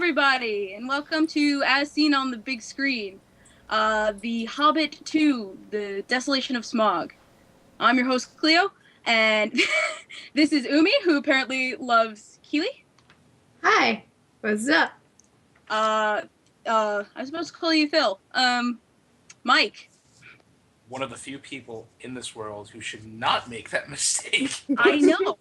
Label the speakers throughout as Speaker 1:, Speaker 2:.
Speaker 1: everybody, and welcome to As Seen on the Big Screen, the Hobbit 2, the Desolation of Smaug. I'm your host, Clio, and this is Umi, who apparently loves Kili.
Speaker 2: Hi, what's up?
Speaker 1: I'm supposed to call you Phil. Mike.
Speaker 3: One of the few people in this world who should not make that mistake.
Speaker 1: I know.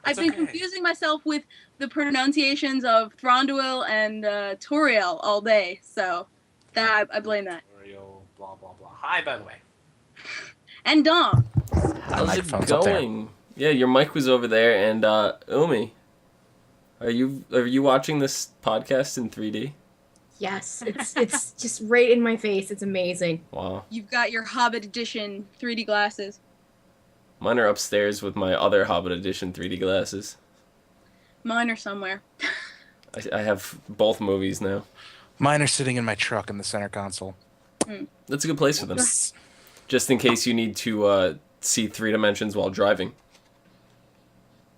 Speaker 1: I've been
Speaker 3: okay.
Speaker 1: confusing myself with the pronunciations of Thranduil and Tauriel all day, so that I blame that.
Speaker 3: Tauriel, blah blah blah. Hi, by the way.
Speaker 1: And Dom.
Speaker 4: How's it going? Yeah, your mic was over there, and Umi, are you watching this podcast in 3D?
Speaker 2: Yes, it's just right in my face. It's amazing.
Speaker 4: Wow.
Speaker 1: You've got your Hobbit Edition 3D glasses.
Speaker 4: Mine are upstairs with my other Hobbit Edition 3D glasses.
Speaker 1: Mine are somewhere.
Speaker 4: I have both movies now.
Speaker 3: Mine are sitting in my truck in the center console.
Speaker 4: That's a good place for them. Just in case you need to see 3 dimensions while driving.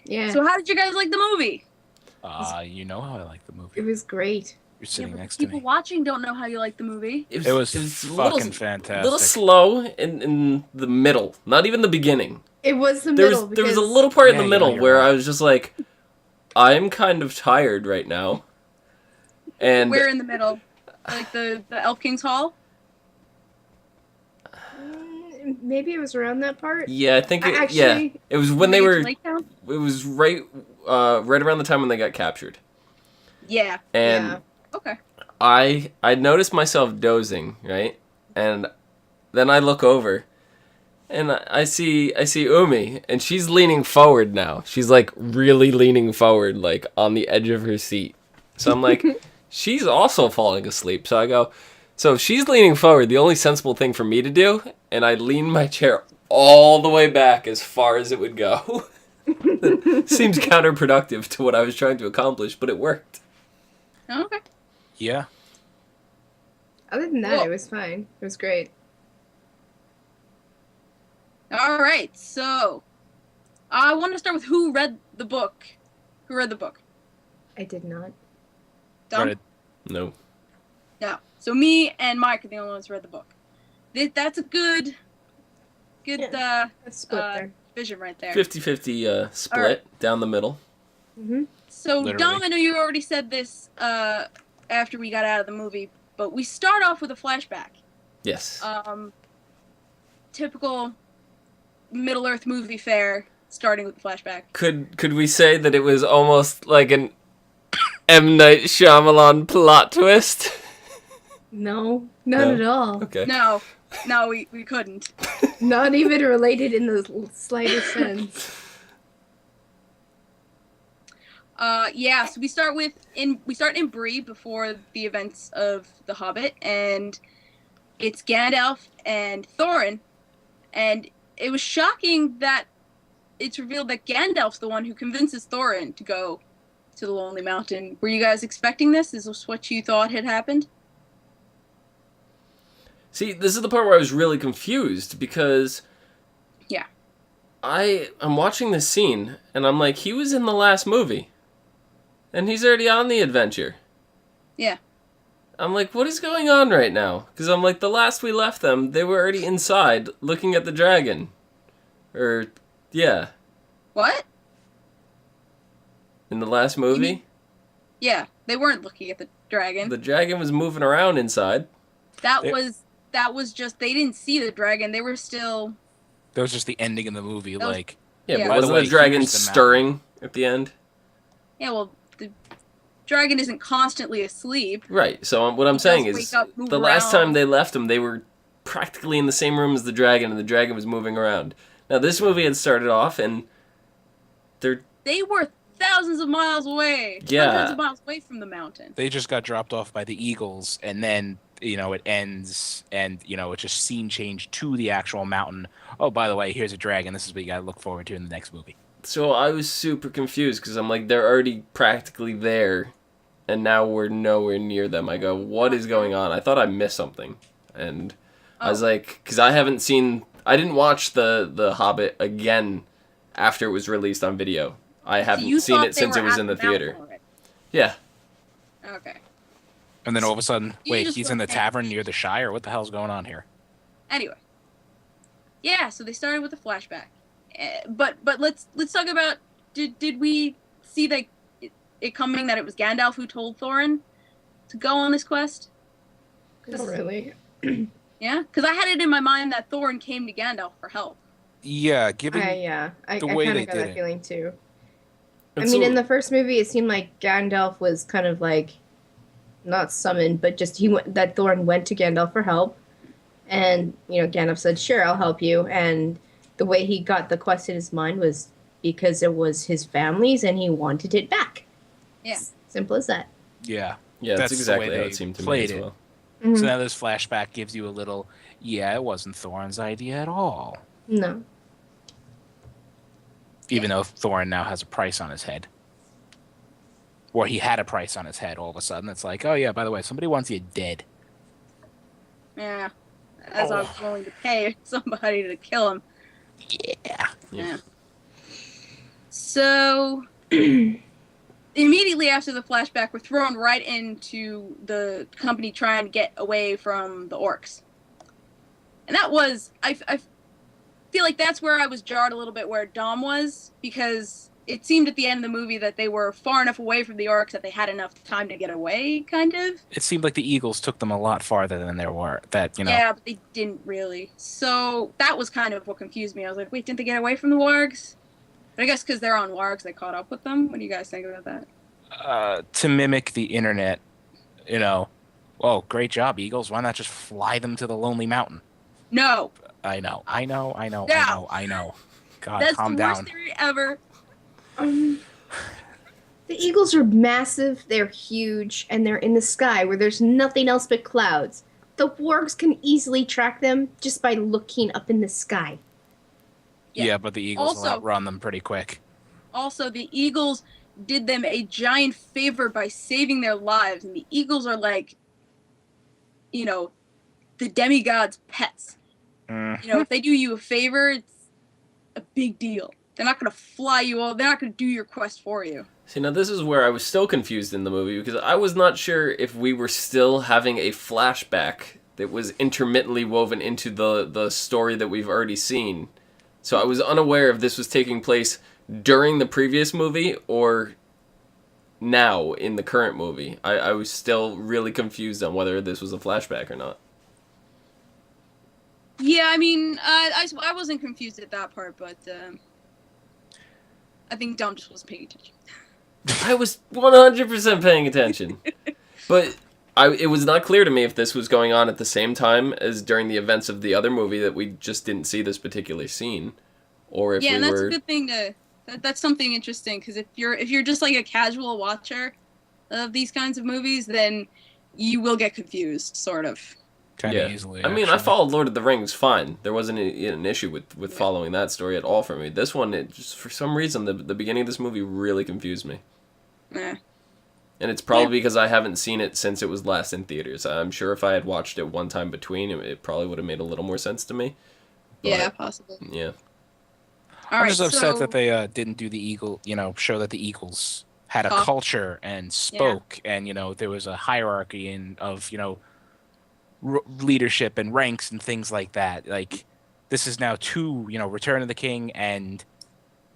Speaker 2: Yeah.
Speaker 1: So how did you guys like the movie?
Speaker 3: You know how I like the movie.
Speaker 2: It was great.
Speaker 3: You're sitting
Speaker 1: but
Speaker 3: next to
Speaker 1: people
Speaker 3: me.
Speaker 1: watching don't know how you like the movie.
Speaker 3: It was fucking fantastic.
Speaker 4: A little slow in the middle, not even the beginning.
Speaker 2: It was the middle.
Speaker 4: There was a little part in the middle where
Speaker 3: right.
Speaker 4: I was just like, I'm kind of tired right now. And
Speaker 1: We're in the middle, like the Elf King's Hall.
Speaker 2: Maybe it was around that part.
Speaker 4: Yeah, I think it.
Speaker 2: Actually,
Speaker 4: it was when they were.
Speaker 1: Lake Town?
Speaker 4: It was right around the time when they got captured.
Speaker 1: Yeah.
Speaker 4: And
Speaker 2: Yeah.
Speaker 1: Okay.
Speaker 4: I noticed myself dozing, right? And then I look over, and I see Umi, and she's leaning forward now. She's like really leaning forward, like on the edge of her seat. So I'm like, she's also falling asleep. So I go, so if she's leaning forward, the only sensible thing for me to do, and I lean my chair all the way back as far as it would go. That seems counterproductive to what I was trying to accomplish, but it worked.
Speaker 1: Okay.
Speaker 3: Yeah.
Speaker 2: Other than that,
Speaker 1: Cool.
Speaker 2: it was fine. It was great.
Speaker 1: All right. So, I want to start with who read the book. Who read the book?
Speaker 2: I did not.
Speaker 1: Dom?
Speaker 3: Read
Speaker 4: No.
Speaker 1: No. So me and Mike are the only ones who read the book. That's a good
Speaker 2: A split there.
Speaker 1: vision right there.
Speaker 4: 50-50 split
Speaker 1: Alright.
Speaker 4: down the middle.
Speaker 2: Mm-hmm.
Speaker 1: So
Speaker 3: Literally.
Speaker 1: Dom, I know you already said this after we got out of the movie, but we start off with a flashback.
Speaker 4: Yes.
Speaker 1: Typical Middle Earth movie fare, starting with the flashback.
Speaker 4: Could we say that it was almost like an M. Night Shyamalan plot twist?
Speaker 2: No, not
Speaker 4: No?
Speaker 2: at all.
Speaker 4: Okay.
Speaker 1: No, we couldn't.
Speaker 2: Not even related in the slightest sense.
Speaker 1: Yeah, so we start in Bree before the events of The Hobbit, and it's Gandalf and Thorin, and it was shocking that it's revealed that Gandalf's the one who convinces Thorin to go to the Lonely Mountain. Were you guys expecting this? Is this what you thought had happened?
Speaker 4: See, this is the part where I was really confused because
Speaker 1: Yeah.
Speaker 4: I'm watching this scene and I'm like, he was in the last movie. And he's already on the adventure.
Speaker 1: Yeah.
Speaker 4: I'm like, what is going on right now? Because I'm like, the last we left them, they were already inside looking at the dragon. Yeah.
Speaker 1: What?
Speaker 4: In the last movie,
Speaker 1: Yeah, they weren't looking at the dragon.
Speaker 4: the dragon was moving around inside.
Speaker 1: That was just, they didn't see the dragon. They were still...
Speaker 3: That was just the ending of the movie.
Speaker 1: That was-
Speaker 3: Like,
Speaker 4: Yeah,
Speaker 1: Yeah.
Speaker 4: but
Speaker 3: By the
Speaker 4: wasn't
Speaker 3: way,
Speaker 4: the dragon
Speaker 3: here's the map.
Speaker 4: stirring at the end?
Speaker 1: Yeah, well, the dragon isn't constantly asleep.
Speaker 4: Right, so what I'm saying
Speaker 1: does
Speaker 4: is,
Speaker 1: wake up, move
Speaker 4: the last
Speaker 1: around.
Speaker 4: time they left him, they were practically in the same room as the dragon, and the dragon was moving around. Now, this movie had started off, and
Speaker 1: They were thousands of miles away.
Speaker 4: Yeah.
Speaker 1: Hundreds of miles away from the mountain.
Speaker 3: they just got dropped off by the Eagles, and then, it ends, and, it's just scene change to the actual mountain. Oh, by the way, here's a dragon. This is what you gotta look forward to in the next movie.
Speaker 4: so I was super confused, because I'm like, they're already practically there, and now we're nowhere near them. I go, what is going on? I thought I missed something, and I was like, because I didn't watch the Hobbit again after it was released on video. I haven't
Speaker 1: you
Speaker 4: seen
Speaker 1: thought
Speaker 4: it
Speaker 1: they
Speaker 4: since
Speaker 1: were
Speaker 4: it was
Speaker 1: at
Speaker 4: in the
Speaker 1: mountain
Speaker 4: theater.
Speaker 1: already.
Speaker 4: Yeah.
Speaker 1: Okay.
Speaker 3: And then all of a sudden,
Speaker 1: You
Speaker 3: wait,
Speaker 1: just
Speaker 3: he's in the
Speaker 1: weren't paying
Speaker 3: tavern near the Shire? What the hell's going on here?
Speaker 1: Anyway. Yeah, so they started with a flashback. But let's talk about did we see that it coming that it was Gandalf who told Thorin to go on this quest?
Speaker 2: Not really.
Speaker 1: Yeah, because I had it in my mind that Thorin came to Gandalf for help.
Speaker 3: Yeah, given
Speaker 2: I
Speaker 3: the way
Speaker 2: kind
Speaker 3: they
Speaker 2: of got
Speaker 3: did
Speaker 2: that
Speaker 3: it.
Speaker 2: feeling too.
Speaker 4: And
Speaker 2: I mean,
Speaker 4: so-
Speaker 2: in the first movie, it seemed like Gandalf was kind of like not summoned, but just that Thorin went to Gandalf for help, and Gandalf said, "Sure, I'll help you." And the way he got the quest in his mind was because it was his family's, and he wanted it back.
Speaker 1: Yeah.
Speaker 2: Simple as that.
Speaker 3: Yeah.
Speaker 4: yeah, that's
Speaker 3: the
Speaker 4: exactly
Speaker 3: way
Speaker 4: how
Speaker 3: they
Speaker 4: it seemed to me
Speaker 3: played
Speaker 4: as
Speaker 3: it.
Speaker 4: well.
Speaker 2: Mhm.
Speaker 3: So now this flashback gives you a little, yeah, it wasn't Thorin's idea at all.
Speaker 2: No.
Speaker 3: Even though Thorin now has a price on his head. Or he had a price on his head all of a sudden. It's like, oh yeah, by the way, somebody wants you dead.
Speaker 1: Yeah. As I was willing to pay somebody to kill him.
Speaker 3: Yeah.
Speaker 1: Yeah. So immediately after the flashback, we're thrown right into the company trying to get away from the orcs. And that was, I feel like that's where I was jarred a little bit where Dom was, because it seemed at the end of the movie that they were far enough away from the orcs that they had enough time to get away, kind of.
Speaker 3: It seemed like the Eagles took them a lot farther than there were.
Speaker 1: Yeah, but they didn't really. So that was kind of what confused me. I was like, wait, didn't they get away from the wargs? But I guess because they're on wargs, they caught up with them. What do you guys think about that?
Speaker 3: To mimic the internet, well, great job, Eagles. Why not just fly them to the Lonely Mountain?
Speaker 1: No.
Speaker 3: I know.
Speaker 1: No.
Speaker 3: God,
Speaker 1: That's
Speaker 3: calm
Speaker 1: the worst
Speaker 3: down.
Speaker 1: theory ever.
Speaker 2: The eagles are massive, they're huge, and they're in the sky where there's nothing else but clouds. The wargs can easily track them just by looking up in the sky.
Speaker 3: Yeah, but the Eagles will
Speaker 1: Also-
Speaker 3: outrun them pretty quick.
Speaker 1: Also, the Eagles did them a giant favor by saving their lives, and the Eagles are like, the demigod's pets. If they do you a favor, it's a big deal. They're not gonna fly you all. They're not gonna do your quest for you.
Speaker 4: See, now this is where I was still confused in the movie, because I was not sure if we were still having a flashback that was intermittently woven into the story that we've already seen. So I was unaware if this was taking place during the previous movie or now in the current movie. I was still really confused on whether this was a flashback or not.
Speaker 1: Yeah, I mean, I wasn't confused at that part, but I think Dom just wasn't paying attention.
Speaker 4: I was 100% paying attention. But it was not clear to me if this was going on at the same time as during the events of the other movie that we just didn't see this particular scene. Or if
Speaker 1: Yeah,
Speaker 4: we
Speaker 1: and that's
Speaker 4: were...
Speaker 1: a good thing that's something interesting, because if you're just like a casual watcher of these kinds of movies, then you will get confused, sort of.
Speaker 3: Kind of easily.
Speaker 4: I mean, I
Speaker 3: actually.
Speaker 4: followed Lord of the Rings fine. There wasn't an issue with following that story at all for me. This one, it just for some reason, the beginning of this movie really confused me.
Speaker 1: Eh.
Speaker 4: And it's probably because I haven't seen it since it was last in theaters. I'm sure if I had watched it one time between, it probably would have made a little more sense to me. But,
Speaker 1: Yeah, possibly.
Speaker 4: Yeah.
Speaker 1: All
Speaker 3: I'm
Speaker 1: right,
Speaker 3: just upset
Speaker 1: so,
Speaker 3: that they didn't do the Eagle, show that the Eagles had a
Speaker 1: Talk.
Speaker 3: culture and spoke, and there was a hierarchy of leadership and ranks and things like that. Like, this is now two, Return of the King and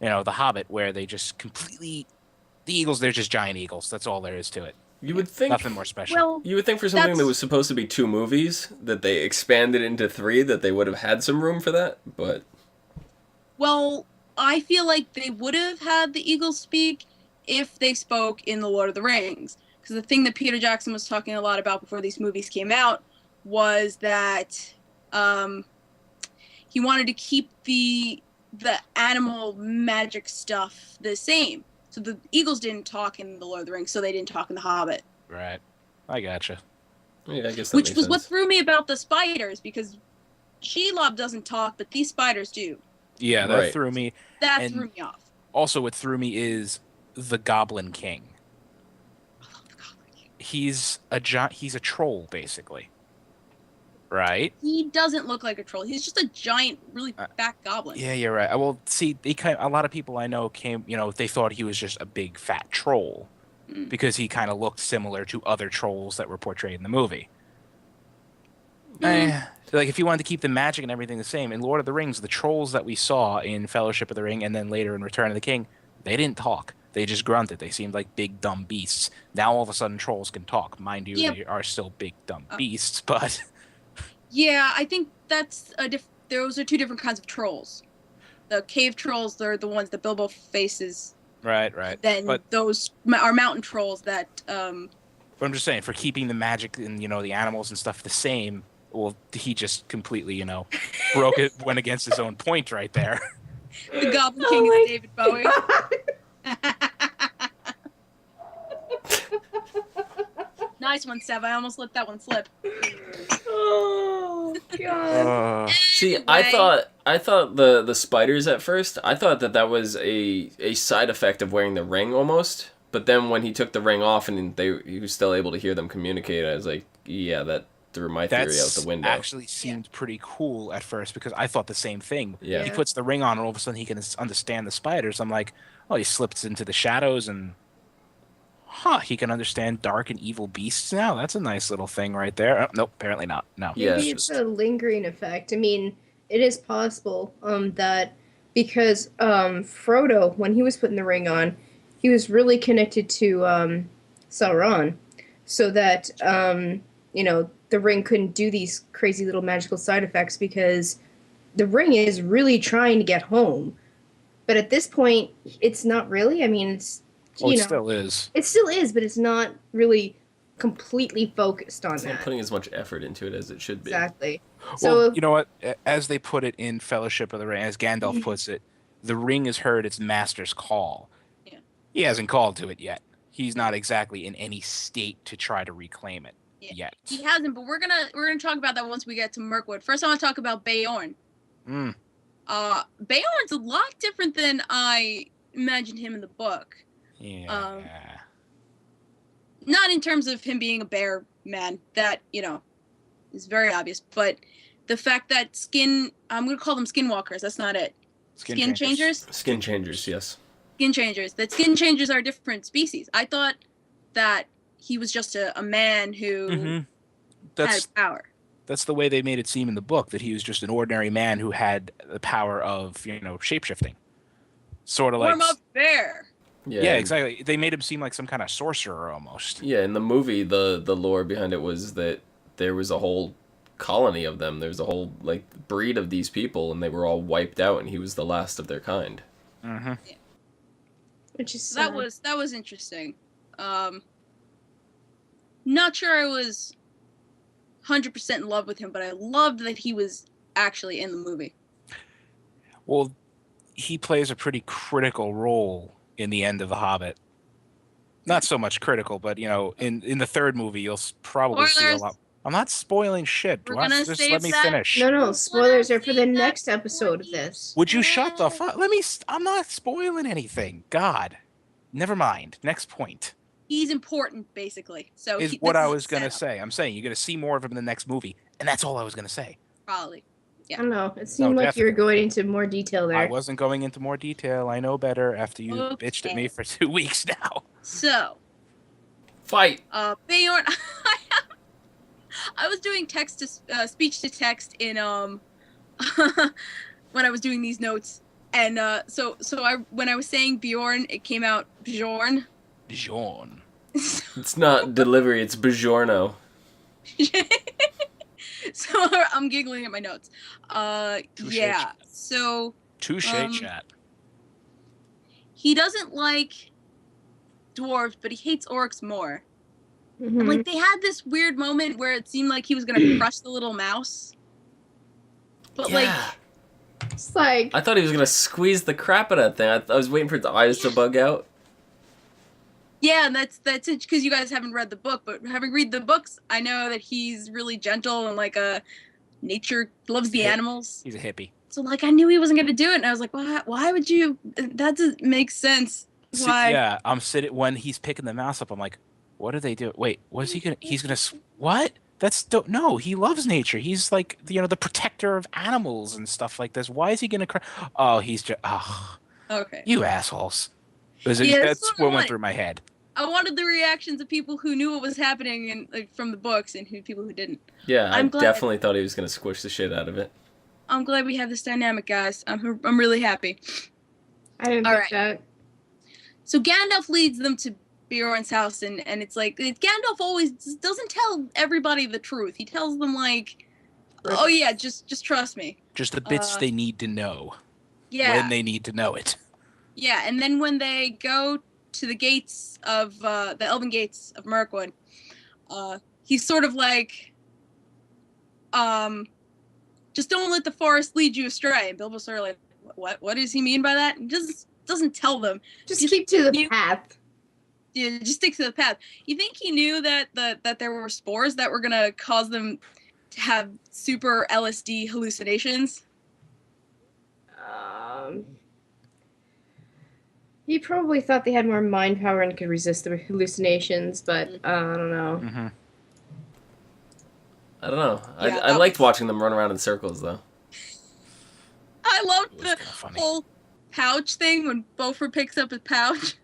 Speaker 3: The Hobbit, where they just completely the Eagles. They're just giant eagles. That's all there is to it.
Speaker 4: You would think...
Speaker 3: Nothing more special.
Speaker 1: well,
Speaker 4: You would think for something
Speaker 1: That's-
Speaker 4: that was supposed to be 2 movies, that they expanded into 3, that they would have had some room for that, but...
Speaker 1: Well, I feel like they would have had the Eagles speak if they spoke in The Lord of the Rings. Because the thing that Peter Jackson was talking a lot about before these movies came out was that he wanted to keep the animal magic stuff the same. So the Eagles didn't talk in The Lord of the Rings, so they didn't talk in The Hobbit.
Speaker 3: Right. I gotcha.
Speaker 4: Yeah, I guess that
Speaker 1: Which
Speaker 4: makes
Speaker 1: was what
Speaker 4: sense.
Speaker 1: threw me about the spiders, because Shelob doesn't talk, but these spiders do.
Speaker 3: Yeah, that
Speaker 4: Right.
Speaker 3: threw me.
Speaker 1: That
Speaker 3: And-
Speaker 1: threw me off.
Speaker 3: Also, what threw me is the Goblin King. He's a troll, basically. Right?
Speaker 1: He doesn't look like a troll. He's just a giant, really fat goblin.
Speaker 3: Yeah, you're right. Well, see, a lot of people I know they thought he was just a big fat troll. because he kind of looked similar to other trolls that were portrayed in the movie. Like, if you wanted to keep the magic and everything the same, in Lord of the Rings, the trolls that we saw in Fellowship of the Ring and then later in Return of the King, they didn't talk. They just grunted. They seemed like big, dumb beasts. Now, all of a sudden, trolls can talk. Mind you, they are still big, dumb beasts, but...
Speaker 1: Yeah, I think that's those are two different kinds of trolls. The cave trolls, they're the ones that Bilbo faces.
Speaker 3: Right.
Speaker 1: Then those are mountain trolls that...
Speaker 3: But I'm just saying, for keeping the magic and, the animals and stuff the same... Well, he just completely, went against his own point right there.
Speaker 1: The Goblin King is David Bowie. Nice one, Sev. I almost let that one slip.
Speaker 2: Oh God.
Speaker 4: See, I thought the spiders at first, I thought that was a side effect of wearing the ring almost. But then when he took the ring off and he was still able to hear them communicate, I was like, yeah, that threw my theory out the window.
Speaker 3: Actually seemed pretty cool at first because I thought the same thing.
Speaker 4: Yeah.
Speaker 3: He puts the ring on and all of a sudden he can understand the spiders. I'm like, oh, he slips into the shadows and he can understand dark and evil beasts now. That's a nice little thing right there. Oh, nope, apparently not. No.
Speaker 2: Maybe it's a lingering effect. I mean, it is possible that because Frodo, when he was putting the ring on, he was really connected to Sauron, so that the ring couldn't do these crazy little magical side effects because the ring is really trying to get home. But at this point, it's not really. I mean, it's
Speaker 3: it still is.
Speaker 2: It still is, but it's not really completely focused on that.
Speaker 4: It's not putting as much effort into it as it should be.
Speaker 2: Exactly.
Speaker 3: So, well, you know what? As they put it in Fellowship of the Ring, as Gandalf puts it, the ring has heard its master's call.
Speaker 1: Yeah.
Speaker 3: He hasn't called to it yet. He's not exactly in any state to try to reclaim it yet.
Speaker 1: He hasn't, but we're gonna talk about that once we get to Mirkwood. First, I want to talk about Beorn. Beorn's a lot different than I imagined him in the book.
Speaker 3: Yeah.
Speaker 1: Not in terms of him being a bear man, that is very obvious, but the fact that I'm gonna call them skinwalkers. That's not it. Skin changers.
Speaker 4: Skin changers, yes.
Speaker 1: Skin changers. That skin changers are a different species. I thought that he was just a man who had power.
Speaker 3: That's the way they made it seem in the book, that he was just an ordinary man who had the power of, shapeshifting. Sort of like...
Speaker 1: Warm up bear.
Speaker 3: Yeah, exactly. They made him seem like some kind of sorcerer almost.
Speaker 4: Yeah, in the movie, the lore behind it was that there was a whole colony of them. There was a whole, breed of these people, and they were all wiped out, and he was the last of their kind.
Speaker 3: Mm-hmm.
Speaker 1: Yeah.
Speaker 2: Which is
Speaker 1: that was interesting. Not sure I was 100% in love with him, but I loved that he was actually in the movie.
Speaker 3: Well, he plays a pretty critical role in the end of The Hobbit. Not so much critical, but in the third movie, you'll probably see a lot. I'm not spoiling shit. Just let me finish.
Speaker 2: No, spoilers are for the next episode of this.
Speaker 3: Would you shut the fuck? I'm not spoiling anything. God. Never mind. Next point.
Speaker 1: He's important, basically. So
Speaker 3: is what I was going to say. I'm saying you're going to see more of him in the next movie, and that's all I was going to say.
Speaker 1: Probably. Yeah.
Speaker 2: I don't know. It seemed like you were going into more detail there.
Speaker 3: I wasn't going into more detail. I know better after you bitched at me for 2 weeks now.
Speaker 1: So.
Speaker 4: Fight.
Speaker 1: Beorn. I was doing speech to text in when I was doing these notes, and so when I was saying Beorn, it came out Bjorn.
Speaker 3: Bjorn.
Speaker 4: It's not delivery. It's Bjorno.
Speaker 1: So I'm giggling at my notes. Yeah. So.
Speaker 3: Touche chat.
Speaker 1: He doesn't like dwarves, but he hates orcs more.
Speaker 2: Mm-hmm.
Speaker 1: And, they had this weird moment where it seemed like he was gonna crush the little mouse. But
Speaker 2: it's like
Speaker 4: I thought he was gonna squeeze the crap out of that thing. I was waiting for its eyes to bug out.
Speaker 1: Yeah, and that's it, because you guys haven't read the book, but having read the books, I know that he's really gentle and nature, loves the animals.
Speaker 3: He's a hippie.
Speaker 1: So I knew he wasn't gonna do it, and I was like, why would you? That doesn't make sense. Why?
Speaker 3: Yeah, I'm sitting when he's picking the mouse up. I'm like, what do they do? Wait, what's he gonna? He's gonna what? No. He loves nature. He's the protector of animals and stuff like this. Why is he gonna cry? Oh, he's just
Speaker 1: Okay.
Speaker 3: You assholes. That's what went through my head.
Speaker 1: I wanted the reactions of people who knew what was happening and like from the books and people who didn't.
Speaker 4: Yeah, I
Speaker 1: I'm glad-
Speaker 4: definitely thought he was going to squish the shit out of it.
Speaker 1: I'm glad we have this dynamic, guys. I'm really happy.
Speaker 2: I didn't
Speaker 1: All
Speaker 2: think
Speaker 1: right.
Speaker 2: that.
Speaker 1: So Gandalf leads them to Beorn's house, and it's like Gandalf always doesn't tell everybody the truth. He tells them like, "Oh yeah, just trust me."
Speaker 3: Just the bits they need to know.
Speaker 1: Yeah.
Speaker 3: When they need to know it.
Speaker 1: Yeah, and then when they go to the gates of the Elven gates of Mirkwood, he's sort of like, just don't let the forest lead you astray. And Bilbo's sort of like, what does he mean by that? He just doesn't tell them.
Speaker 2: Just keep to the path.
Speaker 1: Yeah, just stick to the path. You think he knew that there were spores that were gonna cause them to have super LSD hallucinations?
Speaker 2: He probably thought they had more mind power and could resist the hallucinations, but I don't know.
Speaker 3: Mm-hmm.
Speaker 4: I don't know.
Speaker 1: Yeah,
Speaker 4: I liked watching them run around in circles, though.
Speaker 1: I loved
Speaker 3: It was
Speaker 1: the
Speaker 3: kinda funny.
Speaker 1: whole pouch thing when Beaufort picks up his pouch.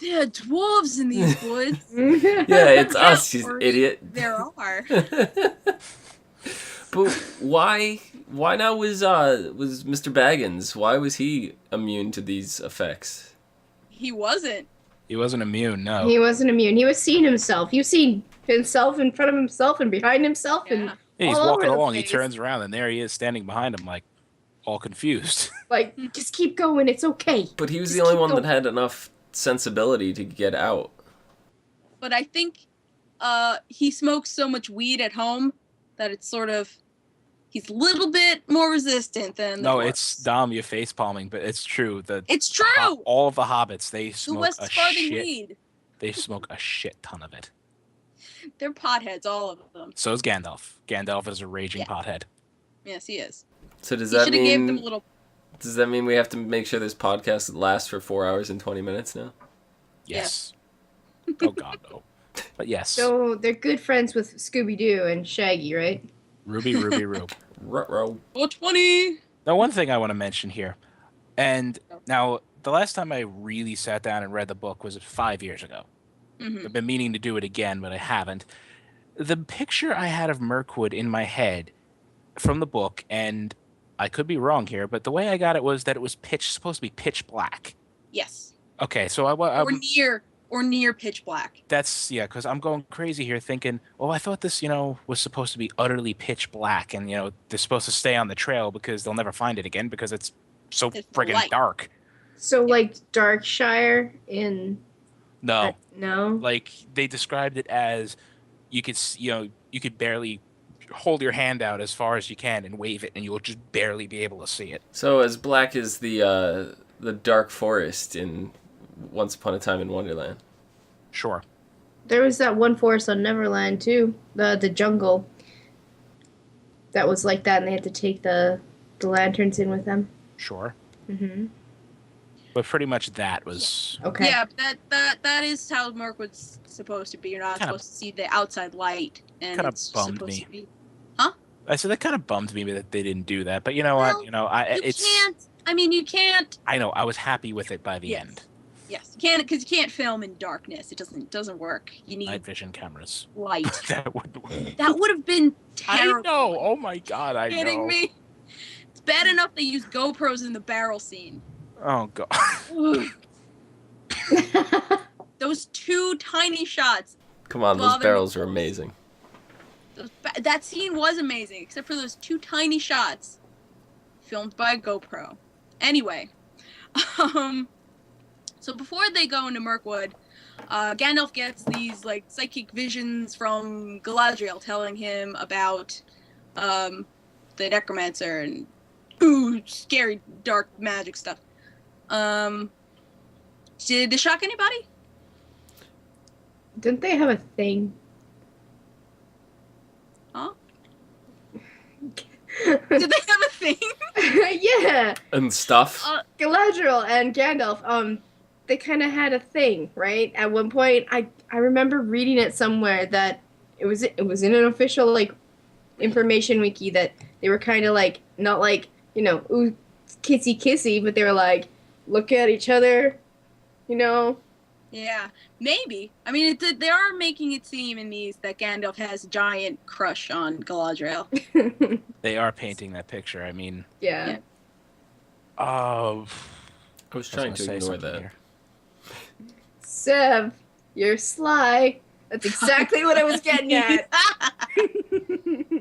Speaker 1: There are dwarves in these woods.
Speaker 4: Yeah, it's us, you
Speaker 1: or
Speaker 4: idiot.
Speaker 1: There are.
Speaker 4: But why now was Mr. Baggins? Why was he immune to these effects?
Speaker 1: He wasn't.
Speaker 3: He wasn't immune, no.
Speaker 2: He wasn't immune. He was seeing himself. He was seeing himself in front of himself and behind himself
Speaker 1: Yeah.
Speaker 2: and
Speaker 3: Yeah, he's
Speaker 2: all
Speaker 3: walking
Speaker 2: over the
Speaker 3: along, he
Speaker 2: place.
Speaker 3: turns around, and there he is standing behind him, like, all confused.
Speaker 2: Like, just keep going. It's okay.
Speaker 4: But he was
Speaker 2: Just
Speaker 4: the only
Speaker 2: keep
Speaker 4: one
Speaker 2: going.
Speaker 4: that had enough sensibility to get out.
Speaker 1: But I think he smokes so much weed at home that it's sort of he's a little bit more resistant than the
Speaker 3: No,
Speaker 1: dwarves.
Speaker 3: it's Dom, you face palming, but it's true.
Speaker 1: It's true.
Speaker 3: All of the hobbits, they
Speaker 1: The
Speaker 3: smoke
Speaker 1: West
Speaker 3: a
Speaker 1: Farthing
Speaker 3: shit.
Speaker 1: weed.
Speaker 3: They smoke a shit ton of it.
Speaker 1: They're potheads, all of them.
Speaker 3: So is Gandalf. Gandalf is a raging
Speaker 1: Yeah.
Speaker 3: pothead.
Speaker 1: Yes, he is.
Speaker 4: So does
Speaker 1: He
Speaker 4: that
Speaker 1: should have gave them a
Speaker 4: mean
Speaker 1: little.
Speaker 4: we have to make sure this podcast lasts for 4 hours and 20 minutes now?
Speaker 3: Yes. Oh God, no. But yes.
Speaker 2: So they're good friends with Scooby-Doo and Shaggy, right?
Speaker 3: Ruby, Ruby, Rube.
Speaker 4: Ruh-roh.
Speaker 1: 420.
Speaker 3: Now, one thing I want to mention here, and now the last time I really sat down and read the book was 5 years ago.
Speaker 1: Mm-hmm.
Speaker 3: I've been meaning to do it again, but I haven't. The picture I had of Mirkwood in my head from the book, and I could be wrong here, but the way I got it was that it was supposed to be pitch black.
Speaker 1: Yes.
Speaker 3: Okay, so
Speaker 1: Or near pitch black.
Speaker 3: that's, yeah, because I'm going crazy here thinking, oh, I thought this, was supposed to be utterly pitch black, and, they're supposed to stay on the trail because they'll never find it again because it's so
Speaker 1: It's
Speaker 3: friggin'
Speaker 1: light.
Speaker 3: dark.
Speaker 2: So, like, Darkshire in...
Speaker 3: No.
Speaker 2: No?
Speaker 3: Like, they described it as you could barely hold your hand out as far as you can and wave it, and you'll just barely be able to see it.
Speaker 4: So as black as the dark forest in Once Upon a Time in Wonderland.
Speaker 3: Sure.
Speaker 2: There was that one forest on Neverland, too. The jungle. That was like that, and they had to take the lanterns in with them.
Speaker 3: Sure.
Speaker 2: Mm-hmm.
Speaker 3: But pretty much that was...
Speaker 2: Okay.
Speaker 1: Yeah, but that is how Mirkwood's supposed to be. You're not supposed to see the outside light, and
Speaker 3: Kinda
Speaker 1: it's
Speaker 3: bummed
Speaker 1: supposed
Speaker 3: me.
Speaker 1: to be.
Speaker 3: I said that kind of bummed me that they didn't do that. But you know what? It's...
Speaker 1: Can't. I mean, you can't.
Speaker 3: I know. I was happy with it by the
Speaker 1: Yes.
Speaker 3: end.
Speaker 1: Yes, you can't because you can't film in darkness. It doesn't work. You need
Speaker 3: Night vision cameras.
Speaker 1: light.
Speaker 3: That would...
Speaker 1: That would have been
Speaker 3: I
Speaker 1: terrible.
Speaker 3: know. Oh my God, I know.
Speaker 1: Kidding me? It's bad enough they use GoPros in the barrel scene.
Speaker 3: Oh God.
Speaker 1: Those two tiny shots.
Speaker 4: Come on, those
Speaker 1: Bother me
Speaker 4: barrels are
Speaker 1: most.
Speaker 4: amazing.
Speaker 1: That scene was amazing, except for those two tiny shots filmed by GoPro. Anyway, so before they go into Mirkwood, Gandalf gets these like psychic visions from Galadriel telling him about the Necromancer and scary dark magic stuff. Did it shock anybody?
Speaker 2: Didn't they have a thing?
Speaker 1: Huh? Did they have a thing?
Speaker 2: Yeah.
Speaker 4: And stuff.
Speaker 2: Galadriel and Gandalf, they kind of had a thing, right? At one point, I remember reading it somewhere that it was in an official like information wiki that they were kind of like not like ooh kissy kissy, but they were like look at each other,
Speaker 1: Yeah, maybe. I mean, they are making it seem in these that Gandalf has a giant crush on Galadriel.
Speaker 3: They are painting that picture. I mean,
Speaker 2: Yeah.
Speaker 3: I
Speaker 4: I was trying
Speaker 3: gonna
Speaker 4: to
Speaker 3: say
Speaker 4: ignore
Speaker 3: something
Speaker 4: that.
Speaker 3: here.
Speaker 2: Sev, you're sly. That's exactly what I was getting at.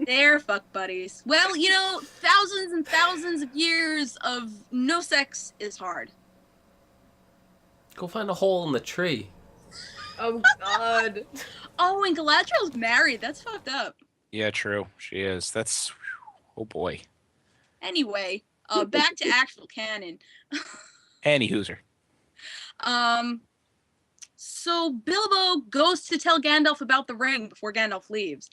Speaker 1: They're fuck buddies. Well, you know, thousands and thousands of years of no sex is hard.
Speaker 4: Go find a hole in the tree.
Speaker 2: Oh God.
Speaker 1: Oh, and Galadriel's married. That's fucked up.
Speaker 3: Yeah, true. She is. That's. Oh boy.
Speaker 1: Anyway, back to actual canon.
Speaker 3: Annie Hooser.
Speaker 1: So Bilbo goes to tell Gandalf about the ring before Gandalf leaves,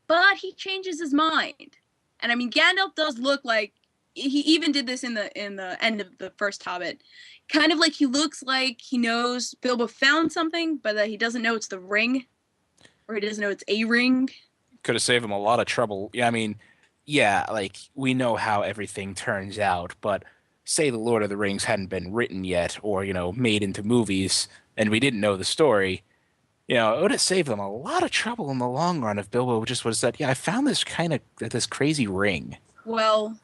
Speaker 1: but he changes his mind. And I mean, Gandalf does look like he even did this in the end of the first Hobbit. Kind of like he looks like he knows Bilbo found something, but that he doesn't know it's the ring, or he doesn't know it's a ring.
Speaker 3: Could have saved him a lot of trouble. Yeah, I mean, yeah, like we know how everything turns out, but say the Lord of the Rings hadn't been written yet, or made into movies, and we didn't know the story. It would have saved them a lot of trouble in the long run if Bilbo just would have said, "Yeah, I found this crazy ring."
Speaker 1: Well,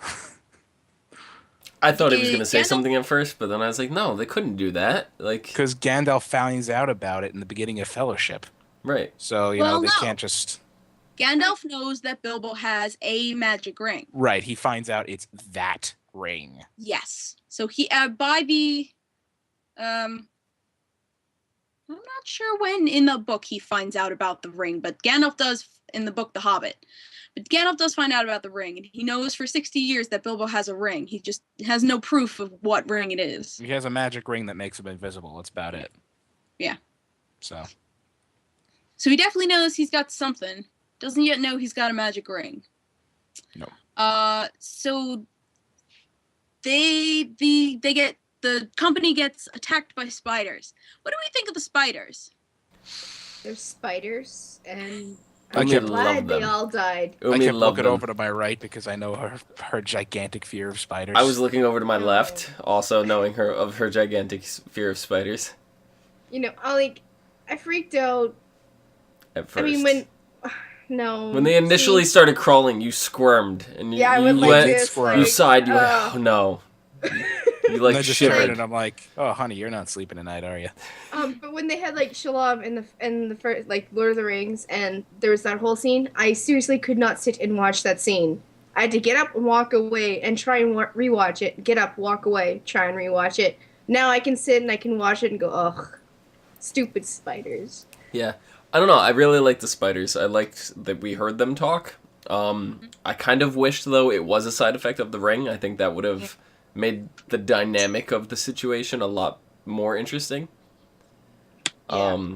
Speaker 4: I thought he was going to say
Speaker 1: Gandalf-
Speaker 4: something at first, but then I was like, no, they couldn't do that. Like,
Speaker 3: Because Gandalf finds out about it in the beginning of Fellowship,
Speaker 4: right.
Speaker 3: so
Speaker 1: Well,
Speaker 3: they
Speaker 1: no.
Speaker 3: can't just.
Speaker 1: Gandalf knows that Bilbo has a magic ring.
Speaker 3: Right, he finds out it's that ring.
Speaker 1: Yes. So he by the I'm not sure when in the book he finds out about the ring, but Gandalf does in the book The Hobbit. But Gandalf does find out about the ring, and he knows for 60 years that Bilbo has a ring. He just has no proof of what ring it is.
Speaker 3: He has a magic ring that makes him invisible. That's about it.
Speaker 1: Yeah.
Speaker 3: So
Speaker 1: he definitely knows he's got something. Doesn't yet know he's got a magic ring.
Speaker 3: No.
Speaker 1: So the company gets attacked by spiders. What do we think of the spiders?
Speaker 2: There's spiders, and
Speaker 3: I
Speaker 2: I'm
Speaker 3: can't
Speaker 2: glad
Speaker 4: love
Speaker 2: they
Speaker 4: them.
Speaker 2: all died.
Speaker 3: I
Speaker 4: Umi
Speaker 3: kept
Speaker 4: loved
Speaker 3: looking
Speaker 4: them.
Speaker 3: over to my right because I know her gigantic fear of spiders.
Speaker 4: I was looking over to my
Speaker 2: No.
Speaker 4: left, also knowing her gigantic fear of spiders
Speaker 2: I freaked out.
Speaker 4: at first.
Speaker 2: I mean, when
Speaker 4: they initially started crawling, you squirmed and
Speaker 2: yeah, I
Speaker 4: you
Speaker 2: went like
Speaker 4: went,
Speaker 2: this,
Speaker 3: squirm.
Speaker 4: you
Speaker 2: like,
Speaker 4: sighed, you went, oh no. You
Speaker 3: And
Speaker 4: like
Speaker 3: I just turned
Speaker 4: shivered.
Speaker 3: and I'm like, "Oh, honey, you're not sleeping tonight, are you?"
Speaker 2: But when they had like Shalom in the first like Lord of the Rings, and there was that whole scene, I seriously could not sit and watch that scene. I had to get up and walk away and try and rewatch it. Get up, walk away, try and rewatch it. Now I can sit and I can watch it and go, ugh, stupid spiders.
Speaker 4: Yeah. I don't know. I really like the spiders. I liked that we heard them talk. I kind of wished, though, it was a side effect of the ring. I think that would have made the dynamic of the situation a lot more interesting.
Speaker 1: Yeah.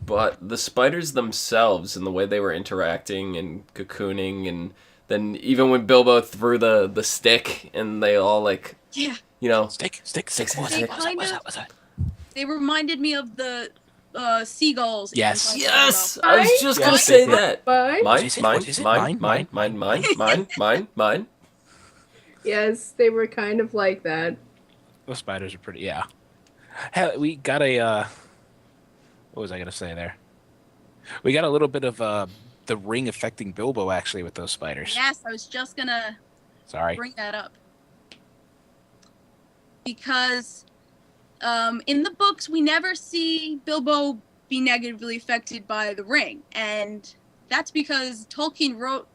Speaker 4: But the spiders themselves and the way they were interacting and cocooning, and then even when Bilbo threw the stick and they all like,
Speaker 1: Yeah.
Speaker 3: Stick.
Speaker 4: What's that?
Speaker 1: They reminded me of the seagulls. in
Speaker 3: Yes.
Speaker 1: Finding
Speaker 4: Yes,
Speaker 1: Nemo.
Speaker 4: I was just
Speaker 3: Yes,
Speaker 4: gonna
Speaker 3: they
Speaker 4: say
Speaker 3: did.
Speaker 4: that.
Speaker 2: Bye.
Speaker 4: Mine,
Speaker 3: is it?
Speaker 4: mine,
Speaker 3: What is it?
Speaker 4: mine,
Speaker 3: Mine,
Speaker 4: mine.
Speaker 2: Yes, they were kind of like that.
Speaker 3: Those spiders are pretty. Yeah. Hell, we got a. What was I gonna say there? We got a little bit of the ring affecting Bilbo actually with those spiders.
Speaker 1: Yes, I was just gonna
Speaker 3: Sorry.
Speaker 1: bring that up. Because in the books, we never see Bilbo be negatively affected by the ring. And that's because Tolkien wrote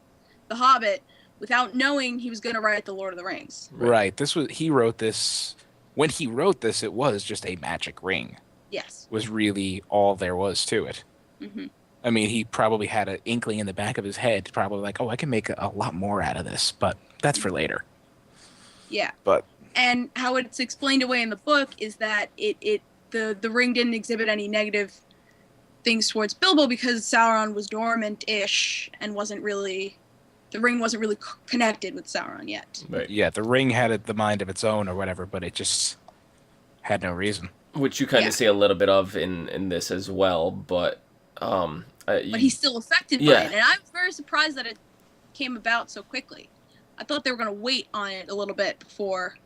Speaker 1: The Hobbit without knowing he was going to write The Lord of the Rings.
Speaker 3: Right. He wrote this. When he wrote this, it was just a magic ring.
Speaker 1: Yes.
Speaker 3: Was really all there was to it.
Speaker 1: Mm-hmm.
Speaker 3: I mean, he probably had an inkling in the back of his head, probably like, "Oh, I can make a lot more out of this," but that's for later.
Speaker 1: Yeah.
Speaker 3: But
Speaker 1: And how it's explained away in the book is that the ring didn't exhibit any negative things towards Bilbo because Sauron was dormant-ish and the ring wasn't really connected with Sauron yet.
Speaker 4: Right.
Speaker 3: yeah, the ring had the mind of its own or whatever, but it just had no reason.
Speaker 4: Which you kind of
Speaker 1: Yeah.
Speaker 4: see a little bit of in this as well, but
Speaker 1: But he's still affected by
Speaker 4: Yeah.
Speaker 1: it, and I'm very surprised that it came about so quickly. I thought they were going to wait on it a little bit before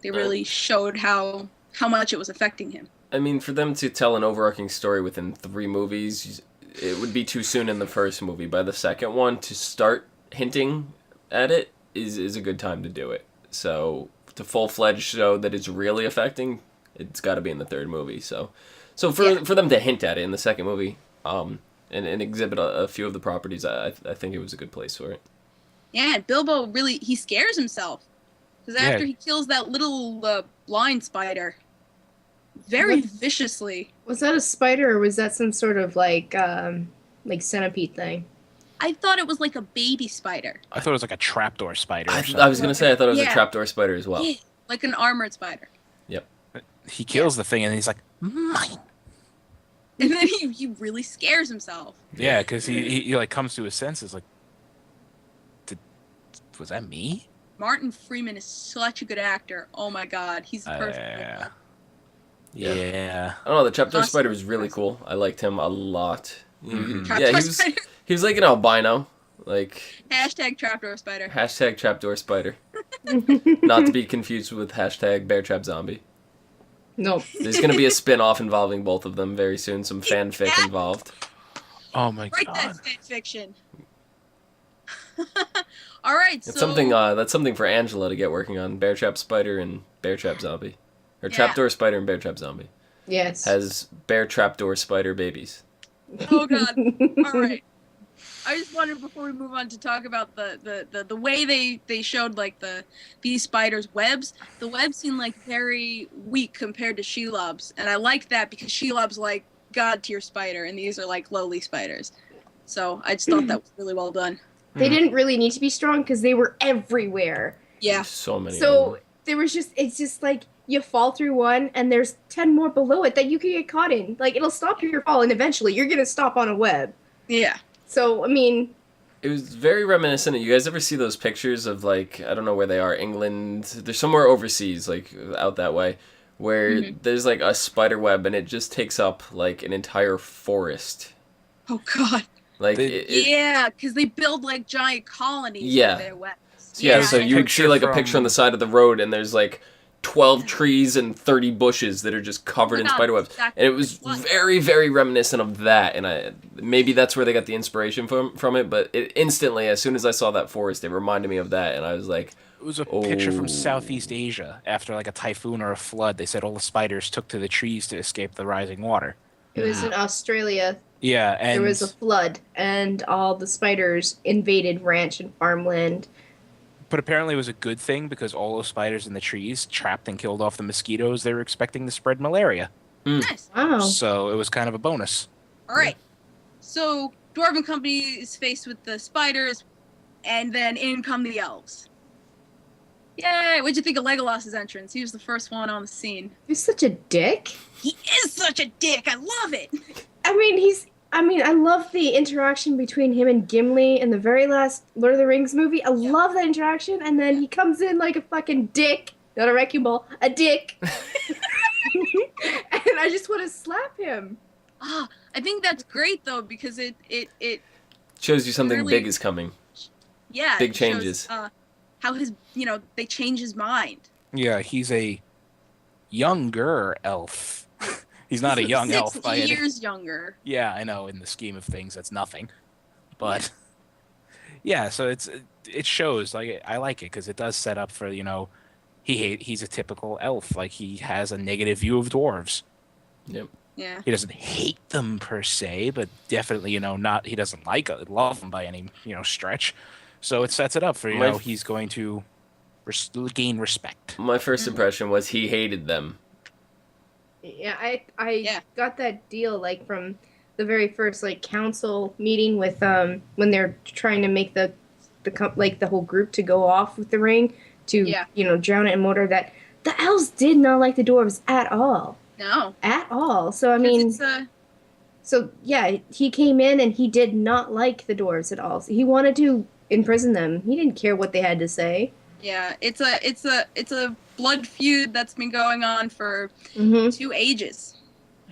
Speaker 1: they really showed how much it was affecting him.
Speaker 4: I mean, for them to tell an overarching story within 3 movies, it would be too soon in the first movie. By the second one, to start hinting at it is a good time to do it. So to full-fledged show that it's really affecting, it's got to be in the third movie. So for them to hint at it in the second movie, and exhibit a few of the properties, I think it was a good place for it.
Speaker 1: Yeah, and Bilbo really, he scares himself. Because after he kills that little blind spider, very viciously.
Speaker 2: Was that a spider or was that some sort of like centipede thing?
Speaker 1: I thought it was like a baby spider.
Speaker 3: I thought it was like a trapdoor spider.
Speaker 4: I was going to say, I thought it was a trapdoor spider as well.
Speaker 1: Yeah, like an armored spider.
Speaker 4: Yep.
Speaker 3: He kills the thing and he's like, mine.
Speaker 1: And then he really scares himself.
Speaker 3: Yeah, because he like comes to his senses like, was that me?
Speaker 1: Martin Freeman is such a good actor. Oh my god, he's the perfect.
Speaker 3: Yeah.
Speaker 4: I don't know, the trapdoor spider was really cool. I liked him a lot.
Speaker 1: Mm-hmm.
Speaker 4: He was like an albino. Like
Speaker 1: hashtag trapdoor spider.
Speaker 4: Hashtag trapdoor spider. Not to be confused with hashtag bear trap zombie.
Speaker 2: No.
Speaker 4: There's going to be a spin-off involving both of them very soon. Some fanfic involved.
Speaker 3: Oh my god.
Speaker 1: Write that fan fiction. All right,
Speaker 4: It's that's something for Angela to get working on. Bear trap spider and bear trap zombie. Or trapdoor spider and bear trap zombie.
Speaker 2: Yes.
Speaker 4: Has bear trapdoor spider babies.
Speaker 1: Oh god. All right. I just wanted, before we move on, to talk about the way they showed like these spiders' webs. The webs seem like very weak compared to Shelob's, and I like that because Shelob's like god tier spider, and these are like lowly spiders. So I just thought that was really well done.
Speaker 2: They didn't really need to be strong because they were everywhere.
Speaker 1: Yeah.
Speaker 4: There's so many.
Speaker 2: So there was it's just like you fall through one and there's 10 more below it that you can get caught in. Like it'll stop your fall and eventually you're going to stop on a web.
Speaker 1: Yeah.
Speaker 2: So, I mean,
Speaker 4: it was very reminiscent. You guys ever see those pictures of like, I don't know where they are, England, they're somewhere overseas, like out that way, where there's like a spider web and it just takes up like an entire forest.
Speaker 1: Oh god.
Speaker 4: Like
Speaker 1: yeah, because they build like giant colonies with their webs.
Speaker 4: Yeah, so you would see like a picture on the side of the road and there's like 12 trees and 30 bushes that are just covered in spider webs.
Speaker 1: Exactly.
Speaker 4: And it was very, very reminiscent of that. And maybe that's where they got the inspiration from it. But it instantly, as soon as I saw that forest, it reminded me of that. And I was like,
Speaker 3: it was a picture from Southeast Asia. After like a typhoon or a flood, they said all the spiders took to the trees to escape the rising water.
Speaker 2: It was in Australia.
Speaker 3: Yeah, and
Speaker 2: there was a flood, and all the spiders invaded ranch and farmland.
Speaker 3: But apparently it was a good thing because all those spiders in the trees trapped and killed off the mosquitoes they were expecting to spread malaria.
Speaker 1: Nice.
Speaker 2: Wow.
Speaker 3: So it was kind of a bonus.
Speaker 1: All right. So Dwarven Company is faced with the spiders, and then in come the elves. Yay! What'd you think of Legolas's entrance? He was the first one on the scene.
Speaker 2: He's such a dick.
Speaker 1: He is such a dick. I love it.
Speaker 2: I love the interaction between him and Gimli in the very last Lord of the Rings movie. I love that interaction, and then he comes in like a fucking dick. Not a wrecking ball, a dick. And I just want to slap him.
Speaker 1: I think that's great though, because it
Speaker 4: shows you something
Speaker 1: really,
Speaker 4: big is coming.
Speaker 1: Yeah.
Speaker 4: Big changes.
Speaker 1: Shows, how they change his mind.
Speaker 3: Yeah, he's a younger elf. He's not a young elf by
Speaker 1: 60 years younger.
Speaker 3: Yeah, I know. In the scheme of things, that's nothing. But yeah, so it shows. Like I like it because it does set up for he's a typical elf. Like he has a negative view of dwarves.
Speaker 4: Yep.
Speaker 1: Yeah.
Speaker 3: He doesn't hate them per se, but definitely not. He doesn't love them by any stretch. So it sets it up for he's going to gain respect.
Speaker 4: My first impression was he hated them.
Speaker 2: Yeah, I got that deal like from the very first like council meeting with when they're trying to make the whole group to go off with the ring to drown it in mortar, that the elves did not like the dwarves at all.
Speaker 1: No.
Speaker 2: At all. So I mean so yeah, he came in and he did not like the dwarves at all. So he wanted to imprison them. He didn't care what they had to say.
Speaker 1: Yeah, it's a blood feud that's been going on for 2 ages.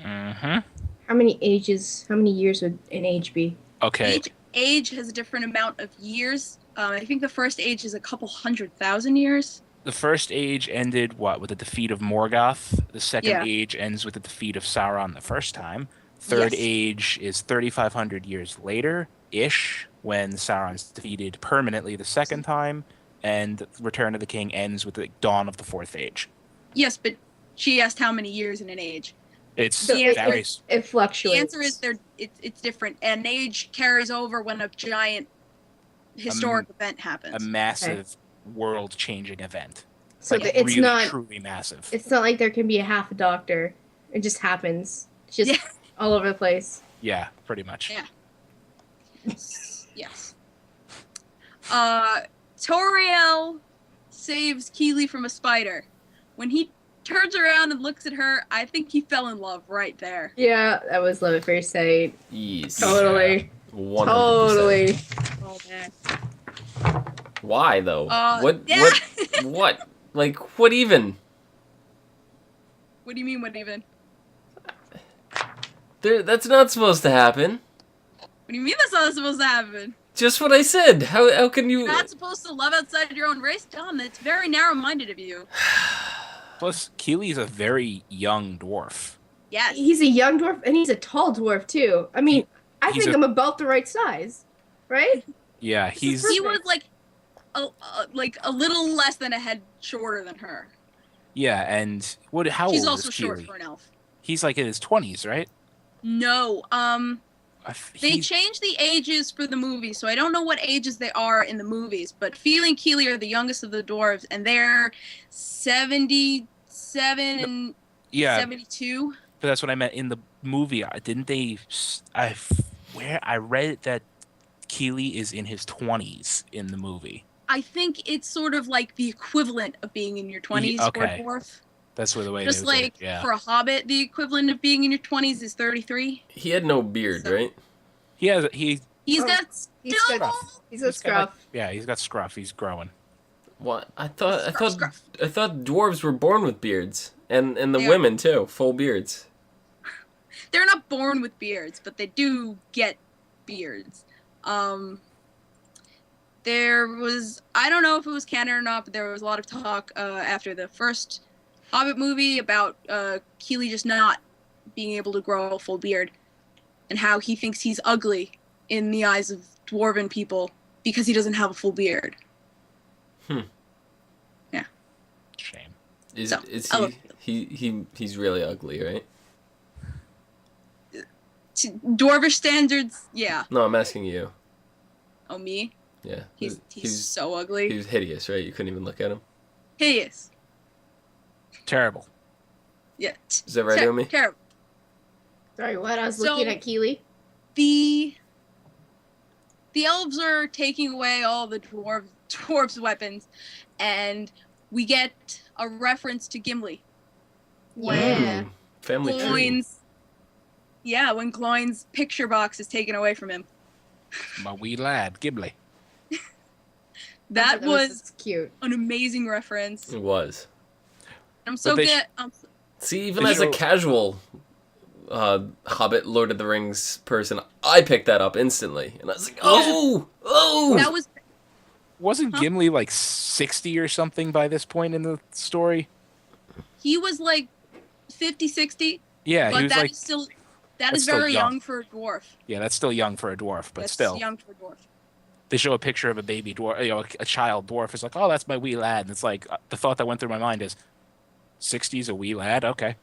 Speaker 3: Mm-hmm.
Speaker 2: How many years would an age be?
Speaker 3: Okay.
Speaker 1: Age has a different amount of years. I think the first age is a couple 100,000 years.
Speaker 3: The first age ended with the defeat of Morgoth. The second
Speaker 1: Yeah.
Speaker 3: age ends with the defeat of Sauron the first time. Third
Speaker 1: Yes.
Speaker 3: age is 3,500 years later ish, when Sauron's defeated permanently the second time, and Return of the King ends with the dawn of the fourth age.
Speaker 1: Yes, but she asked how many years in an age.
Speaker 3: It's
Speaker 1: The
Speaker 3: varies.
Speaker 2: It fluctuates.
Speaker 1: The answer is it's different. An age carries over when a giant historic event happens.
Speaker 3: A massive world-changing event.
Speaker 2: So
Speaker 3: Like,
Speaker 2: it's
Speaker 3: really,
Speaker 2: not
Speaker 3: truly massive.
Speaker 2: It's not like there can be a half a doctor. It just happens. It's just all over the place.
Speaker 3: Yeah, pretty much.
Speaker 1: Yeah. Yes. Tauriel saves Kili from a spider. When he turns around and looks at her, I think he fell in love right there.
Speaker 2: Yeah, that was love at first sight.
Speaker 4: Yes.
Speaker 2: Totally.
Speaker 4: 100%.
Speaker 2: Totally.
Speaker 1: Oh man.
Speaker 4: Why though? What?
Speaker 1: Yeah.
Speaker 4: What? Like what even?
Speaker 1: What do you mean? What even?
Speaker 4: That's not supposed to happen.
Speaker 1: What do you mean that's not supposed to happen?
Speaker 4: Just what I said. How can you?
Speaker 1: You're not supposed to love outside your own race, John. That's very narrow-minded of you.
Speaker 3: Plus, Kili's a very young dwarf.
Speaker 1: Yes.
Speaker 2: He's a young dwarf and he's a tall dwarf too. I mean, I
Speaker 3: He's
Speaker 2: think I'm about the right size, right?
Speaker 3: Yeah,
Speaker 1: He was like a little less than a head shorter than her.
Speaker 3: Yeah, and how
Speaker 1: She's
Speaker 3: old
Speaker 1: also
Speaker 3: is
Speaker 1: short
Speaker 3: Kili?
Speaker 1: for an elf.
Speaker 3: He's like in his 20s, right?
Speaker 1: No. They
Speaker 3: He's-
Speaker 1: changed the ages for the movie, so I don't know what ages they are in the movies. But Fili and Kili are the youngest of the dwarves, and they're 77 and
Speaker 3: yeah,
Speaker 1: 72.
Speaker 3: but that's what I meant in the movie. Didn't they? I read that Kili is in his 20s in the movie.
Speaker 1: I think it's sort of like the equivalent of being in your 20s for
Speaker 3: okay.
Speaker 1: a dwarf.
Speaker 3: That's where the way.
Speaker 1: Just
Speaker 3: they was
Speaker 1: like
Speaker 3: yeah.
Speaker 1: for a hobbit, the equivalent of being in your 20s is 33.
Speaker 4: He had no beard, right?
Speaker 3: He's
Speaker 1: He's
Speaker 2: Oh,
Speaker 1: got
Speaker 2: he's
Speaker 1: still
Speaker 2: got- He's a scruff.
Speaker 3: he's got scruff. He's growing.
Speaker 4: What? I thought
Speaker 1: Scruff.
Speaker 4: dwarves were born with beards, and the
Speaker 1: They are.
Speaker 4: women too, full beards.
Speaker 1: They're not born with beards, but they do get beards. There was, I don't know if it was canon or not, but there was a lot of talk after the first Hobbit movie about Kili just not being able to grow a full beard, and how he thinks he's ugly in the eyes of dwarven people because he doesn't have a full beard.
Speaker 3: Shame.
Speaker 4: Is
Speaker 1: So,
Speaker 4: is
Speaker 1: I love
Speaker 4: he's really ugly, right?
Speaker 1: To dwarvish standards, yeah.
Speaker 4: No, I'm asking you.
Speaker 1: Oh, me?
Speaker 4: Yeah.
Speaker 1: He's
Speaker 4: he
Speaker 1: so ugly.
Speaker 4: was hideous, right? You couldn't even look at him.
Speaker 1: Hideous.
Speaker 3: Terrible.
Speaker 1: Yeah.
Speaker 4: Is that right, Omi?
Speaker 1: Terrible.
Speaker 2: Sorry, what? I was
Speaker 1: So-
Speaker 2: looking at Kili.
Speaker 1: The elves are taking away all the dwarves' weapons, and we get a reference to Gimli.
Speaker 2: Yeah.
Speaker 4: Family tree.
Speaker 1: Gloin's, yeah, when Gloin's picture box is taken away from him.
Speaker 3: My wee lad, Ghibli.
Speaker 1: That was
Speaker 2: cute.
Speaker 1: an amazing reference.
Speaker 4: It was.
Speaker 1: I'm so
Speaker 3: they
Speaker 1: good.
Speaker 4: See, even
Speaker 3: They
Speaker 4: as a
Speaker 3: show-
Speaker 4: casual Hobbit, Lord of the Rings person, I picked that up instantly, and I was like, oh.
Speaker 1: That was
Speaker 3: Wasn't
Speaker 1: Huh?
Speaker 3: Gimli like 60 or something by this point in the story?
Speaker 1: he was like 50, 60,
Speaker 3: Yeah, he
Speaker 1: but
Speaker 3: was
Speaker 1: that
Speaker 3: like,
Speaker 1: is still
Speaker 3: that's still
Speaker 1: very
Speaker 3: young.
Speaker 1: young for a dwarf.
Speaker 3: yeah, that's still young for a dwarf, but
Speaker 1: That's
Speaker 3: still.
Speaker 1: young for a dwarf.
Speaker 3: They show a picture of a baby dwarf, a child dwarf. It's like, oh, that's my wee lad. And it's like, the thought that went through my mind is, 60's a wee lad? Okay.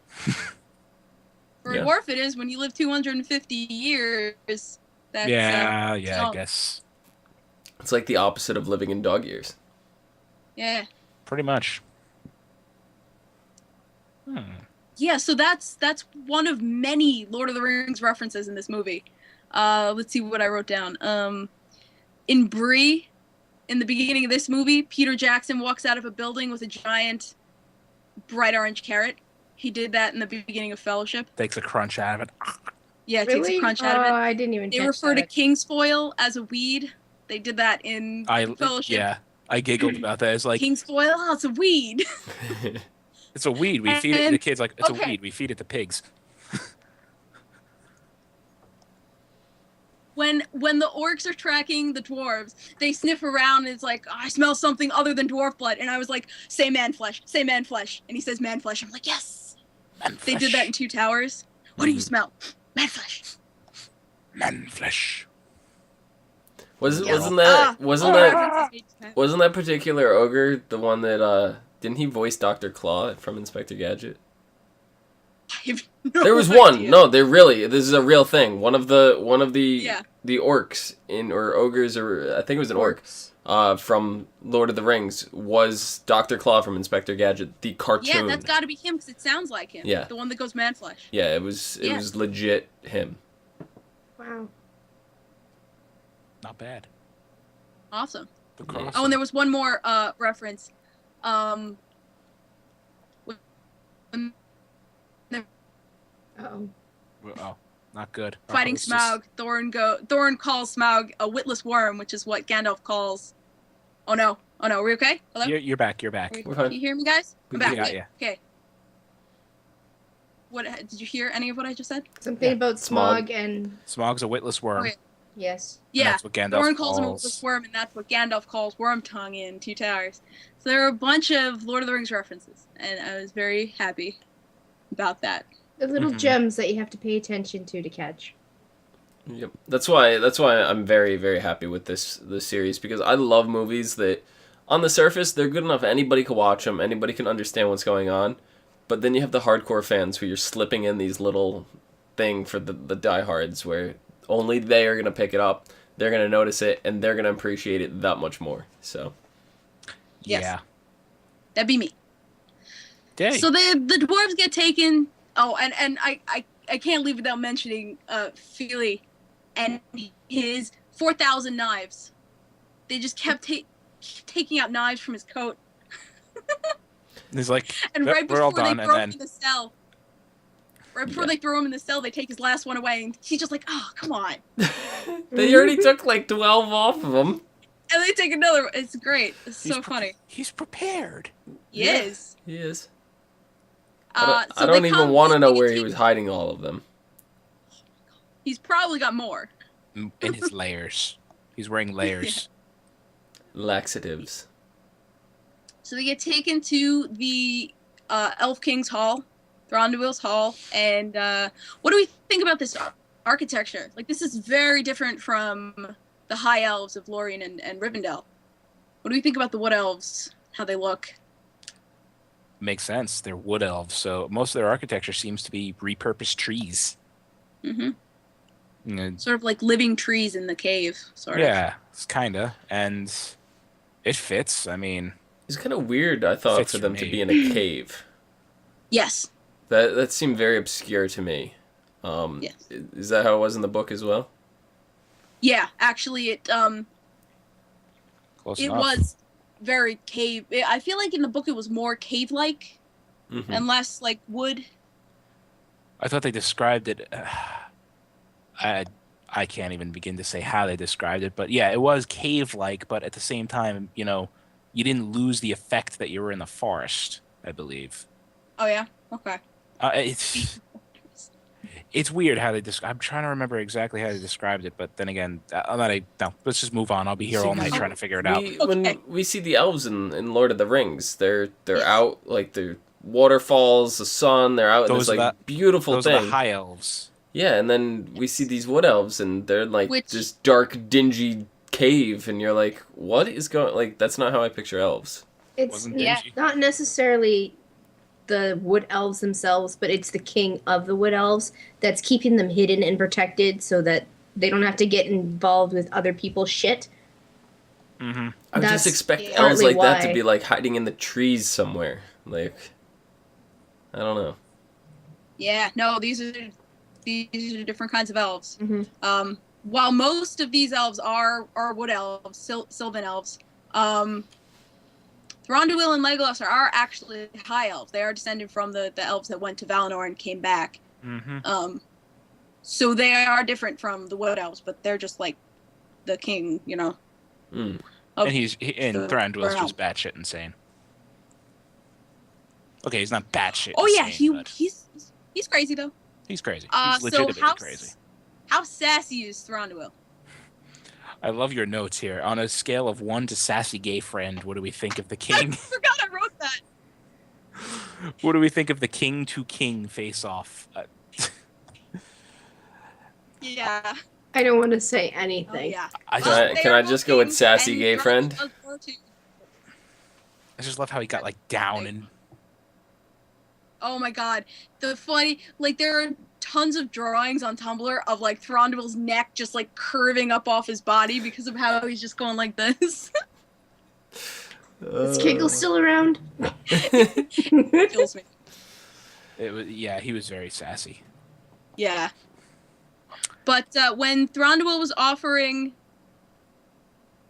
Speaker 1: For
Speaker 4: Yeah.
Speaker 1: a dwarf, it is. When you live 250 years, that's
Speaker 3: yeah, I
Speaker 1: so-
Speaker 3: guess.
Speaker 4: It's like the opposite of living in dog years.
Speaker 1: yeah.
Speaker 3: Pretty much.
Speaker 1: Yeah, so that's one of many Lord of the Rings references in this movie. Let's see what I wrote down. In Bree, in the beginning of this movie, Peter Jackson walks out of a building with a giant bright orange carrot. He did that in the beginning of Fellowship.
Speaker 3: Takes a crunch out of it.
Speaker 1: Yeah, it
Speaker 2: Really?
Speaker 1: takes a crunch out of it.
Speaker 2: I didn't even
Speaker 1: They
Speaker 2: catch
Speaker 1: refer to
Speaker 2: that.
Speaker 1: kingsfoil as a weed. They did that in Fellowship.
Speaker 3: Yeah, I giggled about that. It's like,
Speaker 1: Kingsfoil, oh, it's a weed.
Speaker 3: it's a weed. We feed it.
Speaker 1: And-
Speaker 3: The kid's like, it's
Speaker 1: okay.
Speaker 3: a weed. We feed it to pigs.
Speaker 1: when the orcs are tracking the dwarves, they sniff around and it's like, oh, I smell something other than dwarf blood. And I was like, say man flesh, say man flesh. And he says man flesh. I'm like, yes.
Speaker 3: Man
Speaker 1: They did that in Two Towers. What do you smell? Man flesh.
Speaker 3: Man flesh.
Speaker 4: Wasn't
Speaker 1: Yes.
Speaker 4: that
Speaker 1: Oh,
Speaker 4: wasn't that particular ogre the one that didn't he voice Dr. Claw from Inspector Gadget?
Speaker 1: I have no
Speaker 4: There was
Speaker 1: idea.
Speaker 4: one. No, this is a real thing. One of the
Speaker 1: Yeah.
Speaker 4: the orcs or ogres, or I think it was an orc from Lord of the Rings, was Dr. Claw from Inspector Gadget, the cartoon.
Speaker 1: Yeah, that's got to be him because it sounds like him.
Speaker 4: Yeah.
Speaker 1: The one that goes man flesh.
Speaker 4: Yeah, it was legit him.
Speaker 2: Wow.
Speaker 3: Not bad.
Speaker 1: Awesome.
Speaker 3: The cross.
Speaker 1: Oh, and there was one more reference. When
Speaker 2: Uh-oh.
Speaker 3: Oh, not good.
Speaker 1: fighting
Speaker 3: It's just-
Speaker 1: Smaug, Thorin calls Smaug a witless worm, which is what Gandalf calls. Oh no! Are we okay? Hello?
Speaker 3: You're back. You're back.
Speaker 4: We're fine.
Speaker 1: Can you hear me, guys? I'm
Speaker 3: We
Speaker 1: back.
Speaker 3: got ya.
Speaker 1: Okay. What did you hear? Any of what I just said?
Speaker 2: Something
Speaker 3: Yeah.
Speaker 2: about
Speaker 4: Smaug.
Speaker 2: Smaug and
Speaker 3: Smaug's a witless worm.
Speaker 1: Okay.
Speaker 2: yes.
Speaker 3: And
Speaker 1: Yeah.
Speaker 3: that's what Gandalf
Speaker 1: Thorin calls him a
Speaker 3: calls-
Speaker 1: witless worm, and that's what Gandalf calls Worm Tongue in Two Towers. So there are a bunch of Lord of the Rings references, and I was very happy about that.
Speaker 2: The little
Speaker 3: Mhm.
Speaker 2: gems that you have to pay attention to catch.
Speaker 4: Yep. That's why I'm very, very happy with this series, because I love movies that on the surface they're good enough anybody can watch them, anybody can understand what's going on, but then you have the hardcore fans who you're slipping in these little thing for the diehards where only they are going to pick it up, they're going to notice it, and they're going to appreciate it that much more. So
Speaker 1: Yes.
Speaker 3: Yeah.
Speaker 1: That'd be me.
Speaker 3: Dang.
Speaker 1: So the dwarves get taken. Oh, and I can't leave without mentioning Kili and his 4,000 knives. They just kept taking out knives from his coat.
Speaker 3: He's like,
Speaker 1: And
Speaker 3: "Yep,
Speaker 1: right
Speaker 3: we're all
Speaker 1: before
Speaker 3: done,"
Speaker 1: they
Speaker 3: and
Speaker 1: throw
Speaker 3: then
Speaker 1: him in the cell,
Speaker 4: Yeah.
Speaker 1: they throw him in the cell, they take his last one away, and he's just like, "Oh, come on!"
Speaker 4: they already took like 12 off of them.
Speaker 1: And they take another. It's great. It's
Speaker 3: He's
Speaker 1: so funny.
Speaker 3: He's prepared.
Speaker 1: He
Speaker 4: Yeah.
Speaker 1: is.
Speaker 4: He is.
Speaker 1: So
Speaker 4: I
Speaker 1: they
Speaker 4: don't even
Speaker 1: come-
Speaker 4: want to
Speaker 1: they
Speaker 4: know
Speaker 1: get
Speaker 4: where he
Speaker 1: taken-
Speaker 4: was hiding all of them.
Speaker 1: He's probably got more.
Speaker 3: In his layers. He's wearing layers.
Speaker 4: Laxatives.
Speaker 1: So they get taken to the Elf King's Hall, Thranduil's Hall, and what do we think about this architecture? Like, this is very different from the High Elves of Lorien and Rivendell. What do we think about the Wood Elves? How they look?
Speaker 3: Makes sense. They're wood elves, so most of their architecture seems to be repurposed trees.
Speaker 1: Mm-hmm.
Speaker 3: You know,
Speaker 1: Sort of like living trees in the cave, sort of.
Speaker 3: yeah, it's kinda, and it fits. I mean,
Speaker 4: It's kind of weird, I thought,
Speaker 3: Fits
Speaker 4: for
Speaker 3: for
Speaker 4: them to
Speaker 3: me.
Speaker 4: be in a cave.
Speaker 1: Yes.
Speaker 4: That seemed very obscure to me.
Speaker 1: Yes.
Speaker 4: Is that how it was in the book as well?
Speaker 1: Yeah, actually, it
Speaker 3: close enough.
Speaker 1: was very cave. I feel like in the book it was more cave-like
Speaker 4: Mm-hmm.
Speaker 1: and less like wood.
Speaker 3: I thought they described it. I can't even begin to say how they described it, but yeah, it was cave-like. But at the same time, you know, you didn't lose the effect that you were in the forest. I believe.
Speaker 1: Oh yeah. Okay.
Speaker 3: It's weird how they I'm trying to remember exactly how they described it, but then again, no. Let's just move on. I'll be here all night trying to figure it out.
Speaker 4: When we see the elves in Lord of the Rings, they're
Speaker 1: Yes.
Speaker 4: out like the waterfalls, the sun. They're out in
Speaker 3: Those
Speaker 4: this
Speaker 3: are
Speaker 4: like beautiful
Speaker 3: Those
Speaker 4: thing.
Speaker 3: are the high elves.
Speaker 4: Yeah, and then we see these wood elves, and they're like
Speaker 1: Which-
Speaker 4: this dark, dingy cave, and you're like, what is going? Like, that's not how I picture elves.
Speaker 2: It's
Speaker 3: Wasn't
Speaker 1: Yeah.
Speaker 3: dingy.
Speaker 2: not necessarily the wood elves themselves, but it's the king of the wood elves that's keeping them hidden and protected so that they don't have to get involved with other people's shit.
Speaker 3: Mm-hmm.
Speaker 4: I would
Speaker 2: That's
Speaker 4: just expect
Speaker 1: yeah.
Speaker 4: elves
Speaker 2: partly
Speaker 4: like that to
Speaker 2: why.
Speaker 4: be like hiding in the trees somewhere. Like, I don't know.
Speaker 1: Yeah. No, these are different kinds of elves.
Speaker 2: Mm-hmm.
Speaker 1: While most of these elves are wood elves, sylvan elves, Thranduil and Legolas are actually high elves. They are descended from the elves that went to Valinor and came back.
Speaker 3: Mm-hmm.
Speaker 1: So they are different from the wood elves, but they're just like the king, you know.
Speaker 4: Mm.
Speaker 1: of
Speaker 3: And
Speaker 1: the
Speaker 3: Thranduil's
Speaker 1: realm.
Speaker 3: just batshit insane. Okay, he's not batshit.
Speaker 1: Oh yeah,
Speaker 3: insane, but
Speaker 1: he's crazy though.
Speaker 3: he's crazy.
Speaker 1: So
Speaker 3: He's legitimately
Speaker 1: how
Speaker 3: crazy.
Speaker 1: how sassy is Thranduil?
Speaker 3: I love your notes here. On a scale of 1 to sassy gay friend, what do we think of the
Speaker 1: I
Speaker 3: king?
Speaker 1: forgot I wrote that.
Speaker 3: What do we think of the king to king face-off?
Speaker 1: Yeah.
Speaker 2: I don't want to say
Speaker 1: Oh
Speaker 2: anything.
Speaker 1: yeah.
Speaker 3: I
Speaker 4: Can I,
Speaker 1: they
Speaker 4: can
Speaker 1: are
Speaker 4: I
Speaker 1: both
Speaker 4: just go with
Speaker 1: kings,
Speaker 4: sassy
Speaker 1: and
Speaker 4: gay
Speaker 1: George
Speaker 4: friend?
Speaker 1: does go to-
Speaker 3: just love how he got like down and
Speaker 1: Oh my god. The funny, like, there are tons of drawings on Tumblr of, like, Thronduil's neck just, like, curving up off his body because of how he's just going like this.
Speaker 2: Is Kegel still around?
Speaker 1: Kills me.
Speaker 3: it was, yeah, he was very sassy.
Speaker 1: Yeah. But when Thronduil was offering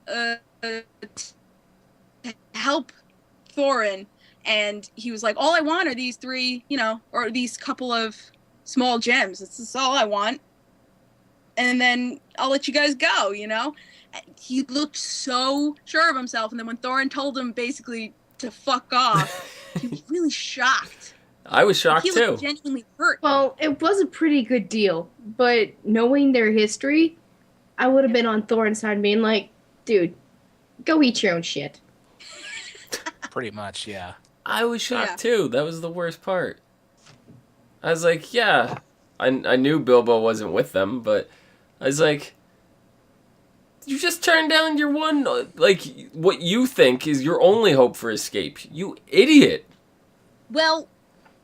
Speaker 1: to help Thorin, and he was like, all I want are these 3, or these couple of small gems. This is all I want. And then I'll let you guys go, He looked so sure of himself. And then when Thorin told him basically to fuck off, he was really shocked.
Speaker 4: I was shocked
Speaker 1: He
Speaker 4: too.
Speaker 1: looked genuinely hurt.
Speaker 2: Well, it was a pretty good deal, but knowing their history, I would have been on Thorin's side being like, dude, go eat your own shit.
Speaker 3: Pretty much, yeah.
Speaker 4: I was shocked
Speaker 1: Yeah.
Speaker 4: too. That was the worst part. I was like, yeah, I knew Bilbo wasn't with them, but I was like, you just turned down your one, like, what you think is your only hope for escape. You idiot.
Speaker 1: Well,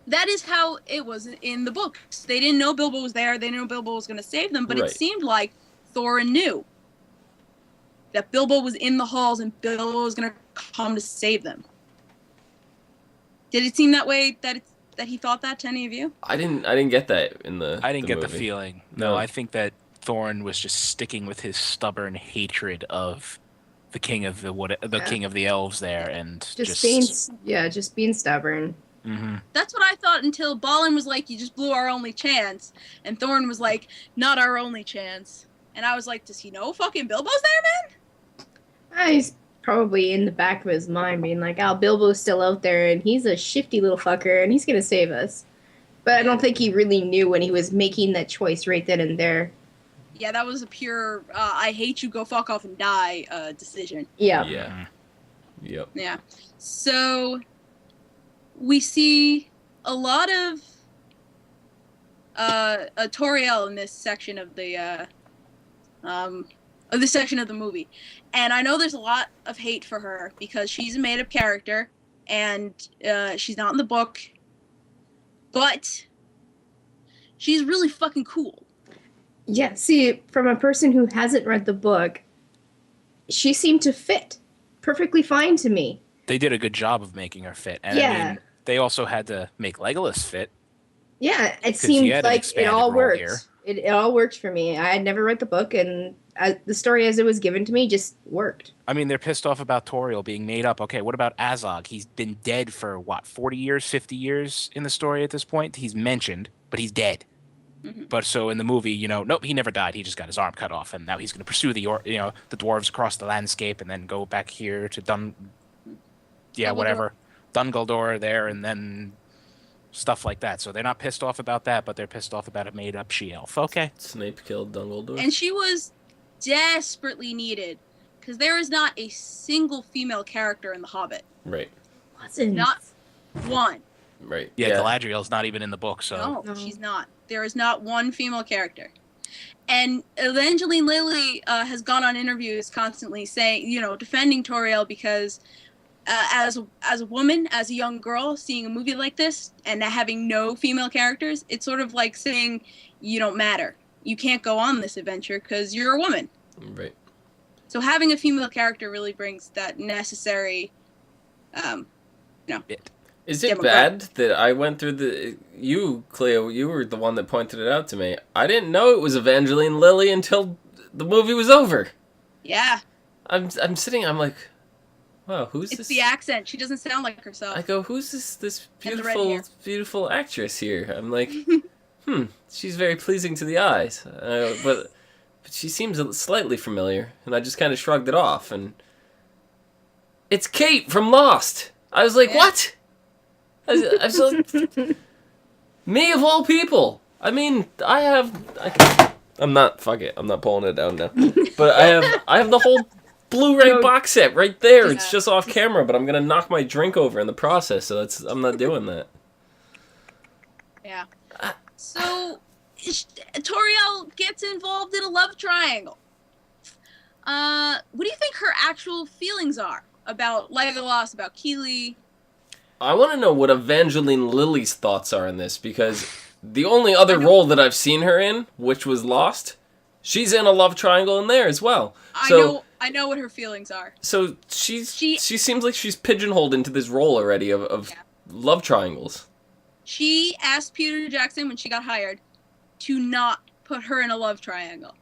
Speaker 1: that is how it was in the books. They didn't know Bilbo was there. They didn't know Bilbo was going to save them, but
Speaker 4: Right.
Speaker 1: it seemed like Thorin knew that Bilbo was in the halls and Bilbo was going to come to save them. Did it seem that way, that he thought that to any of you?
Speaker 4: I didn't get that in the
Speaker 3: I didn't get the
Speaker 4: movie.
Speaker 3: feeling.
Speaker 4: No.
Speaker 3: No, I think that Thorin was just sticking with his stubborn hatred of the king of the king of the elves there, and
Speaker 2: Just being stubborn.
Speaker 3: Mhm.
Speaker 1: That's what I thought until Balin was like, you just blew our only chance. And Thorin was like, not our only chance. And I was like, does he know fucking Bilbo's there, man?
Speaker 2: He's probably in the back of his mind being like, oh, Bilbo's still out there and he's a shifty little fucker and he's going to save us. But I don't think he really knew when he was making that choice right then and there.
Speaker 1: Yeah, that was a pure, I hate you, go fuck off and die decision.
Speaker 2: Yeah.
Speaker 4: Yeah. Yep.
Speaker 1: Yeah. So we see a lot of Tauriel in this section of the movie. And I know there's a lot of hate for her because she's a made-up character and she's not in the book. But she's really fucking cool.
Speaker 2: Yeah, see, from a person who hasn't read the book, she seemed to fit perfectly fine to me.
Speaker 3: They did a good job of making her fit, and
Speaker 2: Yeah.
Speaker 3: I mean, they also had to make Legolas fit.
Speaker 2: Yeah, it
Speaker 3: 'Cause
Speaker 2: seemed
Speaker 3: he had an
Speaker 2: like it
Speaker 3: expanded
Speaker 2: all
Speaker 3: role
Speaker 2: worked.
Speaker 3: here.
Speaker 2: It all worked for me. I had never read the book, and the story as it was given to me just worked.
Speaker 3: I mean, they're pissed off about Tauriel being made up. Okay, what about Azog? He's been dead for, 40 years, 50 years in the story at this point? He's mentioned, but he's dead.
Speaker 1: Mm-hmm.
Speaker 3: But so in the movie, nope, he never died. He just got his arm cut off, and now he's going to pursue the dwarves across the landscape and then go back here to
Speaker 1: Dumbledore.
Speaker 3: Dungaldor there, and then stuff like that. So they're not pissed off about that, but they're pissed off about a made-up she-elf. Okay.
Speaker 4: Snape killed Dumbledore.
Speaker 1: And she was desperately needed because there is not a single female character in The Hobbit.
Speaker 4: Right.
Speaker 2: Wasn't
Speaker 1: Not one.
Speaker 4: Right.
Speaker 3: Yeah, Galadriel's not even in the book, so...
Speaker 1: No, she's not. There is not one female character. And Evangeline Lilly has gone on interviews constantly saying, defending Tauriel because as a woman, as a young girl, seeing a movie like this and having no female characters, it's sort of like saying you don't matter. You can't go on this adventure because you're a woman.
Speaker 4: Right.
Speaker 1: So having a female character really brings that necessary,
Speaker 3: Bit.
Speaker 4: Is it
Speaker 1: Democrat.
Speaker 4: bad that I went through you, Clio, you were the one that pointed it out to me. I didn't know it was Evangeline Lilly until the movie was over.
Speaker 1: Yeah.
Speaker 4: I'm sitting, I'm like, wow, who's
Speaker 1: It's
Speaker 4: this?
Speaker 1: the accent. She doesn't sound like herself.
Speaker 4: I go, who's this
Speaker 1: And the red hair.
Speaker 4: beautiful actress here? I'm like, she's very pleasing to the eyes. But she seems slightly familiar. And I just kind of shrugged it off. And it's Kate from Lost. I was like,
Speaker 1: Yeah.
Speaker 4: what? I was like, me of all people. I mean, I'm not. Fuck it. I'm not pulling it down now. But I have the whole Blu-ray
Speaker 2: No.
Speaker 4: box set right there.
Speaker 1: Yeah.
Speaker 4: It's just off camera, but I'm gonna knock my drink over in the process. So I'm not doing that.
Speaker 1: Yeah. So, Tauriel gets involved in a love triangle. What do you think her actual feelings are about Legolas, about Kili?
Speaker 4: I want to know what Evangeline Lilly's thoughts are in this, because the only other role that I've seen her in, which was Lost, she's in a love triangle in there as well.
Speaker 1: I know what her feelings are.
Speaker 4: So she seems like she's pigeonholed into this role already of love triangles.
Speaker 1: She asked Peter Jackson when she got hired to not put her in a love triangle.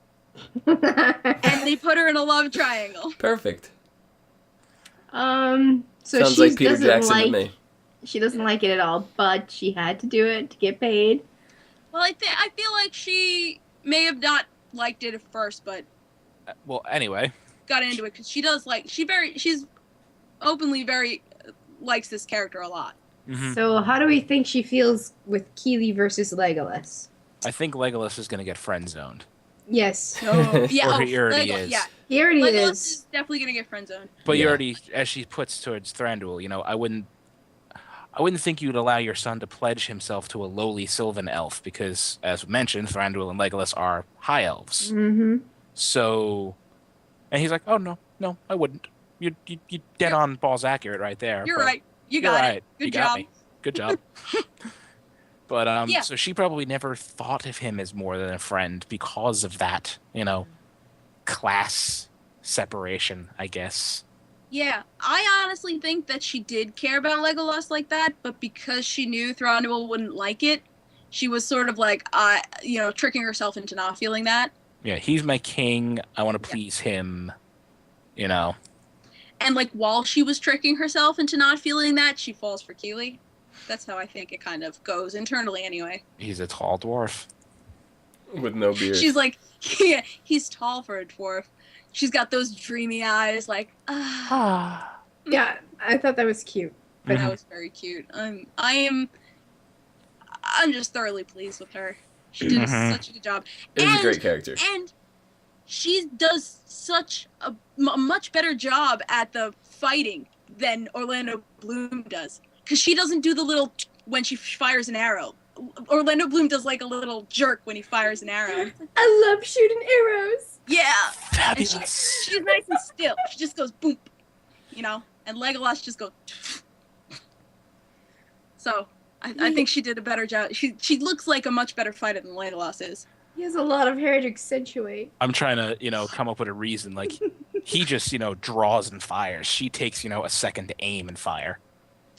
Speaker 1: And they put her in a love triangle.
Speaker 4: Perfect.
Speaker 2: So
Speaker 4: Sounds
Speaker 2: she
Speaker 4: like Peter
Speaker 2: doesn't
Speaker 4: Jackson
Speaker 2: like
Speaker 4: to me.
Speaker 2: she doesn't like it at all, but she had to do it to get paid.
Speaker 1: Well, I feel like she may have not liked it at first, but
Speaker 3: Well, anyway,
Speaker 1: got into it because she does like she's openly very likes this character a lot.
Speaker 3: mhm.
Speaker 2: So how do we think she feels with Kili versus Legolas?
Speaker 3: I think Legolas is going to get friend zoned.
Speaker 2: Yes,
Speaker 1: So yeah,
Speaker 3: Or he already is.
Speaker 1: Yeah,
Speaker 2: he already
Speaker 1: Legolas
Speaker 2: is.
Speaker 1: is definitely gonna get friend zoned.
Speaker 3: But you
Speaker 4: Yeah.
Speaker 3: already, as she puts towards Thranduil, I wouldn't think you'd allow your son to pledge himself to a lowly Sylvan elf because, as mentioned, Thranduil and Legolas are high elves.
Speaker 2: Mm-hmm.
Speaker 3: So, and he's like, "Oh no, I wouldn't. You dead on balls accurate right there.
Speaker 1: You're
Speaker 3: but
Speaker 1: right. You
Speaker 3: You're
Speaker 1: got
Speaker 3: right.
Speaker 1: it. Good
Speaker 3: You
Speaker 1: job.
Speaker 3: got me. Good job." But
Speaker 1: Yeah.
Speaker 3: so she probably never thought of him as more than a friend because of that, class separation, I guess.
Speaker 1: Yeah, I honestly think that she did care about Legolas like that, but because she knew Thranduil wouldn't like it, she was sort of like, tricking herself into not feeling that.
Speaker 3: Yeah, he's my king. I want to please him.
Speaker 1: And like while she was tricking herself into not feeling that, she falls for Kili. That's how I think it kind of goes internally, anyway.
Speaker 3: He's a tall dwarf.
Speaker 4: With no beard.
Speaker 1: She's like, yeah, he's tall for a dwarf. She's got those dreamy eyes, like,
Speaker 2: Yeah, I thought that was cute.
Speaker 1: But that was very cute. I'm just thoroughly pleased with her. She did such a good job.
Speaker 4: It is a great character.
Speaker 1: And she does such a much better job at the fighting than Orlando Bloom does. Because she doesn't do the little when she fires an arrow. Orlando Bloom does like a little jerk when he fires an arrow.
Speaker 2: I love shooting arrows.
Speaker 1: Yeah.
Speaker 3: Fabulous.
Speaker 1: And she's nice and still. She just goes boom. And Legolas just goes. So I think she did a better job. She looks like a much better fighter than Legolas is.
Speaker 2: He has a lot of hair to accentuate.
Speaker 3: I'm trying to, come up with a reason. Like, he just, draws and fires. She takes, a second to aim and fire.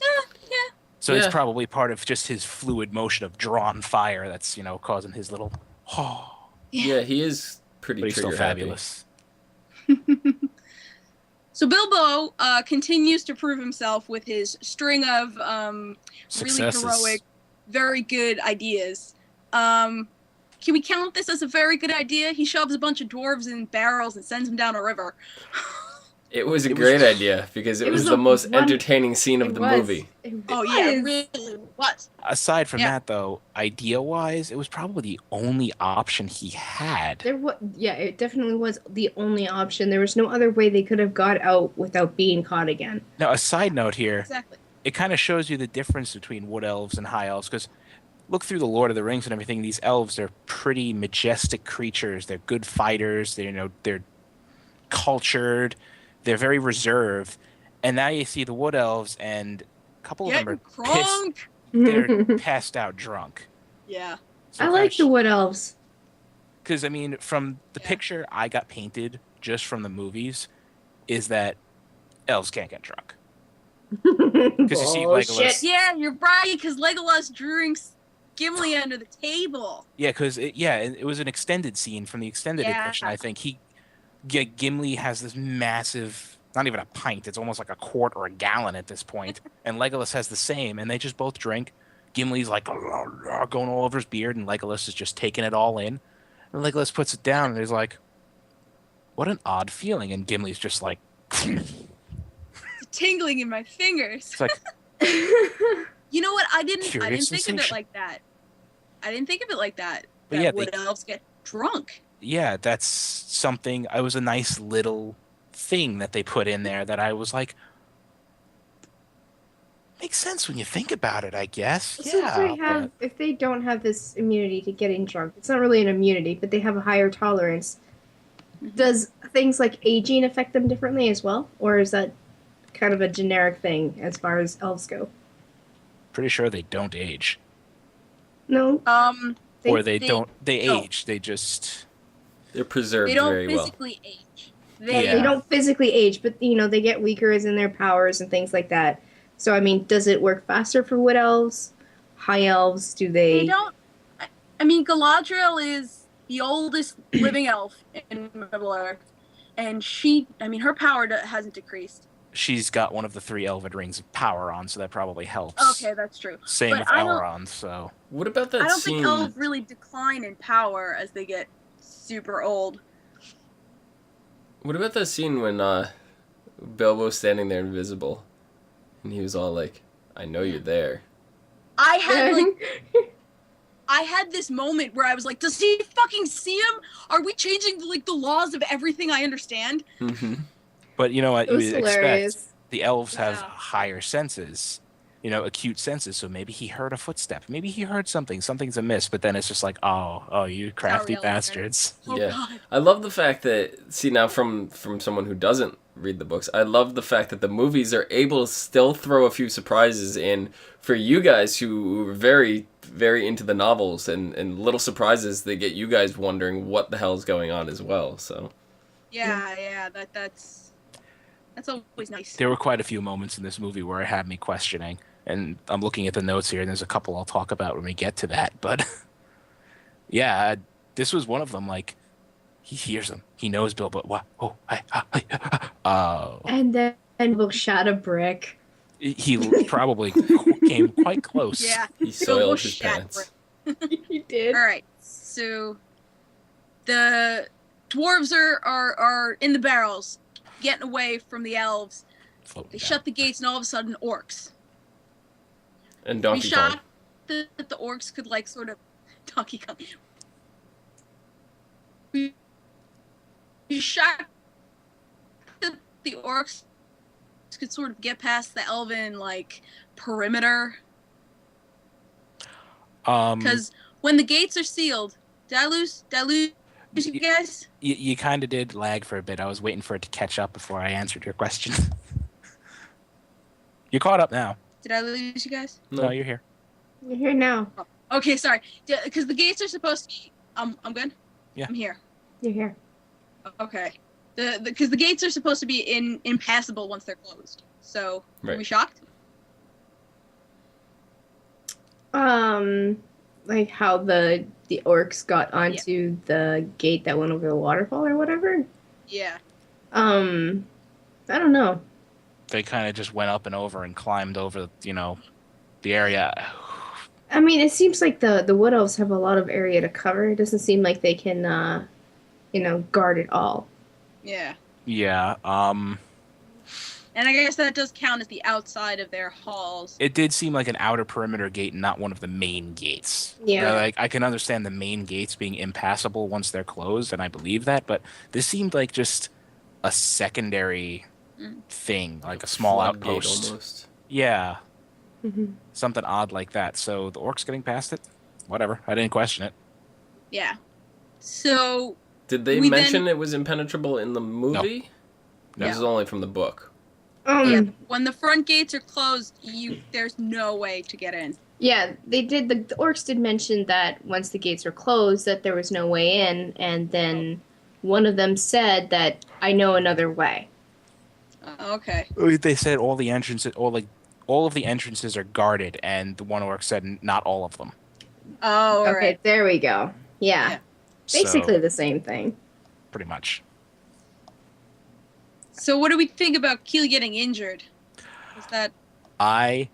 Speaker 1: Yeah.
Speaker 3: So it's
Speaker 4: Yeah.
Speaker 3: probably part of just his fluid motion of drawn fire that's, causing his little,
Speaker 4: Yeah, he is pretty
Speaker 3: but he's still
Speaker 4: trigger happy.
Speaker 3: fabulous.
Speaker 1: So Bilbo continues to prove himself with his string of really
Speaker 3: Successes.
Speaker 1: heroic, very good ideas. Can we count this as a very good idea? He shoves a bunch of dwarves in barrels and sends them down a river.
Speaker 4: It was a great idea because it was the most entertaining scene of the movie.
Speaker 1: Oh yeah, it really was.
Speaker 3: Aside from
Speaker 1: Yeah.
Speaker 3: that, though, idea-wise, it was probably the only option he had.
Speaker 2: It definitely was the only option. There was no other way they could have got out without being caught again.
Speaker 3: Now, a side note here,
Speaker 1: Exactly.
Speaker 3: it kind of shows you the difference between wood elves and high elves, because look through the Lord of the Rings and everything, these elves, they're pretty majestic creatures. They're good fighters. They're cultured. They're very reserved. And now you see the wood elves, and a couple of them are pissed. They're passed out drunk.
Speaker 1: Yeah.
Speaker 3: So
Speaker 2: I like the wood elves.
Speaker 3: Because, from the picture I got painted just from the movies, is that elves can't get drunk. Because you see Legolas.
Speaker 1: Yeah, you're right, because Legolas drinks Gimli under the table.
Speaker 3: Yeah, because it was an extended scene from the extended edition. I think Gimli has this massive, not even a pint, it's almost like a quart or a gallon at this point, and Legolas has the same, and they just both drink. Gimli's like going all over his beard, and Legolas is just taking it all in. And Legolas puts it down, and he's like, "What an odd feeling." And Gimli's just like,
Speaker 1: It's tingling in my fingers.
Speaker 3: it's like,
Speaker 1: You know what? I didn't
Speaker 3: Curious
Speaker 1: think of it
Speaker 3: sensation.
Speaker 1: like that. I didn't think of it like that.
Speaker 3: But
Speaker 1: That
Speaker 3: yeah,
Speaker 1: wood elves get drunk.
Speaker 3: yeah, that's something. It was a nice little thing that they put in there that I was like, makes sense when you think about it, I guess.
Speaker 2: So
Speaker 3: Yeah, but
Speaker 2: if they don't have this immunity to getting drunk, it's not really an immunity, but they have a higher tolerance. Does things like aging affect them differently as well, or is that kind of a generic thing as far as elves go?
Speaker 3: pretty sure they don't age.
Speaker 2: No,
Speaker 3: Or they
Speaker 1: they
Speaker 3: don't, they
Speaker 1: don't.
Speaker 3: age. They just,
Speaker 4: They're
Speaker 1: They
Speaker 4: preserved
Speaker 1: don't
Speaker 4: very well.
Speaker 1: physically age.
Speaker 2: they
Speaker 3: Yeah.
Speaker 2: don't physically age, but they get weaker as in their powers and things like that. So I mean, does it work faster for wood elves? High elves? Do
Speaker 1: They
Speaker 2: they?
Speaker 1: don't. I mean, Galadriel is the oldest living elf in Middle Earth, and her power hasn't decreased.
Speaker 3: she's got one of the 3 Elven rings of power on, so that probably helps.
Speaker 1: Okay, that's true.
Speaker 3: Same
Speaker 1: But
Speaker 3: with
Speaker 1: I don't.
Speaker 3: Elrond, so.
Speaker 4: What about that
Speaker 1: I don't think
Speaker 4: scene?
Speaker 1: elves really decline in power as they get super old.
Speaker 4: What about that scene when Bilbo's standing there invisible, and he was all like, "I know you're there."
Speaker 1: I had this moment where I was like, does he fucking see him? Are we changing the laws of everything I understand?
Speaker 4: Mm-hmm.
Speaker 3: But you know what
Speaker 2: It
Speaker 3: you
Speaker 2: was
Speaker 3: would
Speaker 2: hilarious.
Speaker 3: expect? The elves have
Speaker 1: Yeah.
Speaker 3: higher senses, acute senses. So maybe he heard a footstep. Maybe he heard something. Something's amiss. But then it's just like, oh, you crafty
Speaker 1: Tauriel,
Speaker 3: bastards.
Speaker 1: Oh
Speaker 4: Yeah.
Speaker 1: god.
Speaker 4: I love the fact that, see, now from someone who doesn't read the books, I love the fact that the movies are able to still throw a few surprises in for you guys who are very, very into the novels, and little surprises that get you guys wondering what the hell's going on as well. So
Speaker 1: Yeah, that's always nice.
Speaker 3: There were quite a few moments in this movie where it had me questioning. And I'm looking at the notes here, and there's a couple I'll talk about when we get to that. But yeah, this was one of them. Like, he hears them. He knows Bilbo. What? Oh, oh.
Speaker 2: And then we'll shot a brick.
Speaker 3: He probably came quite close.
Speaker 1: Yeah.
Speaker 4: he soiled his pants.
Speaker 2: He did.
Speaker 1: All right. So the dwarves are in the barrels, getting away from the elves.
Speaker 3: Floating
Speaker 1: They
Speaker 3: down.
Speaker 1: shut the gates, and all of a sudden, orcs.
Speaker 4: And
Speaker 1: We
Speaker 4: Donkey Kong.
Speaker 1: shot that the orcs could sort of Donkey Kong. We shot that the orcs could sort of get past the elven perimeter, because when the gates are sealed, did I lose you guys?
Speaker 3: You kind of did lag for a bit. I was waiting for it to catch up before I answered your question. You're caught up now.
Speaker 1: Did I lose you guys?
Speaker 3: No, you're here.
Speaker 2: You're here now.
Speaker 1: Okay, sorry. Because the gates are supposed to be. I'm good.
Speaker 3: Yeah.
Speaker 1: I'm here.
Speaker 2: You're here.
Speaker 1: Okay. Because the gates are supposed to be impassable once they're closed. So are
Speaker 4: Right.
Speaker 1: we shocked?
Speaker 2: Like how the orcs got onto the gate that went over the waterfall or whatever.
Speaker 1: Yeah.
Speaker 2: I don't know.
Speaker 3: They kind of just went up and over and climbed over, the area.
Speaker 2: I mean, it seems like the wood elves have a lot of area to cover. It doesn't seem like they can, guard it all.
Speaker 1: Yeah.
Speaker 3: Yeah.
Speaker 1: And I guess that does count as the outside of their halls.
Speaker 3: It did seem like an outer perimeter gate, not one of the main gates.
Speaker 2: Yeah.
Speaker 3: I can understand the main gates being impassable once they're closed, and I believe that, but this seemed like just a secondary thing, like a small
Speaker 4: Floodgate
Speaker 3: outpost.
Speaker 4: almost.
Speaker 3: Yeah,
Speaker 2: Mm-hmm.
Speaker 3: something odd like that. So the orcs getting past it, whatever. I didn't question it.
Speaker 1: Yeah. So
Speaker 4: Did they
Speaker 1: We
Speaker 4: mention it was impenetrable in the movie?
Speaker 3: No.
Speaker 4: This is only from the book.
Speaker 1: yeah, when the front gates are closed, there's no way to get in.
Speaker 2: Yeah, they did. The orcs did mention that once the gates were closed, that there was no way in, and then one of them said that I know another way.
Speaker 1: Okay.
Speaker 3: They said all the entrances, all of the entrances are guarded, and the one orc said not all of them.
Speaker 1: Oh, all
Speaker 2: Okay,
Speaker 1: right.
Speaker 2: there we go. Yeah, basically
Speaker 3: So,
Speaker 2: the same thing.
Speaker 3: pretty much.
Speaker 1: So what do we think about Kili getting injured? Was that
Speaker 3: I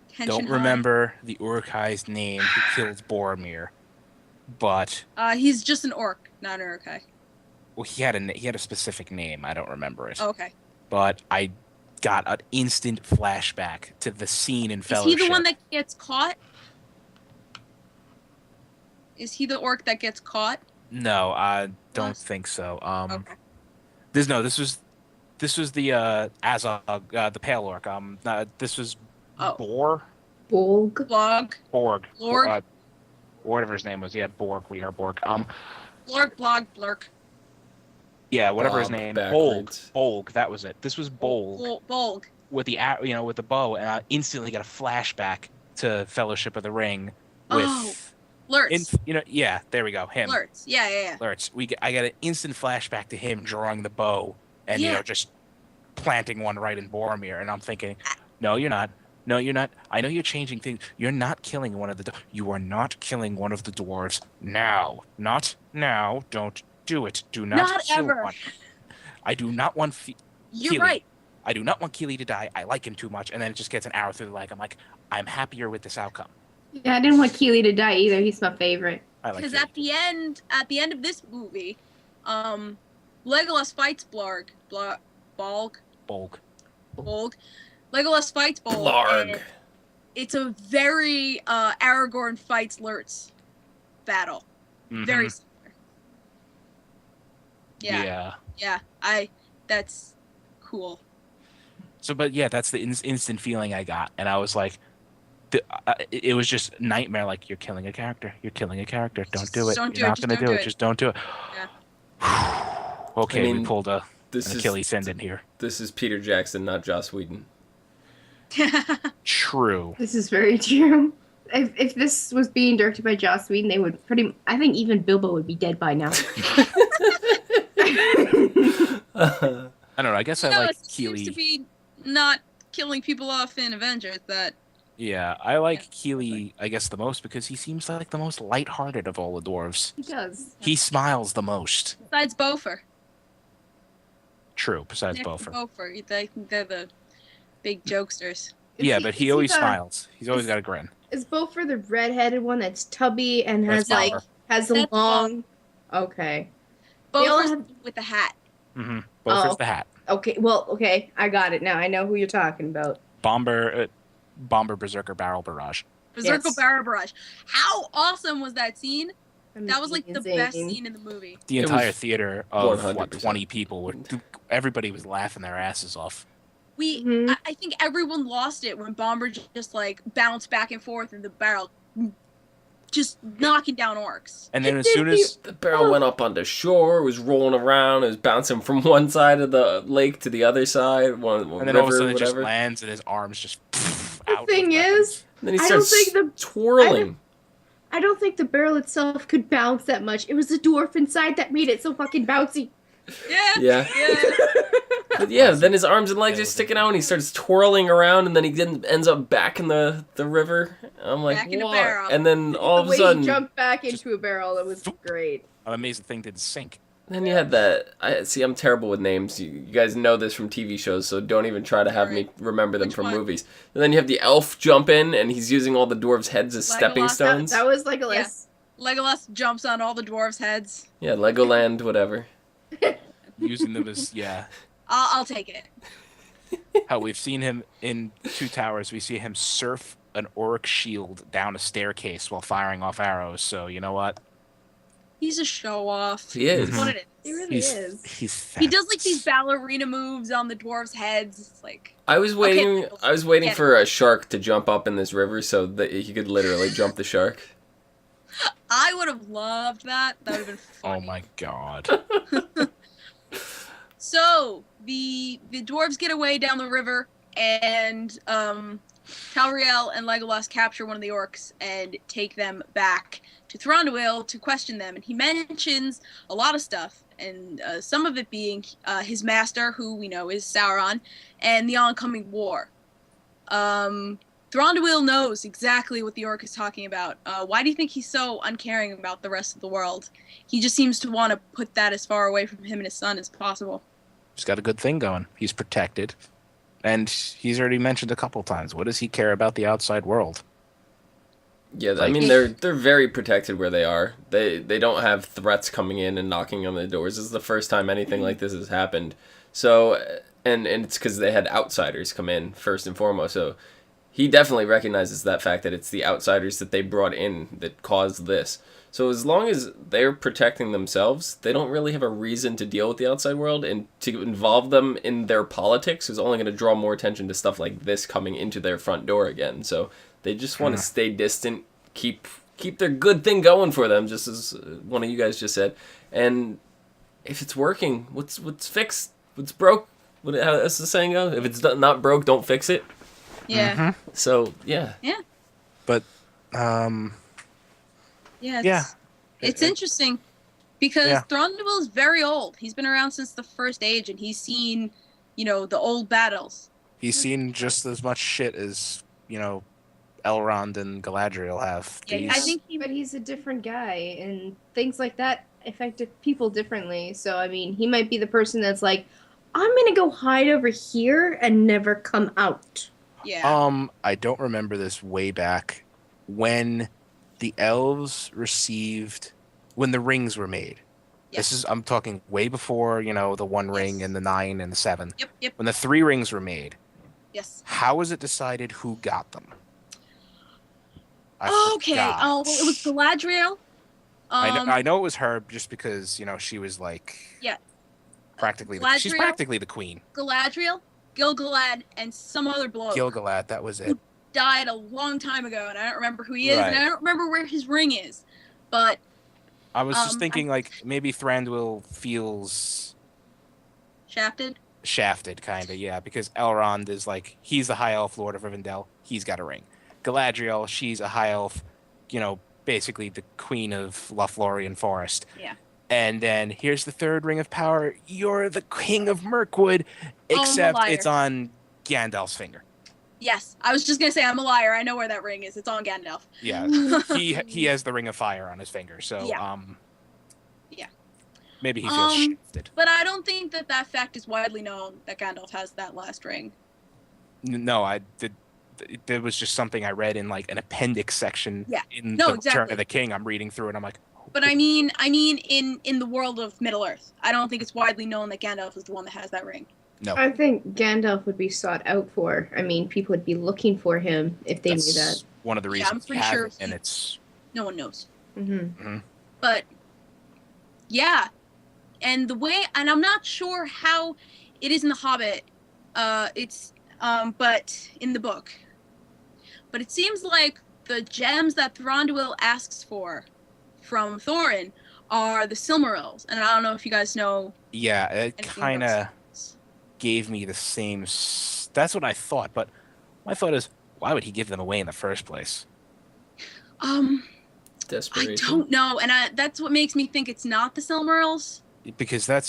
Speaker 1: tension
Speaker 3: don't
Speaker 1: high?
Speaker 3: remember the Uruk-hai's name who killed Boromir, but
Speaker 1: He's just an orc, not an Uruk-hai.
Speaker 3: well, he had a specific name. I don't remember it.
Speaker 1: Oh, okay.
Speaker 3: But I got an instant flashback to the scene in
Speaker 1: Is
Speaker 3: Fellowship.
Speaker 1: he the one that gets caught? Is he the orc that gets caught?
Speaker 3: No, don't think so.
Speaker 1: Okay.
Speaker 3: This was the Azog, the Pale Orc. This was
Speaker 1: Oh.
Speaker 2: Bolg.
Speaker 3: Borg,
Speaker 1: Lord.
Speaker 3: whatever his name was. Yeah, Borg. We are Borg.
Speaker 1: Blurk.
Speaker 3: Yeah, whatever his
Speaker 4: Bob
Speaker 3: name.
Speaker 4: backwards.
Speaker 3: Bolg. That was it. This was Bolg
Speaker 1: Bolg.
Speaker 3: with the with the bow, and I instantly got a flashback to Fellowship of the Ring with.
Speaker 1: Oh, Lurtz.
Speaker 3: Yeah, there we go. Him.
Speaker 1: Lurtz. Yeah.
Speaker 3: Lurtz. I got an instant flashback to him drawing the bow and
Speaker 1: Yeah.
Speaker 3: just planting one right in Boromir, and I'm thinking, no, you're not. No, you're not. I know you're changing things. You're not killing one of the. You are not killing one of the dwarves now. Not now. Don't do it. Do not kill
Speaker 1: ever.
Speaker 3: one. I do not want.
Speaker 1: You're
Speaker 3: Kili.
Speaker 1: right.
Speaker 3: I do not want Kili to die. I like him too much, and then it just gets an arrow through the leg. I'm like, I'm happier with this outcome.
Speaker 2: Yeah, I didn't want Kili to die either. He's my favorite.
Speaker 3: I like.
Speaker 1: Because
Speaker 3: Kili.
Speaker 1: at the end of this movie, Legolas fights Bolg. Legolas fights Bolg.
Speaker 4: Blarg.
Speaker 1: And it's a very Aragorn fights Lurtz battle.
Speaker 3: Mhm.
Speaker 1: Very similar. Yeah. That's cool.
Speaker 3: So, but yeah, that's the instant feeling I got, and I was like, it was just nightmare. Like, you're killing a character. You're killing a character. Don't do it. You're not gonna do it. Just don't do it.
Speaker 1: Yeah.
Speaker 3: Okay,
Speaker 4: I mean,
Speaker 3: we pulled an
Speaker 4: This is
Speaker 3: Achilles tendon here.
Speaker 4: This is Peter Jackson, not Joss Whedon.
Speaker 3: True.
Speaker 2: This is very true. If this was being directed by Joss Whedon, they would I think even Bilbo would be dead by now.
Speaker 3: I don't know. I guess I like
Speaker 1: it seems to
Speaker 3: Kili.
Speaker 1: be not killing people off in Avengers. That
Speaker 3: Yeah, I like Kili, I guess, the most because he seems like the most lighthearted of all the dwarves.
Speaker 2: He does.
Speaker 3: He smiles the most.
Speaker 1: besides Beaufort.
Speaker 3: True, besides
Speaker 1: Next to
Speaker 3: Beaufort.
Speaker 1: Beaufort, they're the big jokesters.
Speaker 3: Yeah, but he always
Speaker 2: is
Speaker 3: smiles. He's always got a grin.
Speaker 2: Is Beaufort the redheaded one that's tubby and has
Speaker 3: That's
Speaker 2: like
Speaker 3: Bauer.
Speaker 2: has the
Speaker 1: That's
Speaker 2: long? Okay. They all
Speaker 1: Beaufort's
Speaker 2: have-
Speaker 1: with the hat.
Speaker 3: Mm-hmm. Beaufort's
Speaker 2: Oh.
Speaker 3: the hat.
Speaker 2: Okay. Well, okay. I got it now. I know who you're talking about.
Speaker 3: Bomber Berserker Barrel Barrage.
Speaker 1: Berserker
Speaker 2: Yes.
Speaker 1: Barrel Barrage. How awesome was that scene? That was like the best
Speaker 2: Amazing.
Speaker 1: scene in the movie.
Speaker 3: The
Speaker 4: It
Speaker 3: entire
Speaker 4: was
Speaker 3: theater of
Speaker 4: 100%.
Speaker 3: 20 people everybody was laughing their asses off.
Speaker 2: Mhm.
Speaker 1: I think everyone lost it when Bomber just like bounced back and forth in the barrel, just knocking down orcs.
Speaker 3: And then
Speaker 2: It
Speaker 3: as
Speaker 2: did
Speaker 3: soon as
Speaker 4: The barrel went up on the shore, it was rolling around, it was bouncing from one side of the lake to the other side, one
Speaker 3: and then
Speaker 4: river,
Speaker 3: all of a sudden it just
Speaker 4: whatever.
Speaker 3: lands and his arms just
Speaker 2: The
Speaker 3: out.
Speaker 2: thing
Speaker 3: with weapons.
Speaker 2: is,
Speaker 4: And then he
Speaker 2: I don't
Speaker 4: starts
Speaker 2: think
Speaker 4: twirling.
Speaker 2: I don't think the barrel itself could bounce that much. It was the dwarf inside that made it so fucking bouncy.
Speaker 4: Yeah. But yeah, then his arms and legs
Speaker 3: Yeah,
Speaker 4: are sticking out, and he starts twirling around, and then he ends up back in the river. I'm like,
Speaker 1: Back in the
Speaker 4: what?
Speaker 1: barrel.
Speaker 4: And then all of
Speaker 2: The
Speaker 4: a
Speaker 2: way
Speaker 4: sudden,
Speaker 2: he jumped back into a barrel, it was great.
Speaker 3: I'm amazed the thing didn't sink.
Speaker 4: then you had that. I'm terrible with names. You guys know this from TV shows, so don't even try to have me remember them
Speaker 1: Which
Speaker 4: from
Speaker 1: one?
Speaker 4: movies. And then you have the elf jump in, and he's using all the dwarves' heads as
Speaker 1: Legolas.
Speaker 4: stepping stones.
Speaker 2: That was Legolas.
Speaker 1: Legolas jumps on all the dwarves' heads.
Speaker 4: Yeah, Legoland, whatever.
Speaker 3: Using them as, yeah.
Speaker 1: I'll take it.
Speaker 3: How we've seen him in Two Towers, we see him surf an orc shield down a staircase while firing off arrows. So, you know what?
Speaker 1: He's a show off.
Speaker 4: He is.
Speaker 1: That's what it
Speaker 2: He
Speaker 1: is.
Speaker 2: really is.
Speaker 3: He's
Speaker 1: He does like these ballerina moves on the dwarves' heads. It's like
Speaker 4: I was waiting.
Speaker 1: Okay.
Speaker 4: I was waiting
Speaker 1: Get
Speaker 4: for a shark to jump up in this river so that he could literally jump the shark.
Speaker 1: I would have loved that. That would have been
Speaker 3: Oh
Speaker 1: funny.
Speaker 3: my god.
Speaker 1: So the dwarves get away down the river, and Tauriel and Legolas capture one of the orcs and take them back to Thranduil to question them. And he mentions a lot of stuff, and some of it being his master, who we know is Sauron, and the oncoming war. Thranduil knows exactly what the orc is talking about. Why do you think he's so uncaring about the rest of the world? He just seems to want to put that as far away from him and his son as possible.
Speaker 3: He's got a good thing going. He's protected. And he's already mentioned a couple times. What does he care about the outside world?
Speaker 4: Yeah, I
Speaker 3: Like-
Speaker 4: mean they're very protected where they are. They don't have threats coming in and knocking on the doors. This is the first time anything like this has happened. So and it's because they had outsiders come in first and foremost. So he definitely recognizes that fact that it's the outsiders that they brought in that caused this. So as long as they're protecting themselves, they don't really have a reason to deal with the outside world, and to involve them in their politics is only going to draw more attention to stuff like this coming into their front door again. So they just want to stay distant, keep their good thing going for them, just as one of you guys just said. And if it's working, what's fixed? What's broke? How does the saying go? If it's not broke, don't fix it.
Speaker 1: Yeah.
Speaker 4: So yeah.
Speaker 3: But
Speaker 1: It's interesting because Thranduil is very old. He's been around since the First Age, and he's seen, the old battles.
Speaker 3: He's seen just as much shit as, Elrond and Galadriel have.
Speaker 1: Yeah, I think
Speaker 2: but he's a different guy, and things like that affect people differently. So, I mean, he might be the person that's like, I'm going to go hide over here and never come out.
Speaker 1: Yeah.
Speaker 3: I don't remember this way back when the elves when the rings were made.
Speaker 1: Yes.
Speaker 3: I'm talking way before, the 1 ring and the 9 and the 7.
Speaker 1: Yep.
Speaker 3: When the 3 rings were made.
Speaker 1: Yes.
Speaker 3: How was it decided who got them?
Speaker 1: Okay. Oh, well, it was Galadriel.
Speaker 3: I know it was her just because, she was like she's practically the queen.
Speaker 1: Galadriel, Gil-galad, and some other bloke.
Speaker 3: Gil-galad, that was it.
Speaker 1: Died a long time ago, and I don't remember who he is,
Speaker 3: Right.
Speaker 1: and I don't remember where his ring is. But
Speaker 3: I was just thinking, maybe Thranduil feels shafted, kind of, yeah, because Elrond is he's the High Elf Lord of Rivendell. He's got a ring. Galadriel, she's a High Elf, basically the queen of Lothlorien Forest.
Speaker 1: Yeah.
Speaker 3: And then here's the 3rd ring of power. You're the king of Mirkwood, except it's on Gandalf's finger.
Speaker 1: Yes, I was just gonna say I'm a liar. I know where that ring is. It's on Gandalf.
Speaker 3: Yeah, he has the ring of fire on his finger. So
Speaker 1: yeah.
Speaker 3: Maybe he feels shifted.
Speaker 1: But I don't think that fact is widely known that Gandalf has that last ring.
Speaker 3: No, there was just something I read in an appendix section in Return of the King. I'm reading through it. I'm like,
Speaker 1: but I mean, in the world of Middle Earth, I don't think it's widely known that Gandalf is the one that has that ring.
Speaker 3: No.
Speaker 2: I think Gandalf would be sought out for. I mean, people would be looking for him if they knew that.
Speaker 3: One of the reasons
Speaker 1: I'm pretty sure
Speaker 3: and it's
Speaker 1: no one knows.
Speaker 2: Mm-hmm.
Speaker 1: But yeah, and I'm not sure how it is in the Hobbit. But in the book. But it seems like the gems that Thranduil asks for from Thorin are the Silmarils, and I don't know if you guys know.
Speaker 3: Yeah, it kind of gave me the same. That's what I thought, but my thought is, why would he give them away in the first place?
Speaker 4: Desperation.
Speaker 1: I don't know, and that's what makes me think it's not the Silmarils.
Speaker 3: Because that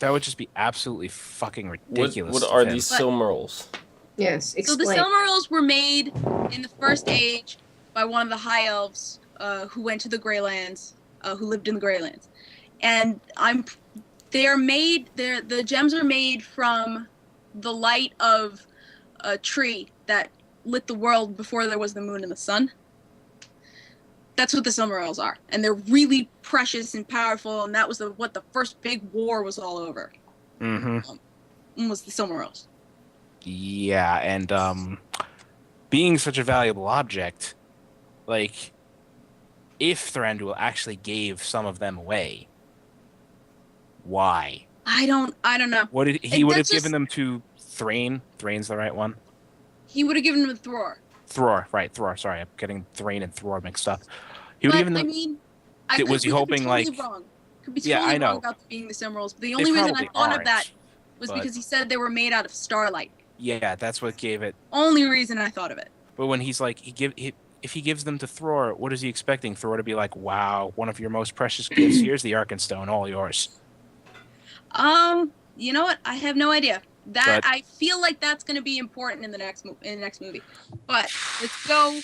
Speaker 3: would just be absolutely fucking ridiculous.
Speaker 4: What are these Silmarils?
Speaker 2: Yes, explain.
Speaker 1: So the Silmarils were made in the First Age by one of the High Elves who went to the Greylands, who lived in the Greylands, and the gems are made from the light of a tree that lit the world before there was the moon and the sun. That's what the Silmarils are, and they're really precious and powerful, and that was what the first big war was all over.
Speaker 3: Mm-hmm.
Speaker 1: Was the Silmarils.
Speaker 3: Yeah, and being such a valuable object, if Thranduil actually gave some of them away, why?
Speaker 1: I don't know.
Speaker 3: What did he would have given them to Thrain? Thrain's the right one.
Speaker 1: He would have given them to Thror.
Speaker 3: Thror. Sorry, I'm getting Thrain and Thror mixed up. He would have given them.
Speaker 1: I mean,
Speaker 3: was he hoping
Speaker 1: wrong. Could be totally wrong about being the Silmarils. But the only reason I thought of that was because he said they were made out of starlight.
Speaker 3: Yeah, that's what gave it.
Speaker 1: Only reason I thought of it.
Speaker 3: But when he's like, if he gives them to Thror, what is he expecting? Thror to be like, wow, one of your most precious gifts. Here's the Arkenstone, all yours.
Speaker 1: You know what? I have no idea. I feel like that's going to be important in the next movie. But let's go.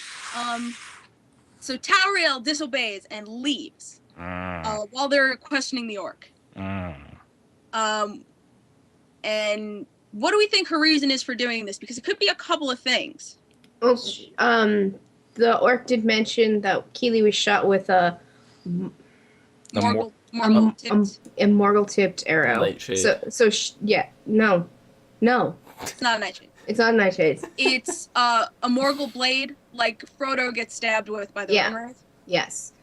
Speaker 1: So Tauriel disobeys and leaves while they're questioning the orc. And what do we think her reason is for doing this? Because it could be a couple of things.
Speaker 2: Well, the orc did mention that Kili was shot with a Morgul-tipped arrow.
Speaker 4: Nightshade.
Speaker 2: No.
Speaker 1: It's not a nightshade.
Speaker 2: It's not nightshades.
Speaker 1: It's a Morgul blade, like Frodo gets stabbed with by the
Speaker 2: Yeah.
Speaker 1: Ringwraith.
Speaker 2: Yes.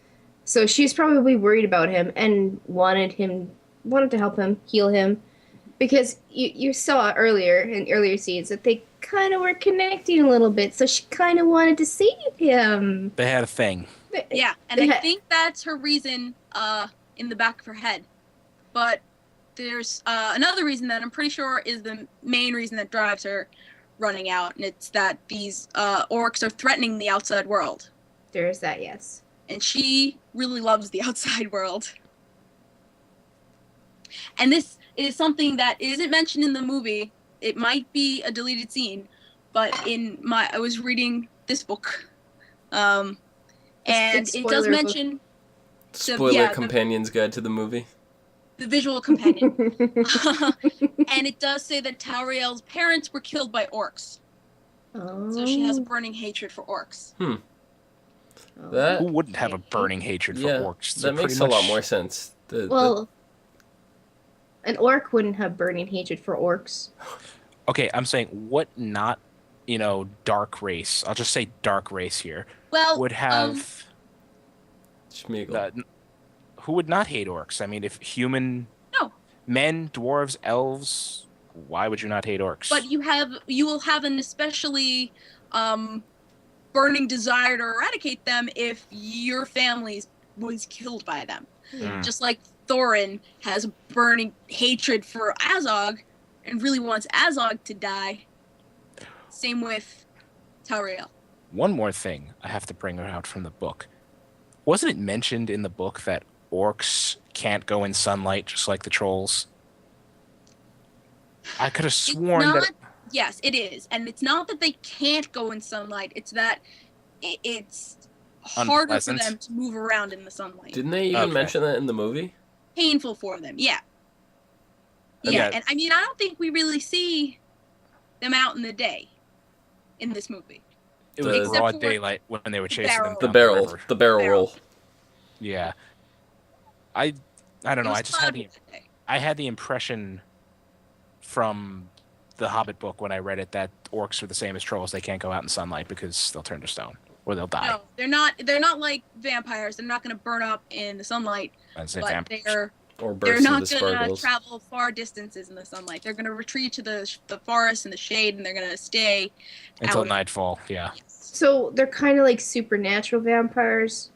Speaker 2: So she's probably worried about him and wanted to help him, heal him. Because you saw earlier, in earlier scenes, that they kind of were connecting a little bit. So she kind of wanted to save him.
Speaker 3: They had a thing.
Speaker 1: Yeah, and I think that's her reason in the back of her head. But there's another reason that I'm pretty sure is the main reason that drives her running out, and it's that these orcs are threatening the outside world.
Speaker 2: There is that, yes.
Speaker 1: And she really loves the outside world. And this is something that isn't mentioned in the movie. It might be a deleted scene, but I was reading this book, and it does mention
Speaker 4: Spoiler Companion's Guide to the Movie.
Speaker 1: The visual companion. And it does say that Tauriel's parents were killed by orcs.
Speaker 2: Oh.
Speaker 1: So she has a burning hatred for orcs.
Speaker 2: Oh.
Speaker 3: Who wouldn't have a burning hatred for orcs?
Speaker 4: That makes a lot more sense.
Speaker 2: An orc wouldn't have burning hatred for orcs.
Speaker 3: Okay, I'm saying what not, dark race. I'll just say dark race here.
Speaker 1: Well,
Speaker 3: would have
Speaker 4: Smeagol.
Speaker 3: Who would not hate orcs? I mean, if human men, dwarves, elves, why would you not hate orcs?
Speaker 1: But you will have an especially burning desire to eradicate them if your family was killed by them. Just like Thorin has burning hatred for Azog and really wants Azog to die. Same with Tauriel.
Speaker 3: One more thing I have to bring out from the book. Wasn't it mentioned in the book that orcs can't go in sunlight just like the trolls? I could have sworn that...
Speaker 1: Yes, it is. And it's not that they can't go in sunlight. It's that it's harder for them to move around in the sunlight.
Speaker 4: Didn't they even mention that in the movie?
Speaker 1: Painful for them, yeah. Yeah, and I mean, I don't think we really see them out in the day in this movie.
Speaker 3: It was broad daylight when they were chasing them.
Speaker 4: The barrel roll.
Speaker 3: Yeah. I don't know. I had the impression from the Hobbit book when I read it that orcs are the same as trolls. They can't go out in sunlight because they'll turn to stone or they'll die.
Speaker 1: No, they're not. They're not like vampires. They're not going to burn up in the sunlight.
Speaker 3: I'd say
Speaker 1: but
Speaker 3: vampires.
Speaker 1: They're not going to travel far distances in the sunlight. They're going to retreat to the forest and the shade, and they're going to stay
Speaker 3: until nightfall. Yeah.
Speaker 2: So they're kind of like supernatural vampires,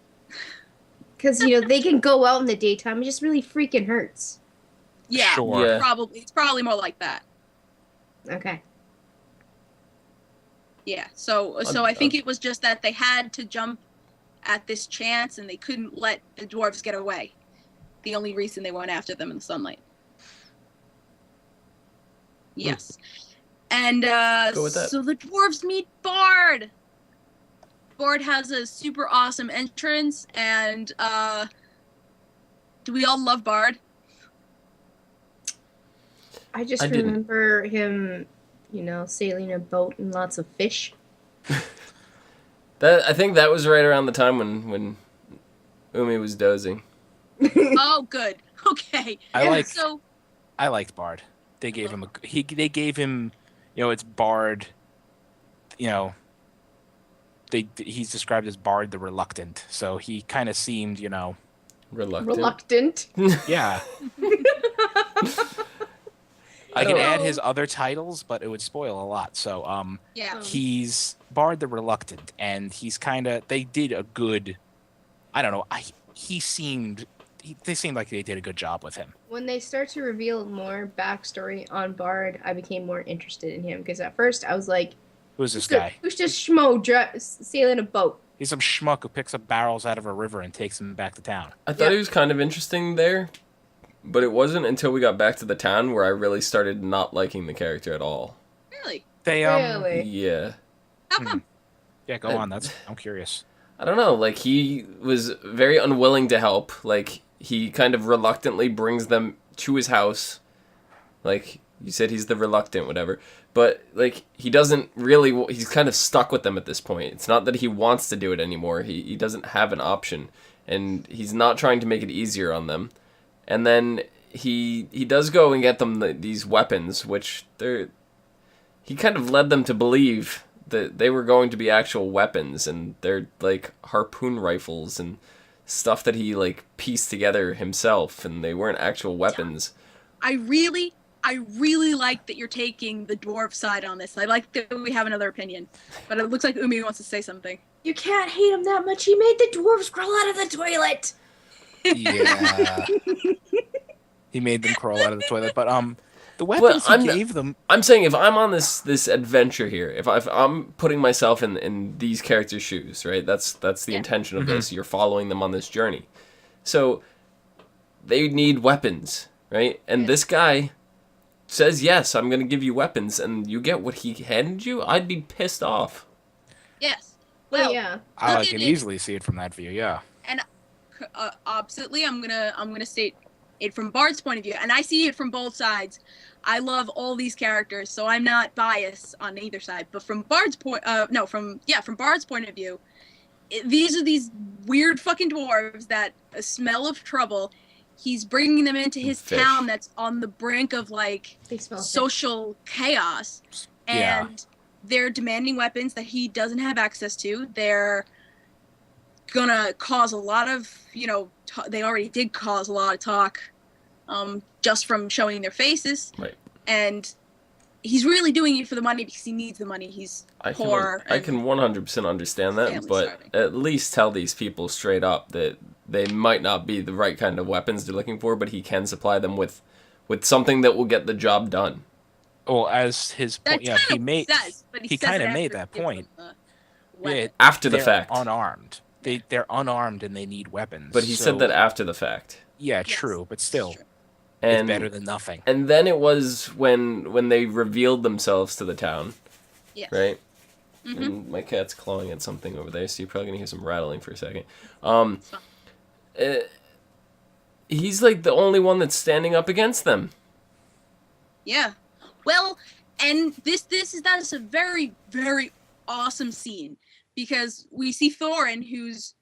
Speaker 2: because they can go out in the daytime. It just really freaking hurts.
Speaker 1: Yeah,
Speaker 3: sure.
Speaker 1: Yeah. Probably. It's probably more like that.
Speaker 2: Okay.
Speaker 1: Yeah. So I think it was just that they had to jump at this chance, and they couldn't let the dwarves get away. The only reason they went after them in the sunlight. Yes. And so the dwarves meet Bard. Bard has a super awesome entrance, and do we all love Bard?
Speaker 2: I just remember him, sailing a boat and lots of fish.
Speaker 4: I think that was right around the time when Umi was dozing.
Speaker 1: Oh, good. Okay.
Speaker 3: I liked Bard. They gave him it's Bard. He's described as Bard the Reluctant. So he kind of seemed,
Speaker 4: reluctant.
Speaker 3: Yeah. I could add his other titles, but it would spoil a lot. So he's Bard the Reluctant, and he's they did a good. I don't know. They seemed like they did a good job with him.
Speaker 2: When they start to reveal more backstory on Bard, I became more interested in him, because at first I was like,
Speaker 3: who's this guy?
Speaker 2: Who's just schmo sailing a boat?
Speaker 3: He's some schmuck who picks up barrels out of a river and takes them back to town.
Speaker 4: I thought he was kind of interesting there, but it wasn't until we got back to the town where I really started not liking the character at all.
Speaker 1: Really?
Speaker 2: Really?
Speaker 4: Yeah.
Speaker 1: How come?
Speaker 3: Yeah, go on. I'm curious.
Speaker 4: I don't know. Like, he was very unwilling to help. Like, he kind of reluctantly brings them to his house. Like, you said he's the reluctant, whatever. But, like, he doesn't really... He's kind of stuck with them at this point. It's not that he wants to do it anymore. He doesn't have an option. And he's not trying to make it easier on them. And then he does go and get them these weapons, which he kind of led them to believe that they were going to be actual weapons, and they're like harpoon rifles and stuff that he like pieced together himself, and they weren't actual weapons.
Speaker 1: I really like that you're taking the dwarf side on this. I like that we have another opinion, but it looks like Umi wants to say something.
Speaker 2: You can't hate him that much. He made the dwarves crawl out of the toilet.
Speaker 3: Yeah. He made them crawl out of the toilet, but the weapons he gave them.
Speaker 4: I'm saying if I'm on this adventure here, if I'm putting myself in these characters' shoes, right? That's the intention of this. You're following them on this journey, so they need weapons, right? And this guy says, "Yes, I'm going to give you weapons," and you get what he handed you. I'd be pissed off.
Speaker 1: Yes. Well,
Speaker 2: yeah.
Speaker 3: I can easily see it from that view. Yeah.
Speaker 1: And oppositely, I'm gonna state it from Bard's point of view, and I see it from both sides. I love all these characters, so I'm not biased on either side. But from Bard's point, from Bard's point of view, these are these weird fucking dwarves that smell of trouble. He's bringing them into his town that's on the brink of like social chaos, and they're demanding weapons that he doesn't have access to. They're gonna cause a lot of, they already did cause a lot of talk, just from showing their faces.
Speaker 4: Right.
Speaker 1: And he's really doing it for the money because he needs the money. He's poor.
Speaker 4: I can 100% understand that, but at least tell these people straight up that they might not be the right kind of weapons they're looking for, but he can supply them with something that will get the job done.
Speaker 3: Well, as his point, he kind of made that point.
Speaker 4: After the fact,
Speaker 3: unarmed. They're unarmed and they need weapons.
Speaker 4: But he said that after the fact.
Speaker 3: Yeah, true, but still, it's better than nothing.
Speaker 4: And then it was when they revealed themselves to the town, right? Mm-hmm. And my cat's clawing at something over there, so you're probably gonna hear some rattling for a second. He's like the only one that's standing up against them.
Speaker 1: Yeah. Well, and that is a very, very awesome scene, because we see Thorin, who's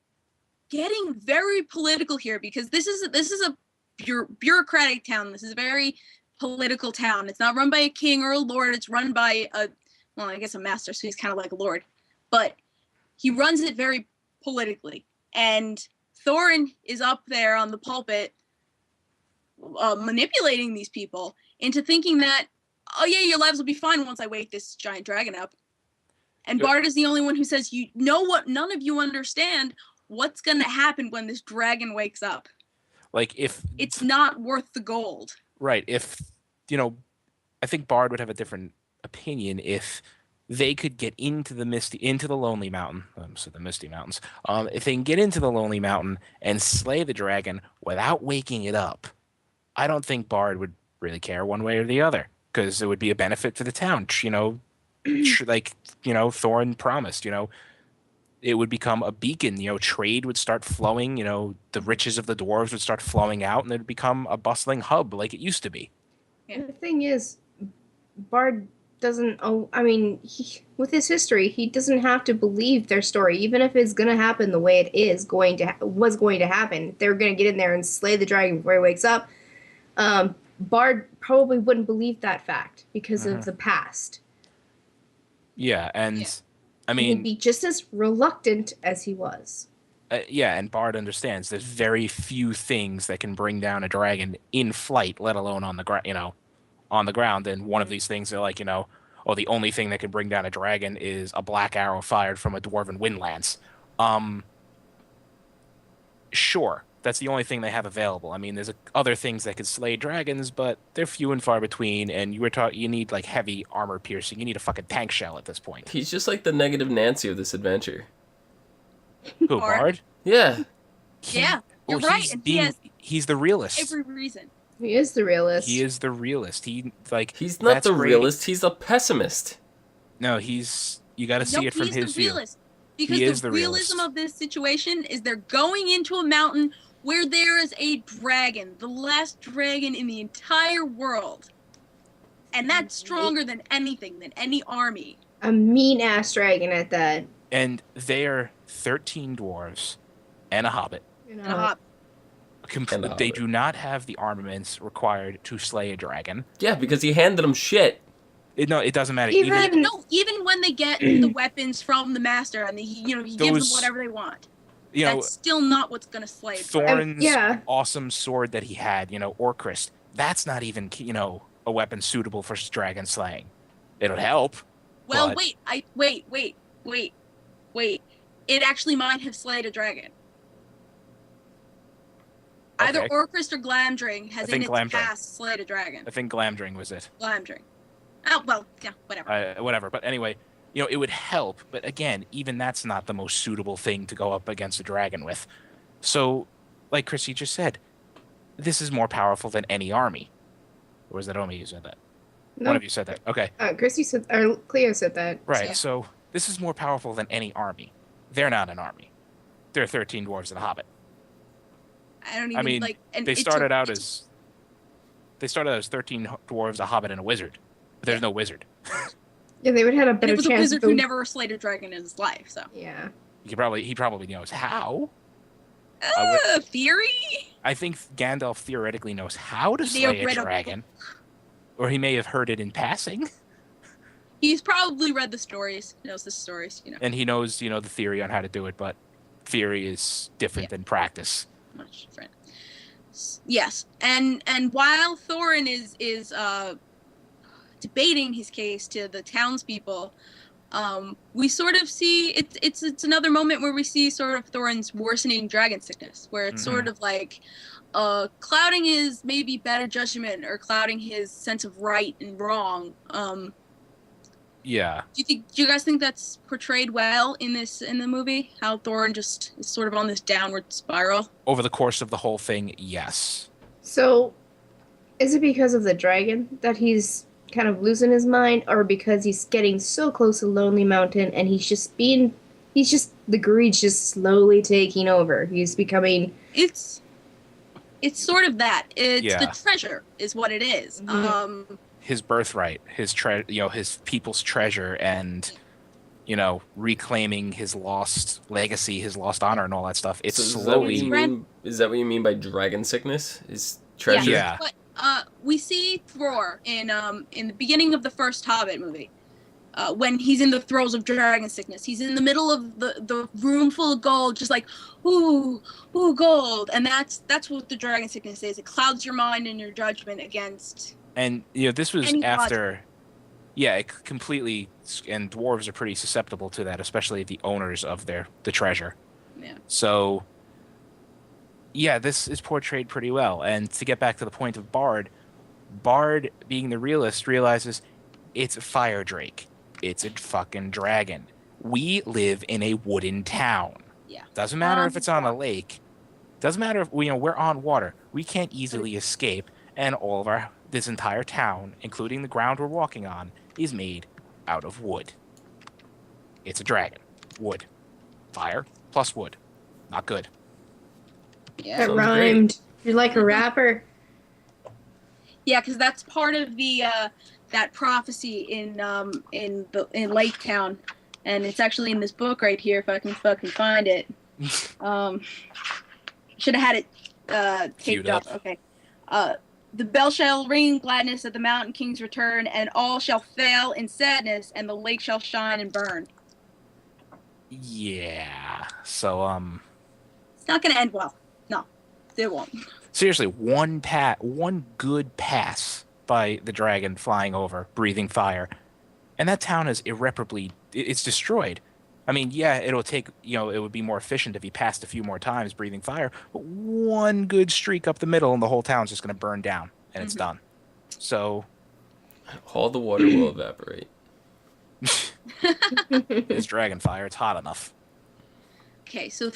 Speaker 1: getting very political here, because this is a bureaucratic town. This is a very political town. It's not run by a king or a lord. It's run by a master, so he's kind of like a lord. But he runs it very politically. And Thorin is up there on the pulpit manipulating these people into thinking that, oh yeah, your lives will be fine once I wake this giant dragon up. And Bard is the only one who says, you know what, none of you understand what's going to happen when this dragon wakes up.
Speaker 3: Like, if
Speaker 1: it's not worth the gold. Right.
Speaker 3: If, I think Bard would have a different opinion if they could get into the Lonely Mountain, so the Misty Mountains, if they can get into the Lonely Mountain and slay the dragon without waking it up, I don't think Bard would really care one way or the other, because it would be a benefit for the town, Thorin promised, it would become a beacon, trade would start flowing, the riches of the dwarves would start flowing out, and it would become a bustling hub like it used to be.
Speaker 2: Yeah. The thing is, Bard doesn't, with his history, he doesn't have to believe their story, even if it's going to happen the way it was going to happen. They're going to get in there and slay the dragon before he wakes up. Bard probably wouldn't believe that fact because of the past.
Speaker 3: Yeah, and
Speaker 2: he'd be just as reluctant as he was.
Speaker 3: And Bard understands there's very few things that can bring down a dragon in flight, let alone on the ground. And one of these things are like, the only thing that can bring down a dragon is a black arrow fired from a dwarven wind lance. Sure, that's the only thing they have available. There's other things that could slay dragons, but they're few and far between, and you need like heavy armor piercing. You need a fucking tank shell at this point.
Speaker 4: He's just like the negative Nancy of this adventure.
Speaker 3: Who, Bard?
Speaker 4: Yeah.
Speaker 1: You're right.
Speaker 3: He's the realist.
Speaker 1: Every reason.
Speaker 2: He is the realist.
Speaker 3: He's
Speaker 4: not the realist, he's a pessimist.
Speaker 3: No, you got to see it from his view.
Speaker 1: Because the realism of this situation is they're going into a mountain where there is a dragon, the last dragon in the entire world. And that's stronger than anything, than any army.
Speaker 2: A mean-ass dragon at that.
Speaker 3: And they're 13 dwarves and a hobbit. They do not have the armaments required to slay a dragon.
Speaker 4: Yeah, because he handed them shit.
Speaker 3: No, it doesn't matter.
Speaker 2: Even-
Speaker 1: Even when they get the weapons from the master and he gives them whatever they want, that's still not what's gonna slay
Speaker 3: Thorin's
Speaker 2: Yeah.
Speaker 3: awesome sword that he had, Orcrist. That's not even, a weapon suitable for dragon slaying. It'll help.
Speaker 1: Well,
Speaker 3: but...
Speaker 1: wait. It actually might have slayed a dragon.
Speaker 3: Okay.
Speaker 1: Either Orcrist or Glamdring has in its
Speaker 3: Glamdring.
Speaker 1: past slayed a dragon.
Speaker 3: I think Glamdring was it.
Speaker 1: Glamdring. Oh, well, yeah, whatever.
Speaker 3: Whatever. But anyway, it would help. But again, even that's not the most suitable thing to go up against a dragon with. So, like Chrissy just said, this is more powerful than any army. Or was that Omi who said that?
Speaker 2: No.
Speaker 3: One of you said that. Okay.
Speaker 2: Chrissy said, or Clio said that.
Speaker 3: Right.
Speaker 1: Yeah.
Speaker 3: So this is more powerful than any army. They're not an army. They're 13 dwarves and a hobbit.
Speaker 1: I mean, like, and
Speaker 3: they started out as 13 dwarves, a hobbit, and a wizard. But there's no wizard.
Speaker 2: Yeah, they would have had a
Speaker 1: and
Speaker 2: better
Speaker 1: it was
Speaker 2: chance.
Speaker 1: a wizard who never slayed a dragon in his life. So
Speaker 2: Yeah.
Speaker 3: He probably knows how.
Speaker 1: Theory.
Speaker 3: I think Gandalf theoretically knows how to slay a dragon, or he may have heard it in passing.
Speaker 1: He's probably read the stories, knows the stories,
Speaker 3: And he knows, the theory on how to do it, but theory is different than practice.
Speaker 1: Much different. Yes, and while Thorin is debating his case to the townspeople, we sort of see it's another moment where we see sort of Thorin's worsening dragon sickness, where it's sort of like clouding his maybe better judgment or clouding his sense of right and wrong.
Speaker 3: Yeah.
Speaker 1: Do you guys think that's portrayed well in the movie? How Thorin just is sort of on this downward spiral?
Speaker 3: Over the course of the whole thing, yes.
Speaker 2: So, is it because of the dragon that he's kind of losing his mind, or because he's getting so close to Lonely Mountain and the greed's just slowly taking over? He's becoming...
Speaker 1: It's sort of that. It's
Speaker 3: Yeah.
Speaker 1: the treasure is what it is.
Speaker 3: His birthright, his his people's treasure, and reclaiming his lost legacy, his lost honor, and all that stuff. It's
Speaker 4: So
Speaker 3: slowly.
Speaker 4: Is that what you mean by dragon sickness? Is treasure?
Speaker 3: Yeah.
Speaker 1: But we see Thror in the beginning of the first Hobbit movie. When he's in the throes of dragon sickness, he's in the middle of the room full of gold, just like, ooh, gold, and that's what the dragon sickness is. It clouds your mind and your judgment against.
Speaker 3: And this was
Speaker 1: Any
Speaker 3: after, it completely. And dwarves are pretty susceptible to that, especially the owners of the treasure.
Speaker 1: Yeah.
Speaker 3: So, this is portrayed pretty well. And to get back to the point of Bard, being the realist, realizes it's a fire drake. It's a fucking dragon. We live in a wooden town.
Speaker 1: Yeah.
Speaker 3: Doesn't matter if it's on a lake. Doesn't matter if we're on water. We can't easily escape, and this entire town, including the ground we're walking on, is made out of wood. It's a dragon. Wood. Fire plus wood. Not good.
Speaker 1: Yeah.
Speaker 2: That
Speaker 4: Sounds
Speaker 2: rhymed. You're like a rapper.
Speaker 1: Yeah, because that's part of the that prophecy in Lake Town, and it's actually in this book right here. If I can fucking find it. Should have had it taped up. Okay. The bell shall ring, gladness at the Mountain King's return, and all shall fail in sadness, and the lake shall shine and burn.
Speaker 3: Yeah. So
Speaker 1: It's not gonna end well. No, it won't.
Speaker 3: seriously, one good pass by the dragon flying over, breathing fire, and that town is irreparably it's destroyed. I mean, it'll take, it would be more efficient if he passed a few more times breathing fire, but one good streak up the middle and the whole town's just going to burn down, and it's done. So...
Speaker 4: All the water will evaporate.
Speaker 3: It's dragon fire. It's hot enough.
Speaker 1: Okay, so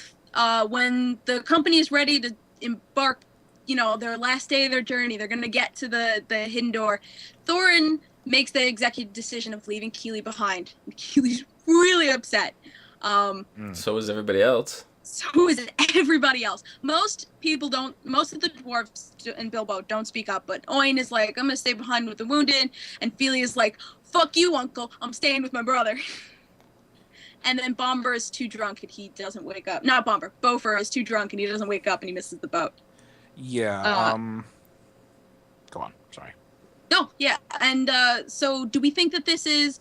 Speaker 1: when the company is ready to embark, their last day of their journey, they're going to get to the hidden door. Thorin makes the executive decision of leaving Kili behind. Kili's really upset.
Speaker 4: So is everybody else.
Speaker 1: So is everybody else. Most of the dwarves and Bilbo don't speak up, but Oin is like, I'm going to stay behind with the wounded, and Fili is like, fuck you, uncle, I'm staying with my brother. And then Bomber is too drunk and he doesn't wake up. Not Bomber, Bofer is too drunk and he doesn't wake up and he misses the boat.
Speaker 3: Yeah, go on. Sorry.
Speaker 1: No, yeah. And so do we think that this is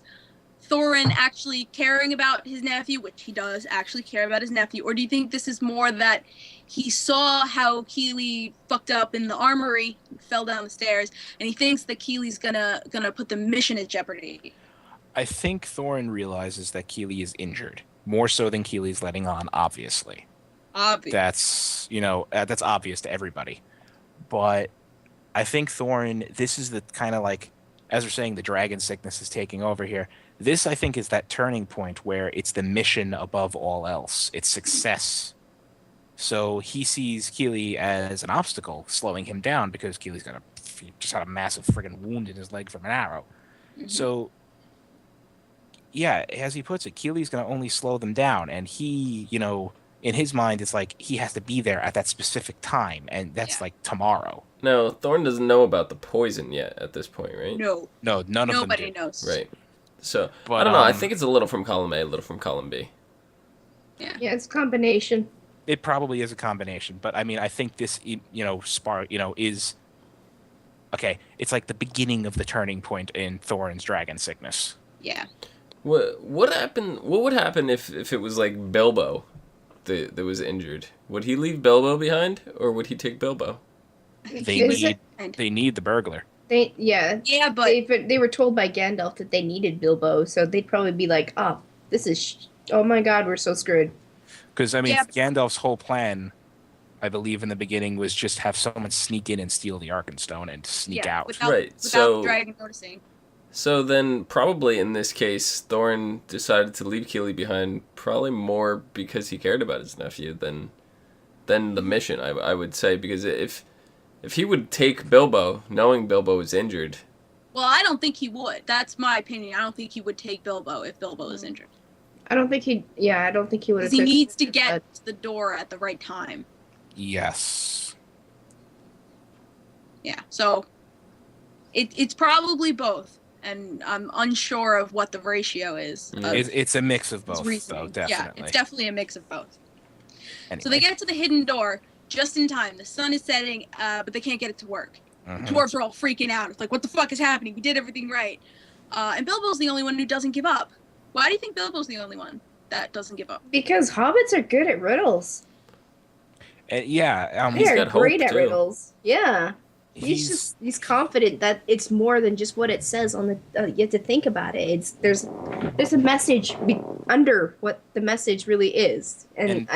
Speaker 1: Thorin actually caring about his nephew, which he does actually care about his nephew, or do you think this is more that he saw how Kili fucked up in the armory, fell down the stairs, and he thinks that Keely's gonna put the mission at jeopardy?
Speaker 3: I think Thorin realizes that Kili is injured, more so than Keely's letting on, obviously.
Speaker 1: Obvious.
Speaker 3: That's obvious to everybody. But I think Thorin, this is the kind of like, as we're saying, the dragon sickness is taking over here. This, I think, is that turning point where it's the mission above all else. It's success. So he sees Kili as an obstacle, slowing him down because Keely's he just had a massive friggin' wound in his leg from an arrow.
Speaker 1: Mhm.
Speaker 3: So, yeah, as he puts it, Keely's going to only slow them down. And he, in his mind, it's like he has to be there at that specific time. And that's like tomorrow.
Speaker 4: No, Thorn doesn't know about the poison yet at this point, right?
Speaker 1: No,
Speaker 3: none of them do.
Speaker 1: nobody knows.
Speaker 4: Right. So,
Speaker 3: But,
Speaker 4: I don't know. I think it's a little from column A, a little from column B.
Speaker 1: Yeah.
Speaker 2: Yeah, it's a combination.
Speaker 3: It probably is a combination, but I mean, I think this, is okay. It's like the beginning of the turning point in Thorin's dragon sickness.
Speaker 1: Yeah.
Speaker 4: What happened? What would happen if it was like Bilbo that was injured? Would he leave Bilbo behind, or would he take Bilbo?
Speaker 3: They need the burglar.
Speaker 2: Yeah,
Speaker 1: but
Speaker 2: they were told by Gandalf that they needed Bilbo, so they'd probably be like, "Oh, oh my God, we're so screwed."
Speaker 3: Because I mean, Gandalf's whole plan, I believe, in the beginning was just have someone sneak in and steal the Arkenstone and sneak out.
Speaker 1: Without the dragon noticing.
Speaker 4: So then, probably in this case, Thorin decided to leave Kili behind, probably more because he cared about his nephew than the mission. I would say, because if he would take Bilbo, knowing Bilbo was injured.
Speaker 1: Well, I don't think he would. That's my opinion. I don't think he would take Bilbo if Bilbo is injured.
Speaker 2: I don't think he would have.
Speaker 1: Because he needs to get to the door at the right time.
Speaker 3: Yes.
Speaker 1: Yeah, so it's probably both, and I'm unsure of what the ratio is.
Speaker 3: It's a mix of both, though, definitely.
Speaker 1: Yeah, it's definitely a mix of both.
Speaker 3: Anyway.
Speaker 1: So they get to the hidden door just in time. The sun is setting, but they can't get it to work.
Speaker 3: Mm-hmm.
Speaker 1: The dwarves are all freaking out. It's like, what the fuck is happening? We did everything right. And Bilbo's the only one who doesn't give up. Why do you think Bilbo's the only one that doesn't give up?
Speaker 2: Because hobbits are good at riddles.
Speaker 3: They're
Speaker 2: great at riddles. Yeah. He's confident that it's more than just what it says on the. You have to think about it. There's a message under what the message really is, and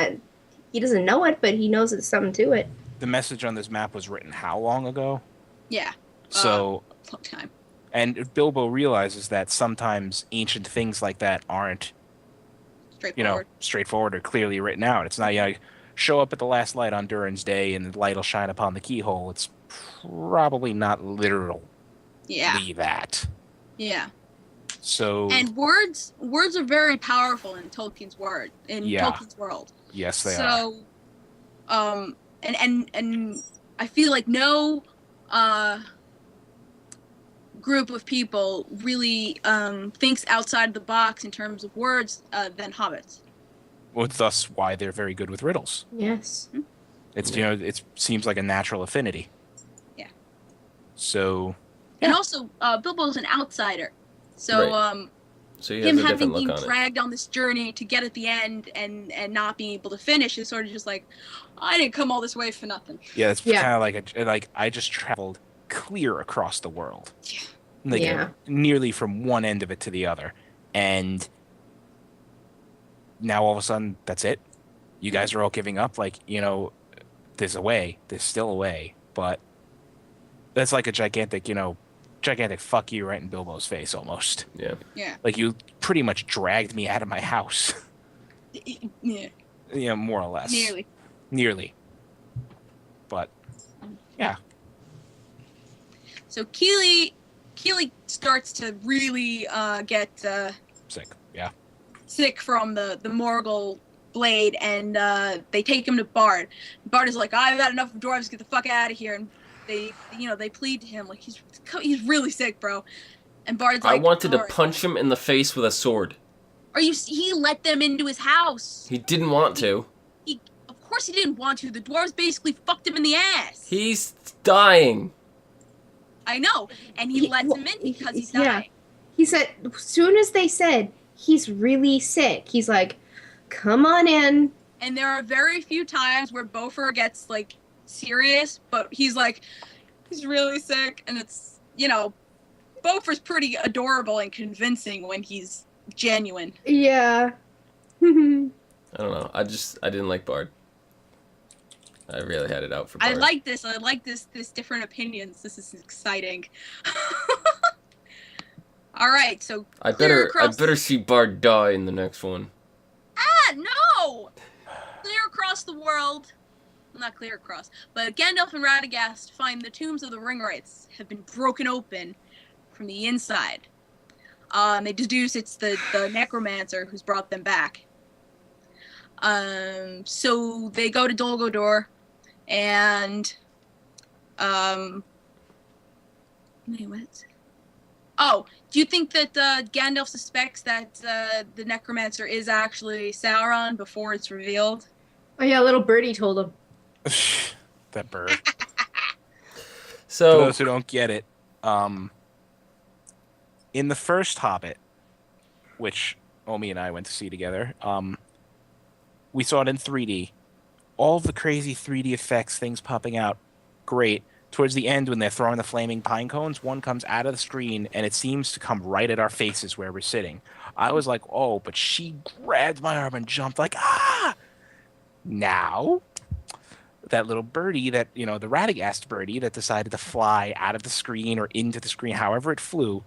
Speaker 2: he doesn't know it, but he knows it's something to it.
Speaker 3: The message on this map was written how long ago?
Speaker 1: Yeah.
Speaker 3: So.
Speaker 1: Long time.
Speaker 3: And Bilbo realizes that sometimes ancient things like that aren't, straightforward or clearly written out. It's not, show up at the last light on Durin's day and the light will shine upon the keyhole. It's probably not literally that.
Speaker 1: Yeah.
Speaker 3: So.
Speaker 1: And words are very powerful in Tolkien's Tolkien's world.
Speaker 3: Yes, they are.
Speaker 1: So, and I feel like no, group of people really thinks outside the box in terms of words than hobbits.
Speaker 3: Well, thus why they're very good with riddles.
Speaker 2: Yes.
Speaker 3: It's it seems like a natural affinity.
Speaker 1: Yeah.
Speaker 3: So.
Speaker 1: And also, Bilbo's an outsider, so
Speaker 4: right. So
Speaker 1: him having been dragged on this journey to get at the end and not being able to finish is sort of just like, I didn't come all this way for nothing.
Speaker 3: Yeah, it's kind of like I just traveled clear across the world.
Speaker 1: Yeah.
Speaker 3: Nearly from one end of it to the other. And now all of a sudden, that's it. You guys are all giving up. Like, there's a way. There's still a way. But that's like a gigantic fuck you right in Bilbo's face almost.
Speaker 4: Yeah.
Speaker 1: Yeah.
Speaker 3: Like, you pretty much dragged me out of my house.
Speaker 1: Yeah.
Speaker 3: Yeah, more or less. Nearly. But, yeah.
Speaker 1: So Kili starts to really get
Speaker 3: sick. Yeah.
Speaker 1: Sick from the Morgul blade, and they take him to Bard. Bard is like, I've had enough of dwarves, get the fuck out of here. And they plead to him like he's really sick, bro. And Bard's like,
Speaker 4: I wanted to punch him in the face with a sword.
Speaker 1: He let them into his house.
Speaker 4: He didn't want to.
Speaker 1: Of course he didn't want to. The dwarves basically fucked him in the ass.
Speaker 4: He's dying.
Speaker 1: I know, and he lets him in because he's dying.
Speaker 2: He said, as soon as they said he's really sick, he's like, come on in.
Speaker 1: And there are very few times where Beaufort gets, like, serious, but he's like, he's really sick, and it's, you know, Beaufort's pretty adorable and convincing when he's genuine.
Speaker 2: Yeah.
Speaker 4: I don't know. I didn't like Bard. I really had it out for Bard.
Speaker 1: I like this different opinions. This is exciting. All right, so
Speaker 4: I better see Bard die in the next one.
Speaker 1: Ah, no! Clear across the world. Well, not clear across, but Gandalf and Radagast find the tombs of the Ringwraiths have been broken open from the inside. They deduce it's the Necromancer who's brought them back. So they go to Dol Guldur, and wait, what? Oh, do you think that Gandalf suspects that the Necromancer is actually Sauron before it's revealed?
Speaker 2: Oh yeah, little birdie told him.
Speaker 3: That bird.
Speaker 4: So
Speaker 3: for those who don't get it, in the first Hobbit, which Omi and I went to see together, we saw it in 3D. All of the crazy 3D effects, things popping out, great. Towards the end, when they're throwing the flaming pine cones, one comes out of the screen, and it seems to come right at our faces where we're sitting. I was like, oh, but she grabbed my arm and jumped like, ah! Now, that little birdie that, the Radagast birdie that decided to fly out of the screen or into the screen, however it flew,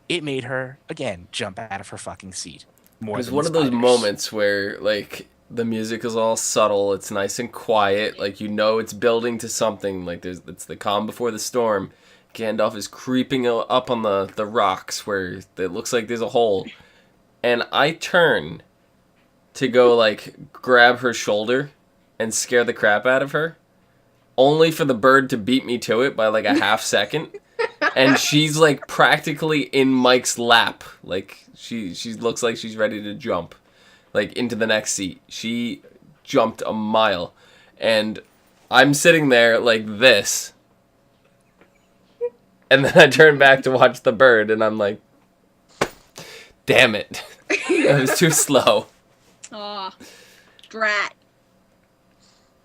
Speaker 3: it made her, again, jump out of her fucking seat.
Speaker 4: It was one of those moments where, like, the music is all subtle, it's nice and quiet, like, it's building to something, like, it's the calm before the storm. Gandalf is creeping up on the rocks where it looks like there's a hole. And I turn to go, like, grab her shoulder and scare the crap out of her, only for the bird to beat me to it by, like, a half second. And she's, like, practically in Mike's lap. Like, she looks like she's ready to jump, like, into the next seat. She jumped a mile. And I'm sitting there like this. And then I turn back to watch the bird, and I'm like, damn it. It was too slow.
Speaker 1: Aw, drat.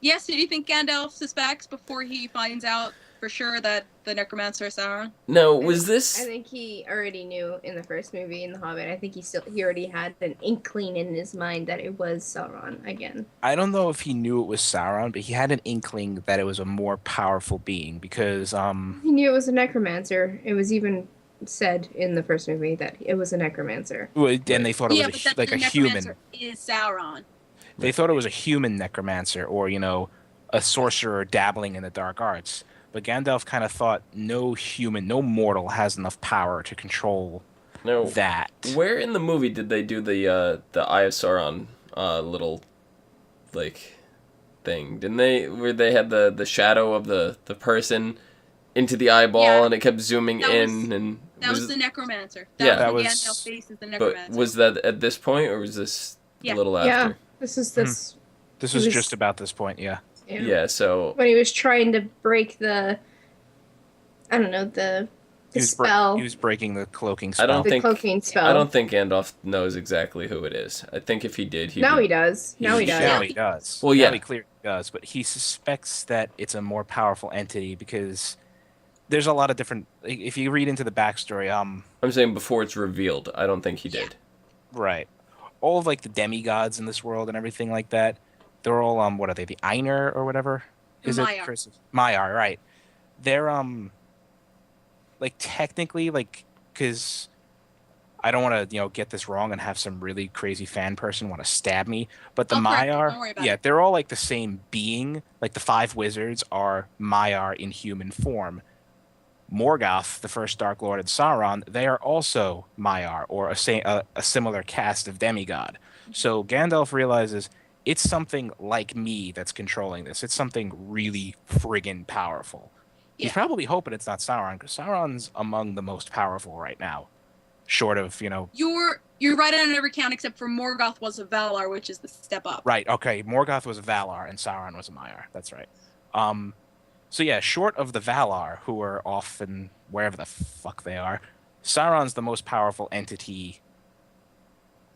Speaker 1: Yes, do you think Gandalf suspects before he finds out for sure that the Necromancer is Sauron?
Speaker 4: No, was this...
Speaker 2: I think he already knew in the first movie, in The Hobbit. I think he already had an inkling in his mind that it was Sauron again.
Speaker 3: I don't know if he knew it was Sauron, but he had an inkling that it was a more powerful being because...
Speaker 2: He knew it was a Necromancer. It was even said in the first movie that it was a Necromancer.
Speaker 3: And they thought it was like a human.
Speaker 1: Necromancer is Sauron.
Speaker 3: They thought it was a human Necromancer or, a sorcerer dabbling in the dark arts. But Gandalf kind of thought no mortal has enough power to control that.
Speaker 4: Where in the movie did they do the Eye of Sauron little, like, thing? Didn't they? Where they had the shadow of the person into the eyeball and it kept zooming in?
Speaker 1: That was the Necromancer.
Speaker 4: That
Speaker 1: was Gandalf faces the Necromancer.
Speaker 4: But was that at this point, or was this a little after?
Speaker 2: Yeah, this is this.
Speaker 3: This was just about this point, yeah.
Speaker 4: Yeah, so...
Speaker 2: When he was trying to break the spell.
Speaker 3: He was breaking the cloaking spell.
Speaker 2: Cloaking spell.
Speaker 4: I don't think Gandalf knows exactly who it is. I think if he did,
Speaker 2: Now he does. Now he
Speaker 3: does.
Speaker 4: Well, yeah.
Speaker 3: Now he clearly does, but he suspects that it's a more powerful entity because there's a lot of different... If you read into the backstory...
Speaker 4: I'm saying before it's revealed. I don't think he did.
Speaker 3: Right. All of, like, the demigods in this world and everything like that, they're all, what are they, the Ainur or whatever? Is
Speaker 1: Maiar.
Speaker 3: it, Chris? Maiar, right. They're, like, technically, like, because I don't want to, get this wrong and have some really crazy fan person want to stab me, but the Maiar, they're all, like, the same being. Like, the 5 wizards are Maiar in human form. Morgoth, the first Dark Lord of Sauron, they are also Maiar, or a similar cast of demigod. So Gandalf realizes... It's something like me that's controlling this. It's something really friggin' powerful. Yeah. He's probably hoping it's not Sauron, because Sauron's among the most powerful right now. Short of,
Speaker 1: You're right on every count except for Morgoth was a Valar, which is the step up.
Speaker 3: Right, okay. Morgoth was a Valar, and Sauron was a Maiar. That's right. So yeah, short of the Valar, who are off in wherever the fuck they are, Sauron's the most powerful entity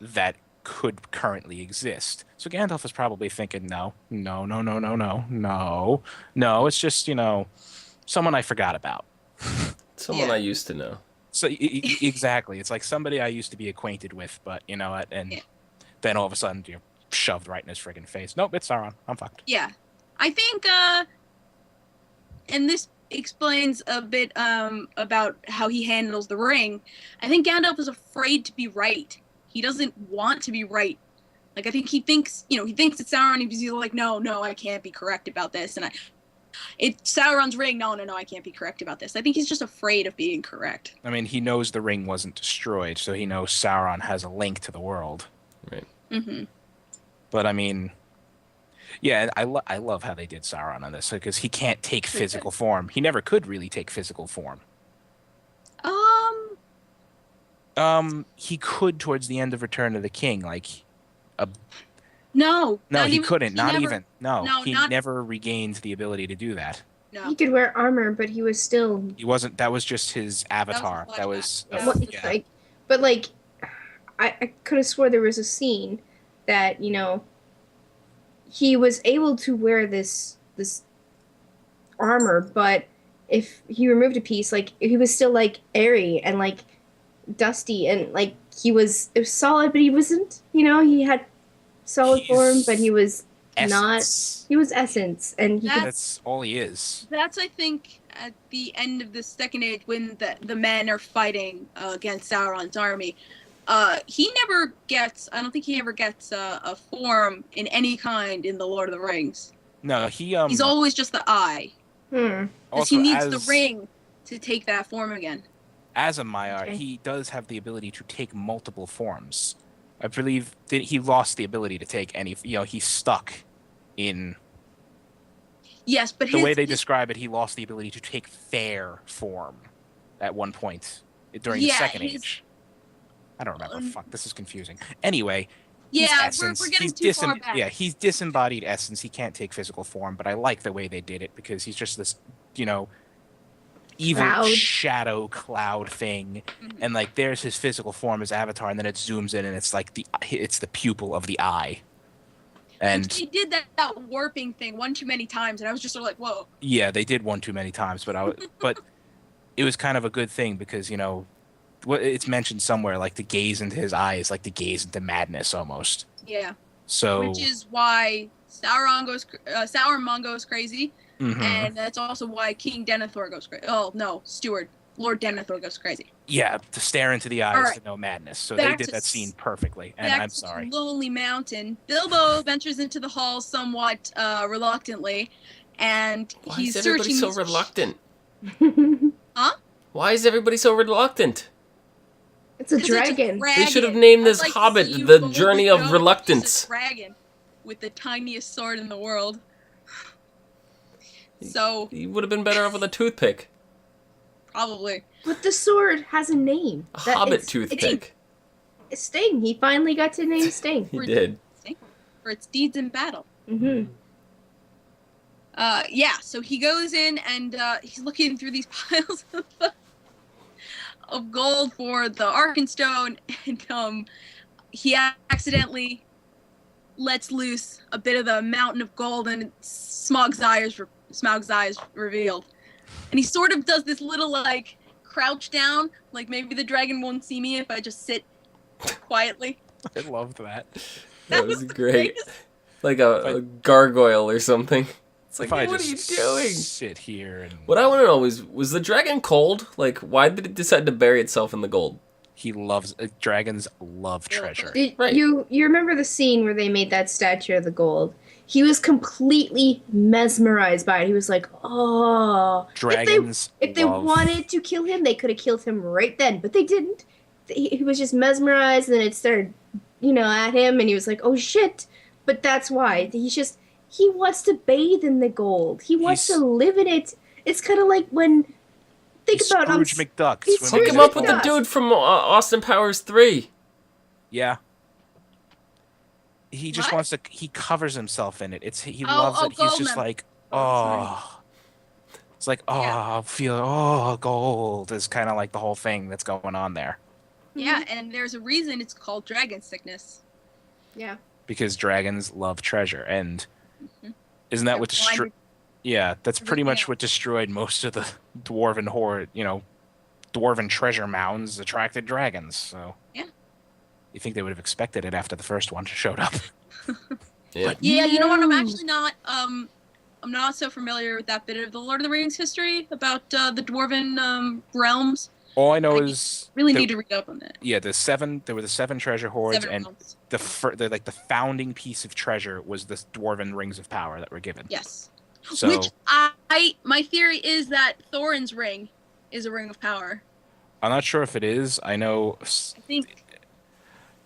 Speaker 3: that could currently exist. So Gandalf is probably thinking, no, no, no, no, no, no, no, no. It's just, someone I forgot about.
Speaker 4: Someone
Speaker 1: Yeah.
Speaker 4: I used to know.
Speaker 3: So exactly, it's like somebody I used to be acquainted with, but you know what? And
Speaker 1: Yeah.
Speaker 3: then all of a sudden you're shoved right in his friggin' face. Nope, it's Sauron. I'm fucked.
Speaker 1: Yeah. I think and this explains a bit about how he handles the ring. I think Gandalf is afraid to be right. He doesn't want to be right. Like, I think he thinks it's Sauron, and he's like, no, I can't be correct about this. And it's Sauron's ring. No, I can't be correct about this. I think he's just afraid of being correct.
Speaker 3: I mean, he knows the ring wasn't destroyed, so he knows Sauron has a link to the world.
Speaker 4: Right.
Speaker 1: Mm-hmm.
Speaker 3: But I mean, yeah, I love how they did Sauron on this, because he can't take physical form. He never could really take physical form. He could towards the end of Return of the King,
Speaker 1: No,
Speaker 3: he couldn't. He
Speaker 1: not-
Speaker 3: never regained the ability to do that.
Speaker 1: No.
Speaker 2: He could wear armor, but he was still.
Speaker 3: He wasn't. That was just his avatar.
Speaker 1: flashback.
Speaker 3: That was.
Speaker 1: Yeah.
Speaker 2: Well, it's
Speaker 3: Yeah.
Speaker 2: like, but like, I could have swore there was a scene that he was able to wear this armor, but if he removed a piece, like he was still like airy and like dusty, and like it was solid, but he wasn't. He had solid
Speaker 3: He's
Speaker 2: form, but he was
Speaker 3: Essence.
Speaker 2: not. He was essence, and he could.
Speaker 3: That's all he is.
Speaker 1: That's, I think, at the end of the Second Age, when the men are fighting against Sauron's army. He never gets. I don't think he ever gets a form in any kind in the Lord of the Rings.
Speaker 3: No,
Speaker 1: He's always just the eye, because
Speaker 3: also
Speaker 1: he needs the ring to take that form again.
Speaker 3: As a Maiar,
Speaker 2: Okay.
Speaker 3: he does have the ability to take multiple forms. I believe that he lost the ability to take any. He's stuck in
Speaker 1: Yes, but
Speaker 3: the way they describe it. He lost the ability to take fair form at one point during the Second Age. I don't remember. Fuck, this is confusing. Anyway, he's essence.
Speaker 1: we're getting
Speaker 3: He's
Speaker 1: too far back.
Speaker 3: Yeah, he's disembodied essence. He can't take physical form, but I like the way they did it, because he's just this, evil
Speaker 2: Cloud.
Speaker 3: shadow cloud thing,
Speaker 1: Mhm.
Speaker 3: and like there's his physical form, his avatar, and then it zooms in, and it's like it's the pupil of the eye. And
Speaker 1: he did that warping thing one too many times, and I was just sort of like, whoa.
Speaker 3: yeah, they did one too many times, but it was kind of a good thing, because it's mentioned somewhere, like the gaze into his eyes, like the gaze into madness almost.
Speaker 1: Yeah.
Speaker 3: So
Speaker 1: Which is why Sauron goes crazy,
Speaker 3: mhm.
Speaker 1: and that's also why King Denethor goes crazy. Oh no, Lord Denethor goes crazy.
Speaker 3: Yeah, to stare into the eyes
Speaker 1: All right.
Speaker 3: to know madness. So
Speaker 1: Back
Speaker 3: they did
Speaker 1: to
Speaker 3: that scene perfectly, and
Speaker 1: Back
Speaker 3: I'm
Speaker 1: to
Speaker 3: sorry.
Speaker 1: Lonely Mountain. Bilbo ventures into the hall somewhat reluctantly, and
Speaker 4: Why
Speaker 1: he's
Speaker 4: is everybody
Speaker 1: searching.
Speaker 4: so reluctant?
Speaker 1: Huh?
Speaker 4: Why is everybody so reluctant?
Speaker 2: It's a
Speaker 1: 'Cause it's a
Speaker 2: dragon.
Speaker 4: They should have named this
Speaker 1: I'd like to
Speaker 4: Hobbit
Speaker 1: see you
Speaker 4: The
Speaker 1: go
Speaker 4: Journey
Speaker 1: with
Speaker 4: of
Speaker 1: Joe,
Speaker 4: Reluctance.
Speaker 1: who's a dragon with the tiniest sword in the world. So
Speaker 4: You would have been better off with a toothpick.
Speaker 1: probably.
Speaker 2: But the sword has a name.
Speaker 4: A Hobbit toothpick.
Speaker 2: It's Sting. He finally got to name Sting.
Speaker 4: He did.
Speaker 1: For its deeds in battle.
Speaker 2: Mm-hmm.
Speaker 1: So he goes in and he's looking through these piles of gold for the Arkenstone, and he accidentally lets loose a bit of the mountain of gold, and Smaug's eyes revealed. And he sort of does this little like crouch down, like maybe the dragon won't see me if I just sit quietly.
Speaker 3: I loved that.
Speaker 4: That was great.
Speaker 1: greatest.
Speaker 4: Like a gargoyle or something. It's like,
Speaker 3: If I
Speaker 4: what are you
Speaker 3: just
Speaker 4: doing?
Speaker 3: sit here and
Speaker 4: What I want to know is, was the dragon cold? Like, why did it decide to bury itself in the gold?
Speaker 3: he loves dragons love treasure.
Speaker 4: Right.
Speaker 2: You remember the scene where they made that statue of the gold? He was completely mesmerized by it. He was like, "Oh,
Speaker 3: Dragons
Speaker 2: If they
Speaker 3: love-
Speaker 2: wanted to kill him, they could have killed him right then, but they didn't. He was just mesmerized, and then it started, at him, and he was like, "Oh shit!" But that's why he wants to bathe in the gold. He wants
Speaker 3: He's-
Speaker 2: to live in it. It's kind of like when
Speaker 3: He's Scrooge McDuck.
Speaker 2: he's
Speaker 3: when
Speaker 4: Hook
Speaker 3: they
Speaker 4: him
Speaker 2: Scrooge
Speaker 4: up with the
Speaker 2: McDuck.
Speaker 4: dude from Austin Powers 3.
Speaker 3: Yeah. He just
Speaker 1: What?
Speaker 3: wants to. He covers himself in it. He
Speaker 1: Oh,
Speaker 3: loves
Speaker 1: oh,
Speaker 3: it. He's just
Speaker 1: Goldman.
Speaker 3: like,
Speaker 1: Oh,
Speaker 3: oh. It's like, oh, gold is kind of like the whole thing that's going on there.
Speaker 1: Yeah, and there's a reason it's called dragon sickness.
Speaker 2: Yeah.
Speaker 3: Because dragons love treasure, and isn't that
Speaker 1: They're
Speaker 3: what destroyed?
Speaker 1: blinded.
Speaker 3: Yeah, that's pretty
Speaker 1: Everything
Speaker 3: much
Speaker 1: else.
Speaker 3: what destroyed most of the dwarven horde. Dwarven treasure mounds attracted dragons. So
Speaker 1: Yeah.
Speaker 3: you think they would have expected it after the first one showed up?
Speaker 4: Yeah.
Speaker 1: Yeah, you know what? I'm actually not. I'm not so familiar with that bit of the Lord of the Rings history about the dwarven realms.
Speaker 3: All I know
Speaker 1: I
Speaker 3: is
Speaker 1: Really need to read up on that.
Speaker 3: yeah, there were the 7 treasure hordes,
Speaker 1: 7
Speaker 3: and
Speaker 1: realms.
Speaker 3: the founding piece of treasure was the dwarven rings of power that were given.
Speaker 1: Yes.
Speaker 3: So
Speaker 1: Which my theory is that Thorin's ring is a ring of power.
Speaker 3: I'm not sure if it is. I know
Speaker 1: I think.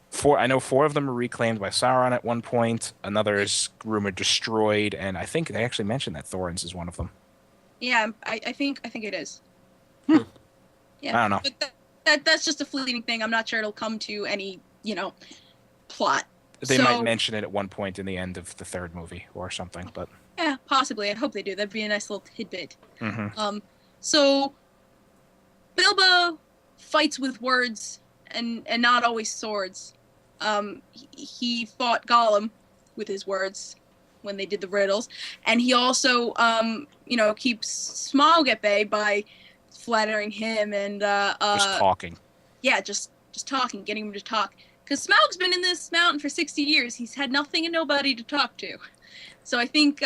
Speaker 3: 4 of them were reclaimed by Sauron at one point. Another is rumored destroyed, and I think they actually mentioned that Thorin's is one of them.
Speaker 1: Yeah, I think it is. Yeah.
Speaker 3: I don't know.
Speaker 1: But that's just a fleeting thing. I'm not sure it'll come to any, plot.
Speaker 3: They
Speaker 1: So-
Speaker 3: might mention it at one point in the end of the 3rd movie or something, but
Speaker 1: Yeah, possibly. I hope they do. That'd be a nice little tidbit.
Speaker 3: mhm.
Speaker 1: So Bilbo fights with words and not always swords. He fought Gollum with his words when they did the riddles, and he also keeps Smaug at bay by flattering him and
Speaker 3: just talking.
Speaker 1: yeah, just talking, getting him to talk. Because Smaug's been in this mountain for 60 years. He's had nothing and nobody to talk to. So I think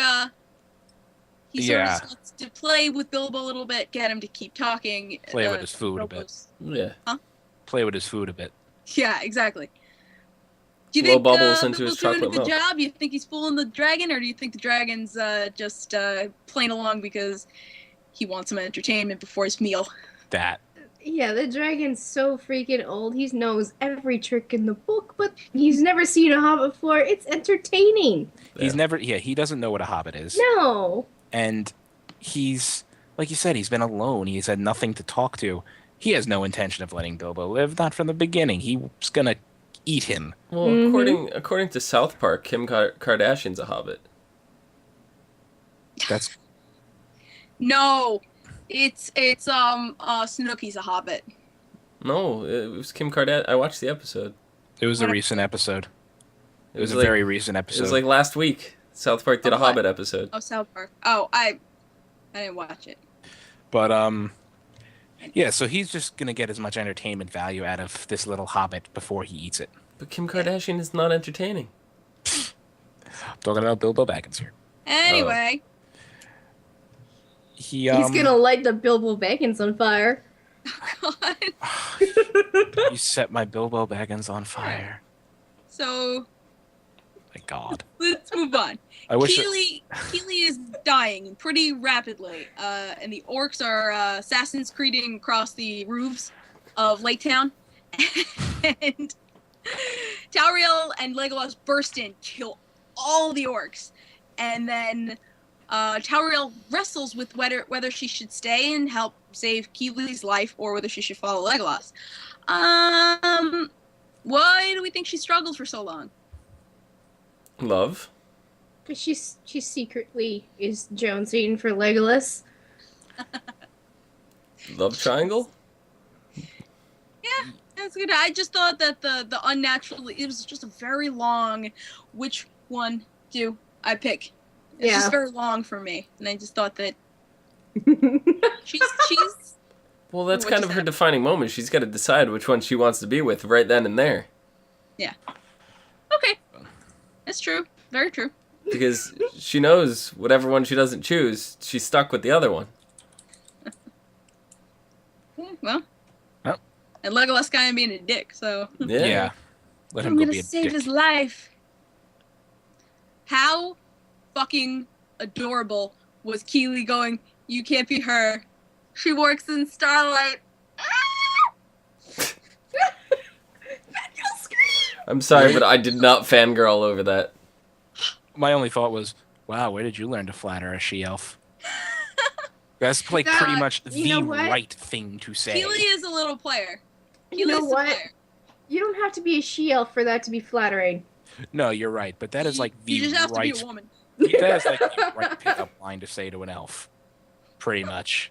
Speaker 1: he sort of just wants to play with Bilbo a little bit, get him to keep talking.
Speaker 3: Play with his food a bit.
Speaker 1: Bilbo's-
Speaker 4: Yeah.
Speaker 3: Play with his food a bit.
Speaker 1: Yeah, exactly. Do you
Speaker 4: Blow
Speaker 1: think
Speaker 4: bubbles into
Speaker 1: Bilbo's
Speaker 4: his
Speaker 1: doing a
Speaker 4: chocolate
Speaker 1: good
Speaker 4: milk.
Speaker 1: job? You think he's fooling the dragon, or do you think the dragon's just playing along because he wants some entertainment before his meal?
Speaker 3: That.
Speaker 2: Yeah, the dragon's so freaking old. He knows every trick in the book, but he's never seen a hobbit before. It's entertaining.
Speaker 3: He doesn't know what a hobbit is.
Speaker 2: No.
Speaker 3: And he's, like you said, he's been alone. He's had nothing to talk to. He has no intention of letting Bilbo live, not from the beginning. He was going to eat him.
Speaker 4: Well, according to South Park, Kim Kardashian's a hobbit.
Speaker 3: That's
Speaker 1: No, it's Snooki's a hobbit.
Speaker 4: No, it was Kim Kardashian. I watched the episode.
Speaker 3: It was a
Speaker 1: What
Speaker 3: recent episode. It was a
Speaker 4: like-
Speaker 3: very recent
Speaker 4: It
Speaker 3: episode.
Speaker 4: was like last week. South Park did a
Speaker 1: Of what?
Speaker 4: Hobbit episode.
Speaker 1: Oh, South Park. Oh, I didn't watch it.
Speaker 3: But yeah, so he's just gonna get as much entertainment value out of this little hobbit before he eats it.
Speaker 4: But Kim Kardashian is not entertaining.
Speaker 3: Talking about Bilbo Baggins here.
Speaker 1: Anyway,
Speaker 3: He's
Speaker 2: He's gonna light the Bilbo Baggins on fire.
Speaker 1: God.
Speaker 3: You set my Bilbo Baggins on fire.
Speaker 1: So
Speaker 3: My God.
Speaker 1: let's move on.
Speaker 3: I wish.
Speaker 1: Keely is dying pretty rapidly, and the orcs are Assassin's Creeding across the roofs of Lake Town, and Tauriel and Legolas burst in, kill all the orcs, and then Tauriel wrestles with whether she should stay and help save Keely's life or whether she should follow Legolas. Why do we think she struggled for so long?
Speaker 4: Love.
Speaker 2: Because she secretly is jonesing for Legolas.
Speaker 4: Love triangle?
Speaker 1: Yeah, that's good. I just thought that the unnatural, it was just a very long, which one do I pick? It's
Speaker 2: Yeah.
Speaker 1: just very long for me. And I just thought that she's
Speaker 4: Well, that's
Speaker 1: What
Speaker 4: kind
Speaker 1: just
Speaker 4: of her
Speaker 1: happened?
Speaker 4: defining moment. She's got to decide which one she wants to be with right then and there.
Speaker 1: okay. That's true. Very true.
Speaker 4: Because she knows whatever one she doesn't choose, she's stuck with the other one.
Speaker 1: Yeah, well.
Speaker 3: Well.
Speaker 1: And Legolas kind of being a dick, so.
Speaker 3: Yeah. Let him
Speaker 1: I'm
Speaker 3: go
Speaker 1: gonna
Speaker 3: be a
Speaker 1: save
Speaker 3: dick.
Speaker 1: his life. How fucking adorable was Kili going, "You can't be her. She works in Starlight."
Speaker 4: I'm sorry, but I did not fangirl over that.
Speaker 3: My only thought was, wow, where did you learn to flatter a she-elf? That's like pretty
Speaker 2: That-
Speaker 3: much
Speaker 2: you
Speaker 3: the
Speaker 2: know what?
Speaker 3: right thing to say.
Speaker 1: Kili is a little player.
Speaker 2: You
Speaker 1: Kili
Speaker 2: know
Speaker 1: is a
Speaker 2: what?
Speaker 1: player.
Speaker 2: You don't have to be a she-elf for that to be flattering.
Speaker 3: No, you're right, but that is like the
Speaker 1: You just have
Speaker 3: right.
Speaker 1: to be a woman.
Speaker 3: That is like the right pickup line to say to an elf. pretty much.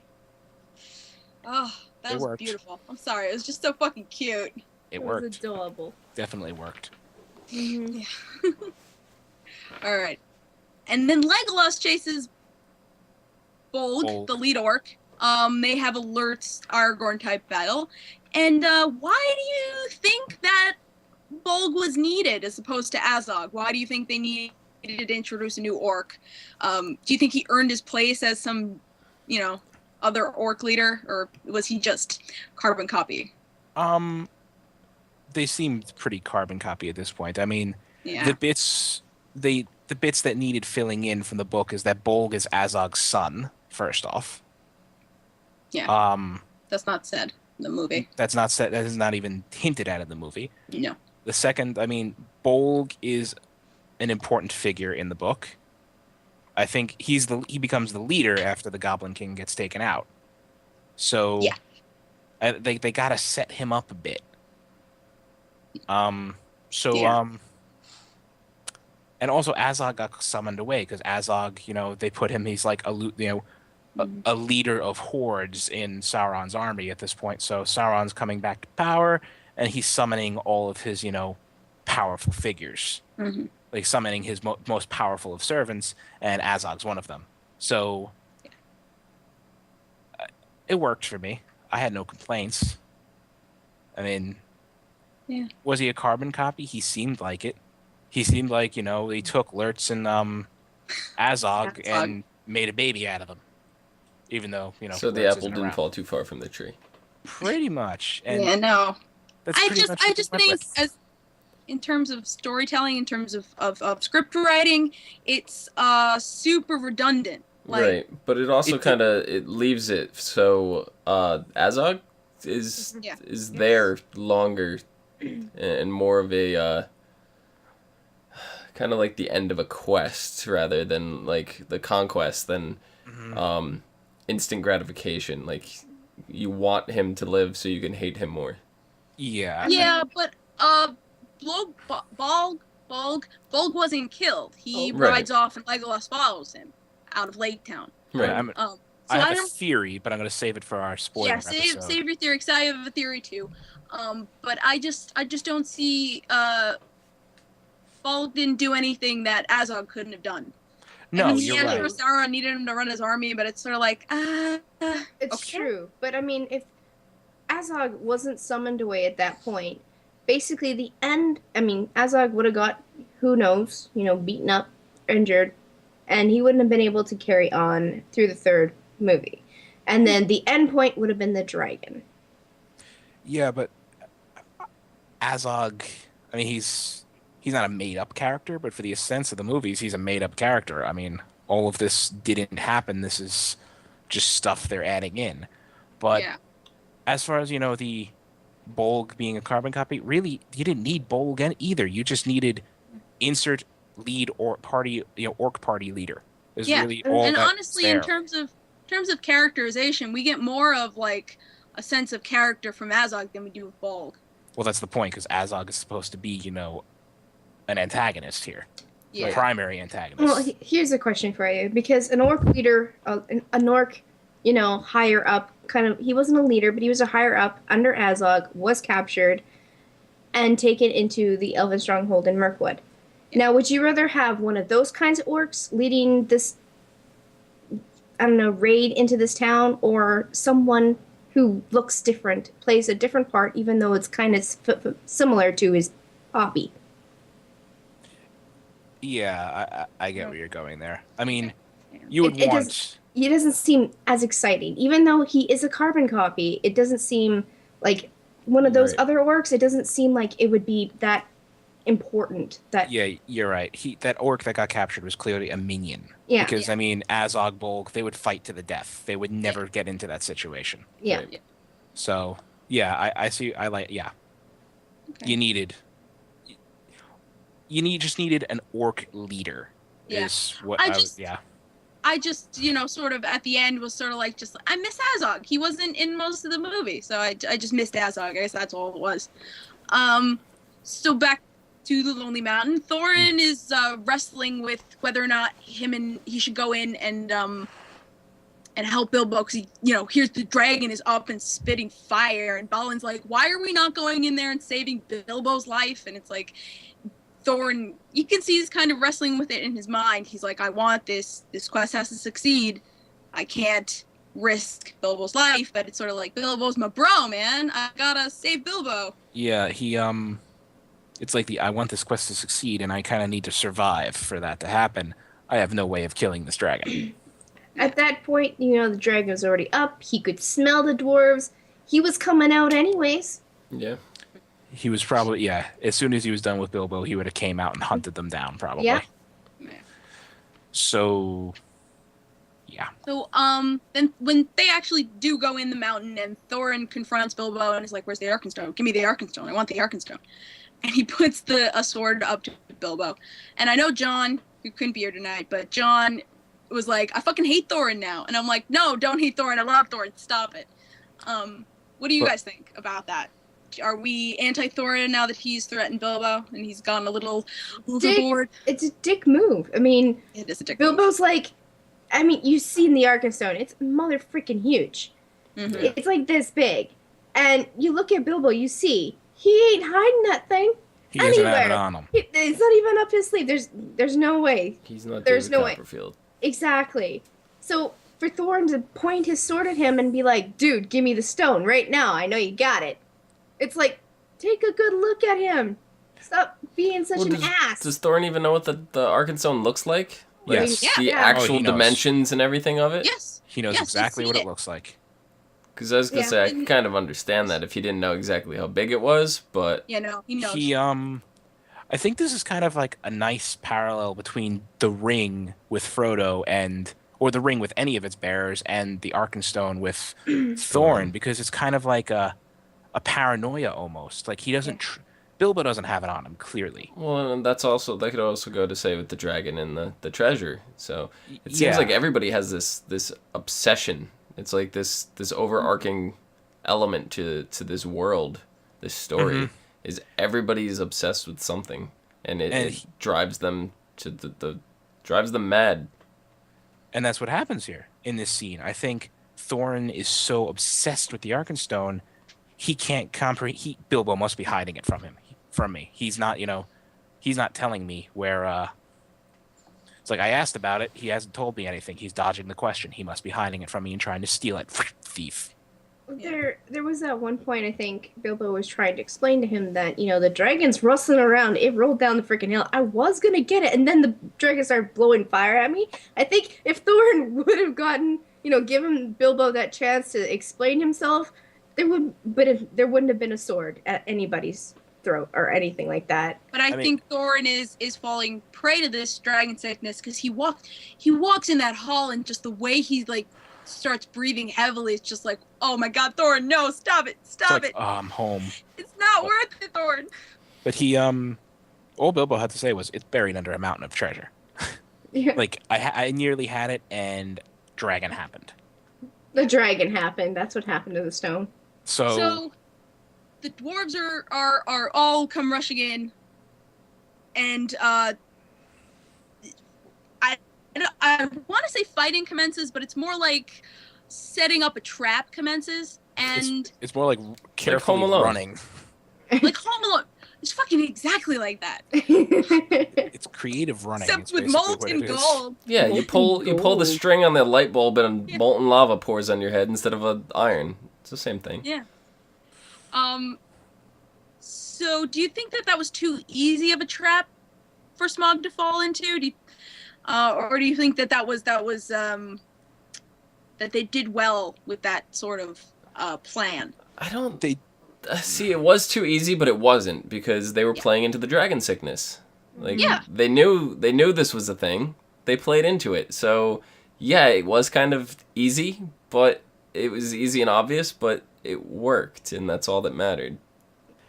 Speaker 1: Oh, that
Speaker 3: It
Speaker 1: was
Speaker 3: worked.
Speaker 1: beautiful. I'm sorry. It was just so fucking cute.
Speaker 3: It
Speaker 2: was
Speaker 3: worked.
Speaker 2: adorable.
Speaker 3: Definitely worked.
Speaker 2: Mm-hmm.
Speaker 1: Yeah. All right. And then Legolas chases Bolg, the lead orc. They have a Lurtz Aragorn type battle. And why do you think that Bolg was needed as opposed to Azog? Why do you think they needed to introduce a new orc? Do you think he earned his place as some, other orc leader, or was he just carbon copy?
Speaker 3: They seemed pretty carbon copy at this point. I mean,
Speaker 1: Yeah.
Speaker 3: the bits that needed filling in from the book is that Bolg is Azog's son, first off.
Speaker 1: Yeah. That's not said in the movie.
Speaker 3: That's not said. That is not even hinted at in the movie.
Speaker 1: No.
Speaker 3: The second, I mean, Bolg is an important figure in the book. I think he becomes the leader after the Goblin King gets taken out. So
Speaker 1: yeah.
Speaker 3: they gotta set him up a bit. And also Azog got summoned away because Azog, they put him. He's like a leader of hordes in Sauron's army at this point. So Sauron's coming back to power, and he's summoning all of his, powerful figures.
Speaker 1: Mm-hmm.
Speaker 3: Like summoning his most powerful of servants, and Azog's one of them. So it worked for me. I had no complaints. I mean, was he a carbon copy? He seemed like it. He seemed like, he took Lurtz and Azog and made a baby out of them. Even though,
Speaker 4: So the apple didn't fall too far from the tree.
Speaker 3: Pretty much. And
Speaker 1: yeah, no.
Speaker 3: I
Speaker 1: just think as in terms of storytelling, in terms of script writing, it's super redundant.
Speaker 4: Right, but it also kind of leaves it so Azog is there longer and more of a kind of like the end of a quest rather than like the conquest than instant gratification. Like you want him to live so you can hate him more.
Speaker 3: Yeah.
Speaker 1: Yeah, but Bolg wasn't killed. He rides off and Legolas follows him out of Lake Town.
Speaker 4: Right.
Speaker 3: I have a theory, but I'm going to save it for our spoiler episode.
Speaker 1: Yeah, save your theory, because I have a theory too. But I just don't see Bolg didn't do anything that Azog couldn't have done.
Speaker 3: No, you're right.
Speaker 1: Sure, Sauron needed him to run his army, but it's sort of like,
Speaker 2: It's true, but I mean, if Azog wasn't summoned away at that point, basically the end, I mean, Azog would have got, who knows, beaten up, injured, and he wouldn't have been able to carry on through the third movie. And then the end point would have been the dragon.
Speaker 3: Yeah, but Azog, I mean, he's not a made-up character, but for the sense of the movies, he's a made-up character. I mean, all of this didn't happen. This is just stuff they're adding in. But as far as, the Bolg being a carbon copy, really, you didn't need Bolg either. You just needed insert lead or party, orc party leader. Is really all
Speaker 1: and
Speaker 3: that's
Speaker 1: honestly,
Speaker 3: there.
Speaker 1: in terms of characterization, we get more of like a sense of character from Azog than we do with Bolg.
Speaker 3: Well, that's the point, because Azog is supposed to be, an antagonist here.
Speaker 1: Yeah.
Speaker 3: A primary antagonist.
Speaker 2: Well, here's a question for you, because an orc leader, an orc, higher up, he wasn't a leader, but he was a higher up under Azog, was captured and taken into the Elven stronghold in Mirkwood. Now, would you rather have one of those kinds of orcs leading this, raid into this town, or someone who looks different, plays a different part, even though it's kind of similar to his hobby?
Speaker 3: Yeah, I get where you're going there. I mean, you would want...
Speaker 2: He doesn't seem as exciting. Even though he is a carbon copy, it doesn't seem like one of those other orcs. It doesn't seem like it would be that important.
Speaker 3: Yeah, you're right. That orc that got captured was clearly a minion.
Speaker 2: Yeah.
Speaker 3: Because, I mean, Azog, Bolg, they would fight to the death. They would never get into that situation.
Speaker 2: Yeah.
Speaker 4: Right.
Speaker 3: So, yeah, I see. Okay. You just needed an orc leader.
Speaker 1: Yeah.
Speaker 3: Is what
Speaker 1: I just, sort of at the end was sort of like, I miss Azog. He wasn't in most of the movie, so I just missed Azog. I guess that's all it was. So back to the Lonely Mountain. Thorin is wrestling with whether or not he should go in and and help Bilbo because here's the dragon is up and spitting fire, and Balin's like, why are we not going in there and saving Bilbo's life? And it's like Thorin, you can see he's kind of wrestling with it in his mind. He's like, I want this quest has to succeed. I can't risk Bilbo's life, but it's sort of like, Bilbo's my bro, man. I gotta save Bilbo.
Speaker 3: Yeah, he it's like I want this quest to succeed, and I kind of need to survive for that to happen. I have no way of killing this dragon.
Speaker 2: At that point, the dragon was already up. He could smell the dwarves. He was coming out anyways.
Speaker 4: Yeah.
Speaker 3: He was probably, as soon as he was done with Bilbo, he would have came out and hunted them down, probably.
Speaker 2: Yeah.
Speaker 3: So, yeah.
Speaker 1: So, then when they actually do go in the mountain and Thorin confronts Bilbo and is like, where's the Arkenstone? Give me the Arkenstone. I want the Arkenstone. And he puts a sword up to Bilbo. And I know John, who couldn't be here tonight, but John was like, I fucking hate Thorin now. And I'm like, no, don't hate Thorin. I love Thorin. Stop it. What do you guys think about that? Are we anti-Thorin now that he's threatened Bilbo and he's gone a little overboard?
Speaker 2: It's a dick move. I mean,
Speaker 1: It is a dick
Speaker 2: Bilbo's like, you've seen the Arkenstone. It's mother freaking huge.
Speaker 1: Mm-hmm.
Speaker 2: It's like this big. And you look at Bilbo, you see, he ain't hiding that thing
Speaker 3: He
Speaker 2: anywhere.
Speaker 3: doesn't have it on him.
Speaker 2: It's not even up his sleeve. There's no way.
Speaker 4: He's not
Speaker 2: There's
Speaker 4: David
Speaker 2: no way.
Speaker 4: Copperfield.
Speaker 2: Exactly. So for Thorin to point his sword at him and be like, dude, give me the stone right now. I know you got it. It's like, take a good look at him. Stop being such an ass.
Speaker 4: Does Thorin even know what the Arkenstone looks like?
Speaker 3: Yes.
Speaker 4: The
Speaker 2: Yeah.
Speaker 4: actual
Speaker 3: he knows.
Speaker 4: dimensions and everything of it?
Speaker 1: Yes.
Speaker 3: He knows
Speaker 1: Yes,
Speaker 3: exactly
Speaker 1: he's
Speaker 3: what
Speaker 1: seen
Speaker 3: it looks like.
Speaker 4: Because I was going to say, I can kind of understand that if he didn't know exactly how big it was, but...
Speaker 1: Yeah, no, he knows.
Speaker 3: I think this is kind of like a nice parallel between the ring with Frodo or the ring with any of its bearers and the Arkenstone with Thorin, because it's kind of like a paranoia almost. Like he doesn't... Bilbo doesn't have it on him, clearly.
Speaker 4: Well, and that could also go to say with the dragon and the treasure. So it seems like everybody has this obsession. It's like this overarching element to this world, this story, is everybody's obsessed with something, and it drives them drives them mad.
Speaker 3: And that's what happens here in this scene. I think Thorin is so obsessed with the Arkenstone, he can't comprehend. Bilbo must be hiding it from me. He's not, he's not telling me where. It's like I asked about it. He hasn't told me anything. He's dodging the question. He must be hiding it from me and trying to steal it. Thief.
Speaker 2: There was that one point, I think, Bilbo was trying to explain to him that, the dragon's rustling around. It rolled down the freaking hill. I was going to get it. And then the dragon started blowing fire at me. I think if Thorin would have gotten, given Bilbo that chance to explain himself, there wouldn't have been a sword at anybody's throat or anything like that.
Speaker 1: But I think Thorin is falling prey to this dragon sickness because he walks in that hall and just the way he starts breathing heavily, it's just like, oh my god, Thorin, no, stop it.
Speaker 3: Oh, I'm home.
Speaker 1: It's not worth it, Thorin.
Speaker 3: But he all Bilbo had to say was, it's buried under a mountain of treasure.
Speaker 2: Yeah.
Speaker 3: Like I nearly had it and dragon happened.
Speaker 2: The dragon happened. That's what happened to the stone.
Speaker 1: So the dwarves are all come rushing in, and I want to say fighting commences, but it's more like setting up a trap commences, and
Speaker 3: it's more like carefully running.
Speaker 1: Like Home Alone. It's fucking exactly like that.
Speaker 3: It's creative running.
Speaker 1: Except with molten gold.
Speaker 4: Yeah, you pull the string on the light bulb and molten lava pours on your head instead of an iron. It's the same thing.
Speaker 1: Yeah. So do you think that was too easy of a trap for Smaug to fall into? Or do you think that was that they did well with that sort of plan?
Speaker 4: I don't. See, it was too easy, but it wasn't because they were playing into the dragon sickness. They knew this was a thing. They played into it. So yeah, it was kind of easy, but it was easy and obvious, but it worked, and that's all that mattered.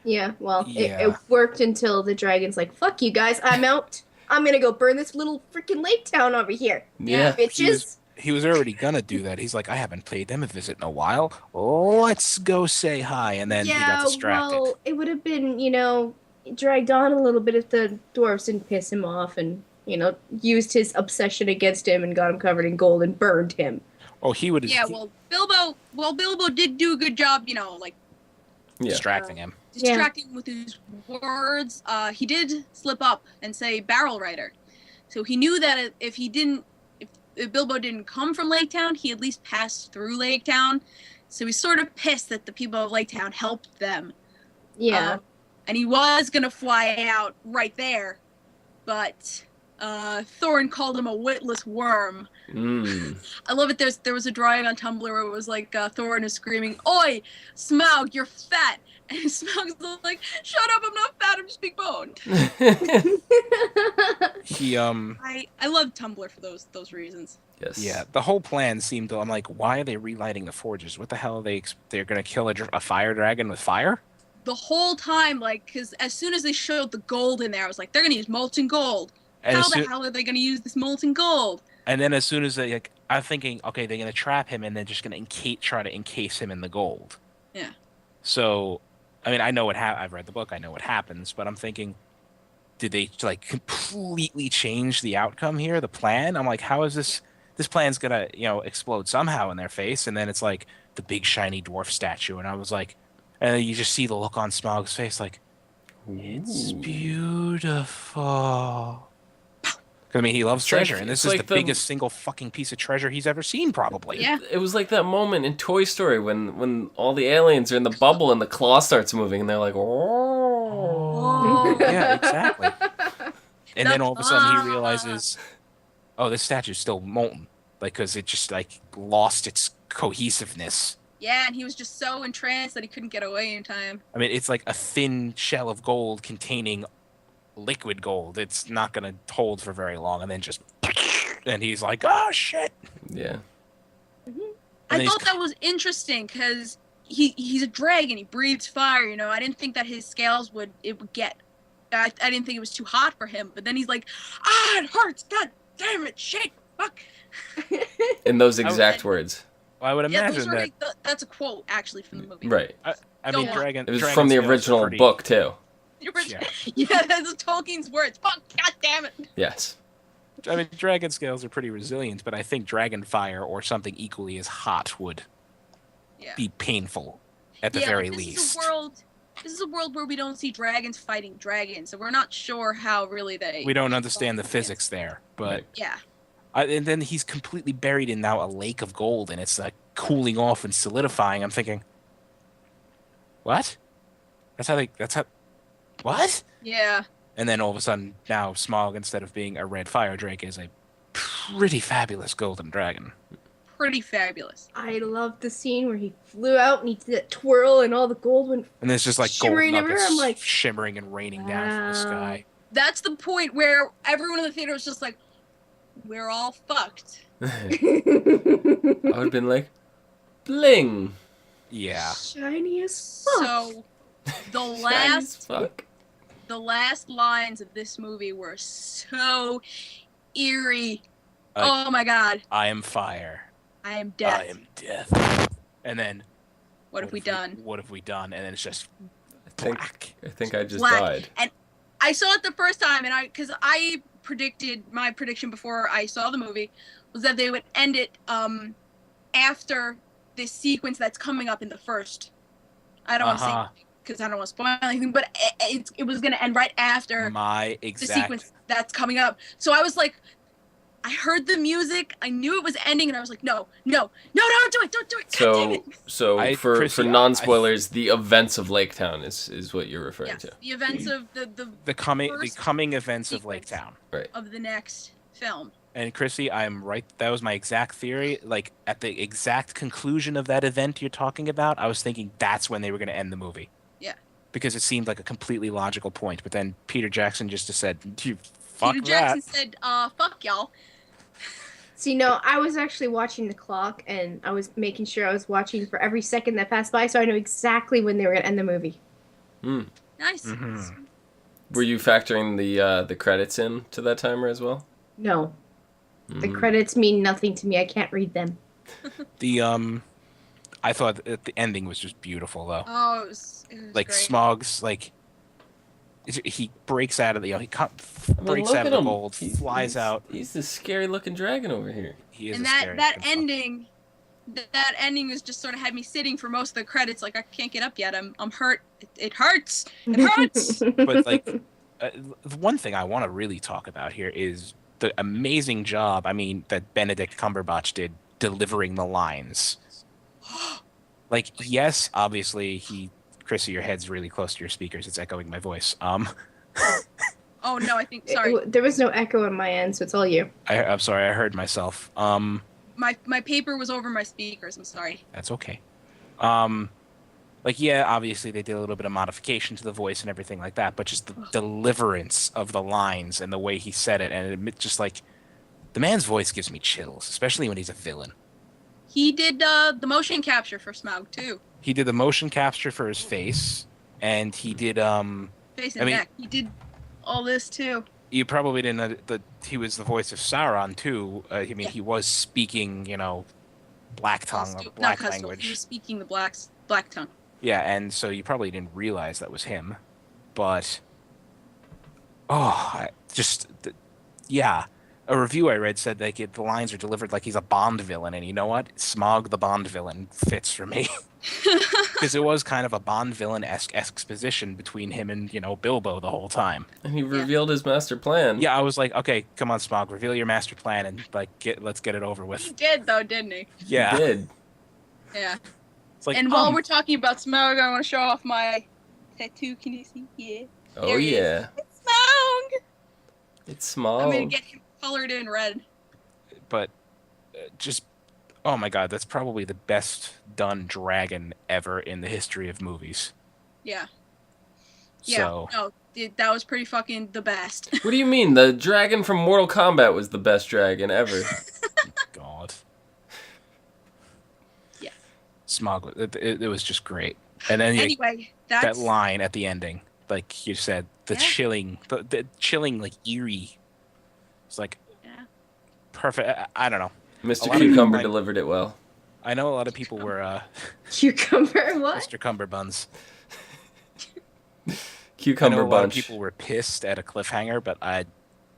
Speaker 2: Yeah, well, it worked until the dragon's like, fuck you guys, I'm out. I'm gonna go burn this little freaking lake town over here.
Speaker 4: Yeah.
Speaker 2: Bitches.
Speaker 3: He was already gonna do that. He's like, I haven't paid them a visit in a while. Let's go say hi. And then he got distracted.
Speaker 2: Well, it would have been, dragged on a little bit if the dwarves didn't piss him off and, used his obsession against him and got him covered in gold and burned him.
Speaker 3: Oh, he would.
Speaker 1: Yeah, Bilbo did do a good job, like
Speaker 4: Yeah.
Speaker 3: distracting him.
Speaker 1: distracting with his words. He did slip up and say barrel rider, so he knew that if Bilbo didn't come from Lake Town, he at least passed through Lake Town. So he's sort of pissed that the people of Lake Town helped them.
Speaker 2: Yeah.
Speaker 1: And he was gonna fly out right there, but Thorin called him a witless worm. I love it. There was a drawing on Tumblr where it was like Thorin is screaming, "Oi, Smaug, you're fat!" And Smaug's like, "Shut up! I'm not fat. I'm just big boned."
Speaker 3: He
Speaker 1: I love Tumblr for those reasons.
Speaker 4: Yes.
Speaker 3: Yeah, the whole plan seemed to. I'm like, why are they relighting the forges? What the hell are they're gonna kill a fire dragon with fire?
Speaker 1: The whole time, because as soon as they showed the gold in there, I was like, they're gonna use molten gold.
Speaker 3: And
Speaker 1: How the hell are they gonna use this molten gold?
Speaker 3: And then as soon as I'm thinking, okay, they're gonna trap him and then just gonna try to encase him in the gold.
Speaker 1: Yeah.
Speaker 3: So, I mean, I know I've read the book. I know what happens, but I'm thinking, did they completely change the outcome here? The plan? I'm like, how is this? This plan's gonna explode somehow in their face, and then it's like the big shiny dwarf statue, and I was like, and you just see the look on Smaug's face, like, it's beautiful. I mean, he loves treasure, and this is the biggest single fucking piece of treasure he's ever seen, probably.
Speaker 1: Yeah.
Speaker 4: It was like that moment in Toy Story when all the aliens are in the bubble and the claw starts moving, and they're like, "Oh."
Speaker 3: Yeah, exactly. And then all of a sudden he realizes, oh, this statue's still molten, because it just lost its cohesiveness.
Speaker 1: Yeah, and he was just so entranced that he couldn't get away in time.
Speaker 3: I mean, it's like a thin shell of gold containing liquid gold. It's not going to hold for very long, and then and he's like, oh shit.
Speaker 4: Yeah.
Speaker 1: I thought that was interesting because he's a dragon. He breathes fire. I didn't think that his scales would get. I didn't think it was too hot for him. But then he's like, it hurts. God damn it, shit, fuck.
Speaker 4: In those exact words.
Speaker 3: I would imagine that.
Speaker 1: That's a quote actually from the movie.
Speaker 4: Right.
Speaker 3: I mean, dragon.
Speaker 4: It was from the original book too.
Speaker 1: Yeah, that's Tolkien's words. Fuck, god damn it.
Speaker 4: Yes.
Speaker 3: I mean, dragon scales are pretty resilient, but I think dragon fire or something equally as hot would be painful at the very least.
Speaker 1: This is a world where we don't see dragons fighting dragons, so we're not sure how really
Speaker 3: we don't understand the physics there, but
Speaker 1: yeah.
Speaker 3: And then he's completely buried in now a lake of gold, and it's cooling off and solidifying. I'm thinking, what? What?
Speaker 1: Yeah.
Speaker 3: And then all of a sudden, now Smaug, instead of being a red fire drake, is a pretty fabulous golden dragon.
Speaker 1: Pretty fabulous.
Speaker 2: I love the scene where he flew out and he did that twirl and all the gold went
Speaker 3: and there's just
Speaker 2: shimmering
Speaker 3: gold
Speaker 2: everywhere.
Speaker 3: nuggets
Speaker 2: I'm like,
Speaker 3: shimmering and raining down from the sky.
Speaker 1: That's the point where everyone in the theater was just like, we're all fucked.
Speaker 4: I would have been like, bling.
Speaker 3: Yeah.
Speaker 2: Shiny as fuck.
Speaker 1: So the last lines of this movie were so eerie. Oh my god.
Speaker 3: I am fire.
Speaker 1: I am death.
Speaker 3: I am death. And then
Speaker 1: what have we done?
Speaker 3: What have we done? And then it's just
Speaker 4: black. I think I just
Speaker 1: black.
Speaker 4: died.
Speaker 1: And I saw it the first time, and because I predicted, my prediction before I saw the movie was that they would end it after this sequence that's coming up in the first. I don't want to say because I don't want to spoil anything, but it was going to end right after the sequence that's coming up. So I was like, I heard the music, I knew it was ending, and I was like, no, don't do it, God damn it.
Speaker 4: So for non-spoilers, the events of Lake Town is what you're referring to.
Speaker 1: The events of
Speaker 3: the coming events of Lake Town.
Speaker 4: Right.
Speaker 1: Of the next film.
Speaker 3: And Chrissy, I'm right. That was my exact theory. Like at the exact conclusion of that event you're talking about, I was thinking that's when they were going to end the movie.
Speaker 1: Yeah.
Speaker 3: Because it seemed like a completely logical point, but then Peter Jackson just said, "Fuck
Speaker 1: Peter Jackson said, fuck y'all."
Speaker 2: See, no, I was actually watching the clock, and I was making sure I was watching for every second that passed by, so I knew exactly when they were going to end the movie.
Speaker 1: Nice.
Speaker 3: Mm-hmm.
Speaker 4: Were you factoring the credits in to that timer as well?
Speaker 2: No. The credits mean nothing to me. I can't read them.
Speaker 3: I thought the ending was just beautiful, though.
Speaker 1: Oh, it was
Speaker 3: like
Speaker 1: great.
Speaker 3: Smaug's he breaks out of the breaks out of the mold, flies out.
Speaker 4: He's the scary looking dragon over here.
Speaker 3: He is
Speaker 1: and
Speaker 3: a scary
Speaker 1: that
Speaker 3: looking
Speaker 1: ending that ending has just sort of had me sitting for most of the credits. Like I can't get up yet. I'm hurt. It hurts. It hurts.
Speaker 3: But like, the one thing I want to really talk about here is the amazing job. I mean, that Benedict Cumberbatch did delivering the lines. Like, yes, obviously Chrissy, your head's really close to your speakers. It's echoing my voice.
Speaker 1: Oh no, I think sorry.
Speaker 2: There was no echo on my end, so it's all you.
Speaker 3: I'm sorry, I heard myself.
Speaker 1: My paper was over my speakers. I'm sorry.
Speaker 3: That's okay. Like, yeah, obviously they did a little bit of modification to the voice and everything like that, but just the deliverance of the lines and the way he said it, and it just like, the man's voice gives me chills, especially when he's a villain.
Speaker 1: He did the motion capture for Smaug too.
Speaker 3: He did the motion capture for his face, and he did
Speaker 1: Face and neck. He did all this too.
Speaker 3: You probably didn't know that he was the voice of Sauron too. I mean, he was speaking, black tongue or black language.
Speaker 1: He was speaking the black tongue.
Speaker 3: Yeah, and so you probably didn't realize that was him, but yeah. A review I read said that the lines are delivered like he's a Bond villain, and you know what? Smaug the Bond villain fits for me. Because it was kind of a Bond villain-esque exposition between him and, Bilbo the whole time.
Speaker 4: And he revealed his master plan.
Speaker 3: Yeah, I was like, okay, come on, Smaug, reveal your master plan and, let's get it over with.
Speaker 1: He did, though, didn't he?
Speaker 3: Yeah.
Speaker 4: He did.
Speaker 1: Yeah.
Speaker 3: It's like,
Speaker 1: and while we're talking about Smaug, I want to show off my tattoo. Can you see? Yeah.
Speaker 4: Oh, yeah.
Speaker 1: It's Smaug!
Speaker 4: It's Smaug.
Speaker 1: I'm going to get him colored in red.
Speaker 3: But oh my god, that's probably the best done dragon ever in the history of movies.
Speaker 1: Yeah.
Speaker 3: So,
Speaker 1: no, that was pretty fucking the best.
Speaker 4: What do you mean? The dragon from Mortal Kombat was the best dragon ever.
Speaker 3: God.
Speaker 1: Yeah.
Speaker 3: Smaug, it was just great. And then
Speaker 1: anyway,
Speaker 3: that line at the ending, like you said, the chilling, like eerie. It's like perfect. I don't know.
Speaker 4: Mr. Cucumber delivered it well.
Speaker 3: I know a lot of people were
Speaker 2: Cucumber what?
Speaker 3: Mr. Cumberbuns.
Speaker 4: Cucumber
Speaker 3: I know a
Speaker 4: bunch.
Speaker 3: lot of people were pissed at a cliffhanger, but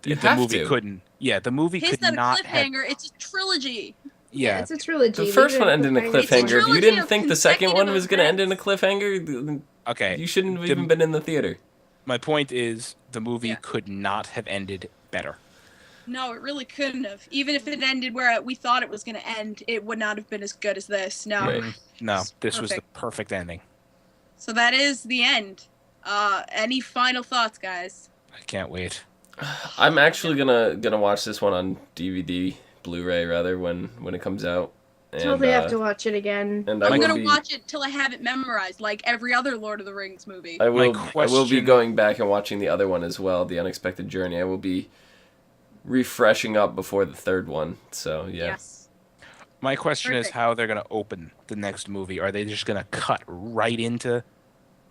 Speaker 4: the
Speaker 3: movie couldn't. Yeah, the movie could not have.
Speaker 1: Cliffhanger. It's a trilogy.
Speaker 3: Yeah,
Speaker 2: it's a trilogy.
Speaker 4: The first one ended in a cliffhanger. If you didn't think the second one was going to end in a
Speaker 1: events.
Speaker 4: cliffhanger,
Speaker 3: okay,
Speaker 4: you shouldn't have even been in the theater.
Speaker 3: My point is, the movie could not have ended better.
Speaker 1: No, it really couldn't have. Even if it ended where we thought it was going to end, it would not have been as good as this. No.
Speaker 4: Right.
Speaker 3: No, this was the perfect ending.
Speaker 1: So that is the end. Any final thoughts, guys?
Speaker 3: I can't wait.
Speaker 4: I'm actually gonna watch this one on DVD, Blu-ray rather, when it comes out. And,
Speaker 2: totally have to watch it again.
Speaker 4: And
Speaker 1: I'm gonna watch it till I have it memorized, like every other Lord of the Rings movie.
Speaker 4: I will be going back and watching the other one as well, The Unexpected Journey. I will be refreshing up before the third one. So yeah.
Speaker 1: Yes.
Speaker 3: My question is how they're gonna open the next movie. Are they just gonna cut right into,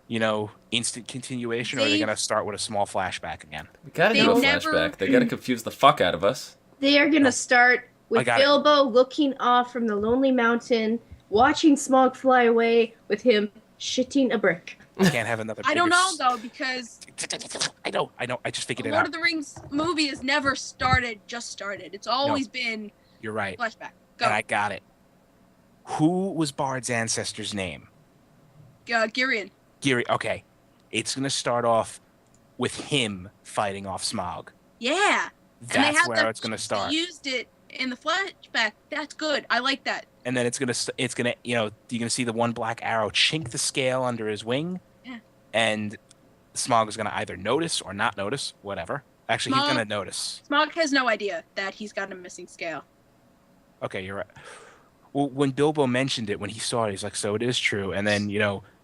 Speaker 3: instant continuation, or are they gonna start with a small flashback again?
Speaker 4: We gotta do a flashback. They gotta confuse the fuck out of us.
Speaker 2: They are gonna start with Bilbo looking off from the lonely mountain, watching Smaug fly away with him shitting a brick.
Speaker 3: I can't have another.
Speaker 1: I don't know though, because
Speaker 3: I know. I just figured it out.
Speaker 1: Lord of the Rings movie has never started. It's always been.
Speaker 3: You're right.
Speaker 1: Flashback. Go.
Speaker 3: And I got it. Who was Bard's ancestor's name?
Speaker 1: Girion.
Speaker 3: Okay. It's gonna start off with him fighting off Smaug.
Speaker 1: Yeah.
Speaker 3: That's where it's gonna start.
Speaker 1: They used it in the flashback. That's good. I like that.
Speaker 3: And then it's gonna you're gonna see the one black arrow chink the scale under his wing.
Speaker 1: Yeah.
Speaker 3: And Smaug is gonna either notice or not notice, whatever. Actually, he's gonna notice.
Speaker 1: Smaug has no idea that he's got a missing scale.
Speaker 3: Okay, you're right. Well, when Bilbo mentioned it, when he saw it, he's like, so it is true. And then,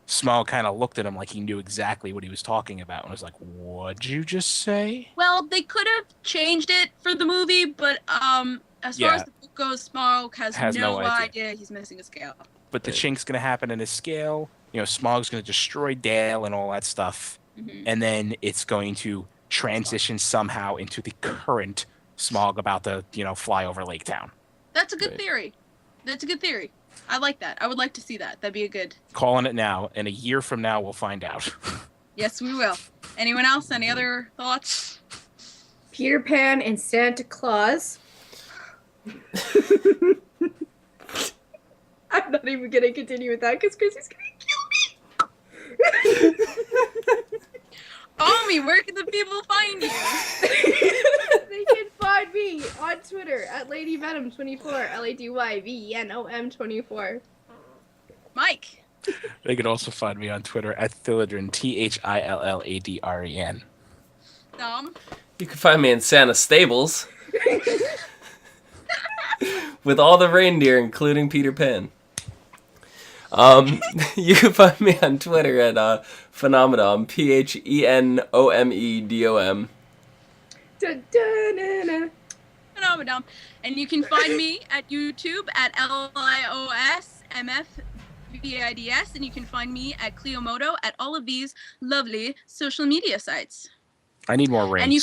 Speaker 3: Smaug kind of looked at him like he knew exactly what he was talking about and was like, what'd you just say?
Speaker 1: Well, they could have changed it for the movie, but as far as the book goes, Smaug has no idea he's missing a scale.
Speaker 3: But the chink's going to happen in his scale. Smaug's going to destroy Dale and all that stuff.
Speaker 1: Mm-hmm.
Speaker 3: And then it's going to transition somehow into the current Smaug about to, fly over Lake Town.
Speaker 1: That's a good theory. I like that. I would like to see that. That'd be a good.
Speaker 3: Calling it now, and a year from now we'll find out.
Speaker 1: Yes, we will. Anyone else? Any other thoughts?
Speaker 2: Peter Pan and Santa Claus. I'm not even gonna continue with that because Chrissy's gonna kill me.
Speaker 1: Omi, where can the people find you?
Speaker 2: They can find me on Twitter at LadyVenom24, LadyVenom24.
Speaker 1: Mike.
Speaker 3: They can also find me on Twitter at Thilladren, THILLADREN.
Speaker 1: Dom.
Speaker 4: You can find me in Santa Stables with all the reindeer, including Peter Pan. You can find me on Twitter at Phenomedom, PHENOMEDOM.
Speaker 1: Phenomenon. And you can find me at YouTube at LIOSMFVIDS, and you can find me at Clio at all of these lovely social media sites.
Speaker 3: I need more rings.
Speaker 1: And you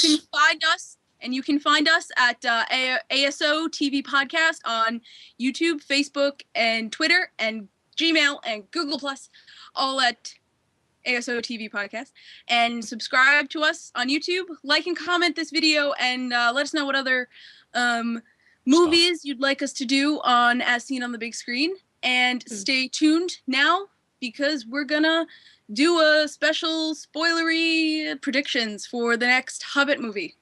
Speaker 1: can find us at ASOTV podcast on YouTube, Facebook, and Twitter, and Gmail, and Google Plus, all at ASOTV podcast. And subscribe to us on YouTube, like and comment this video, and let us know what other movies you'd like us to do on As Seen on the Big Screen. And stay tuned now, because we're gonna do a special spoilery predictions for the next Hobbit movie.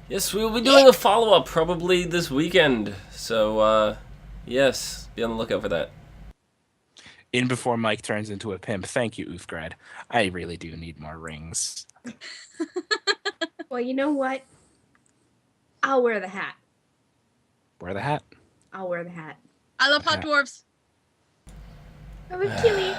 Speaker 4: Yes, we will be doing a follow-up probably this weekend. So, yes, be on the lookout for that.
Speaker 3: In before Mike turns into a pimp. Thank you, Oofgrad. I really do need more rings.
Speaker 2: Well, you know what? I'll wear the hat.
Speaker 3: Wear the hat.
Speaker 2: I'll wear the hat.
Speaker 1: I love hot dwarves.
Speaker 2: I love Kili.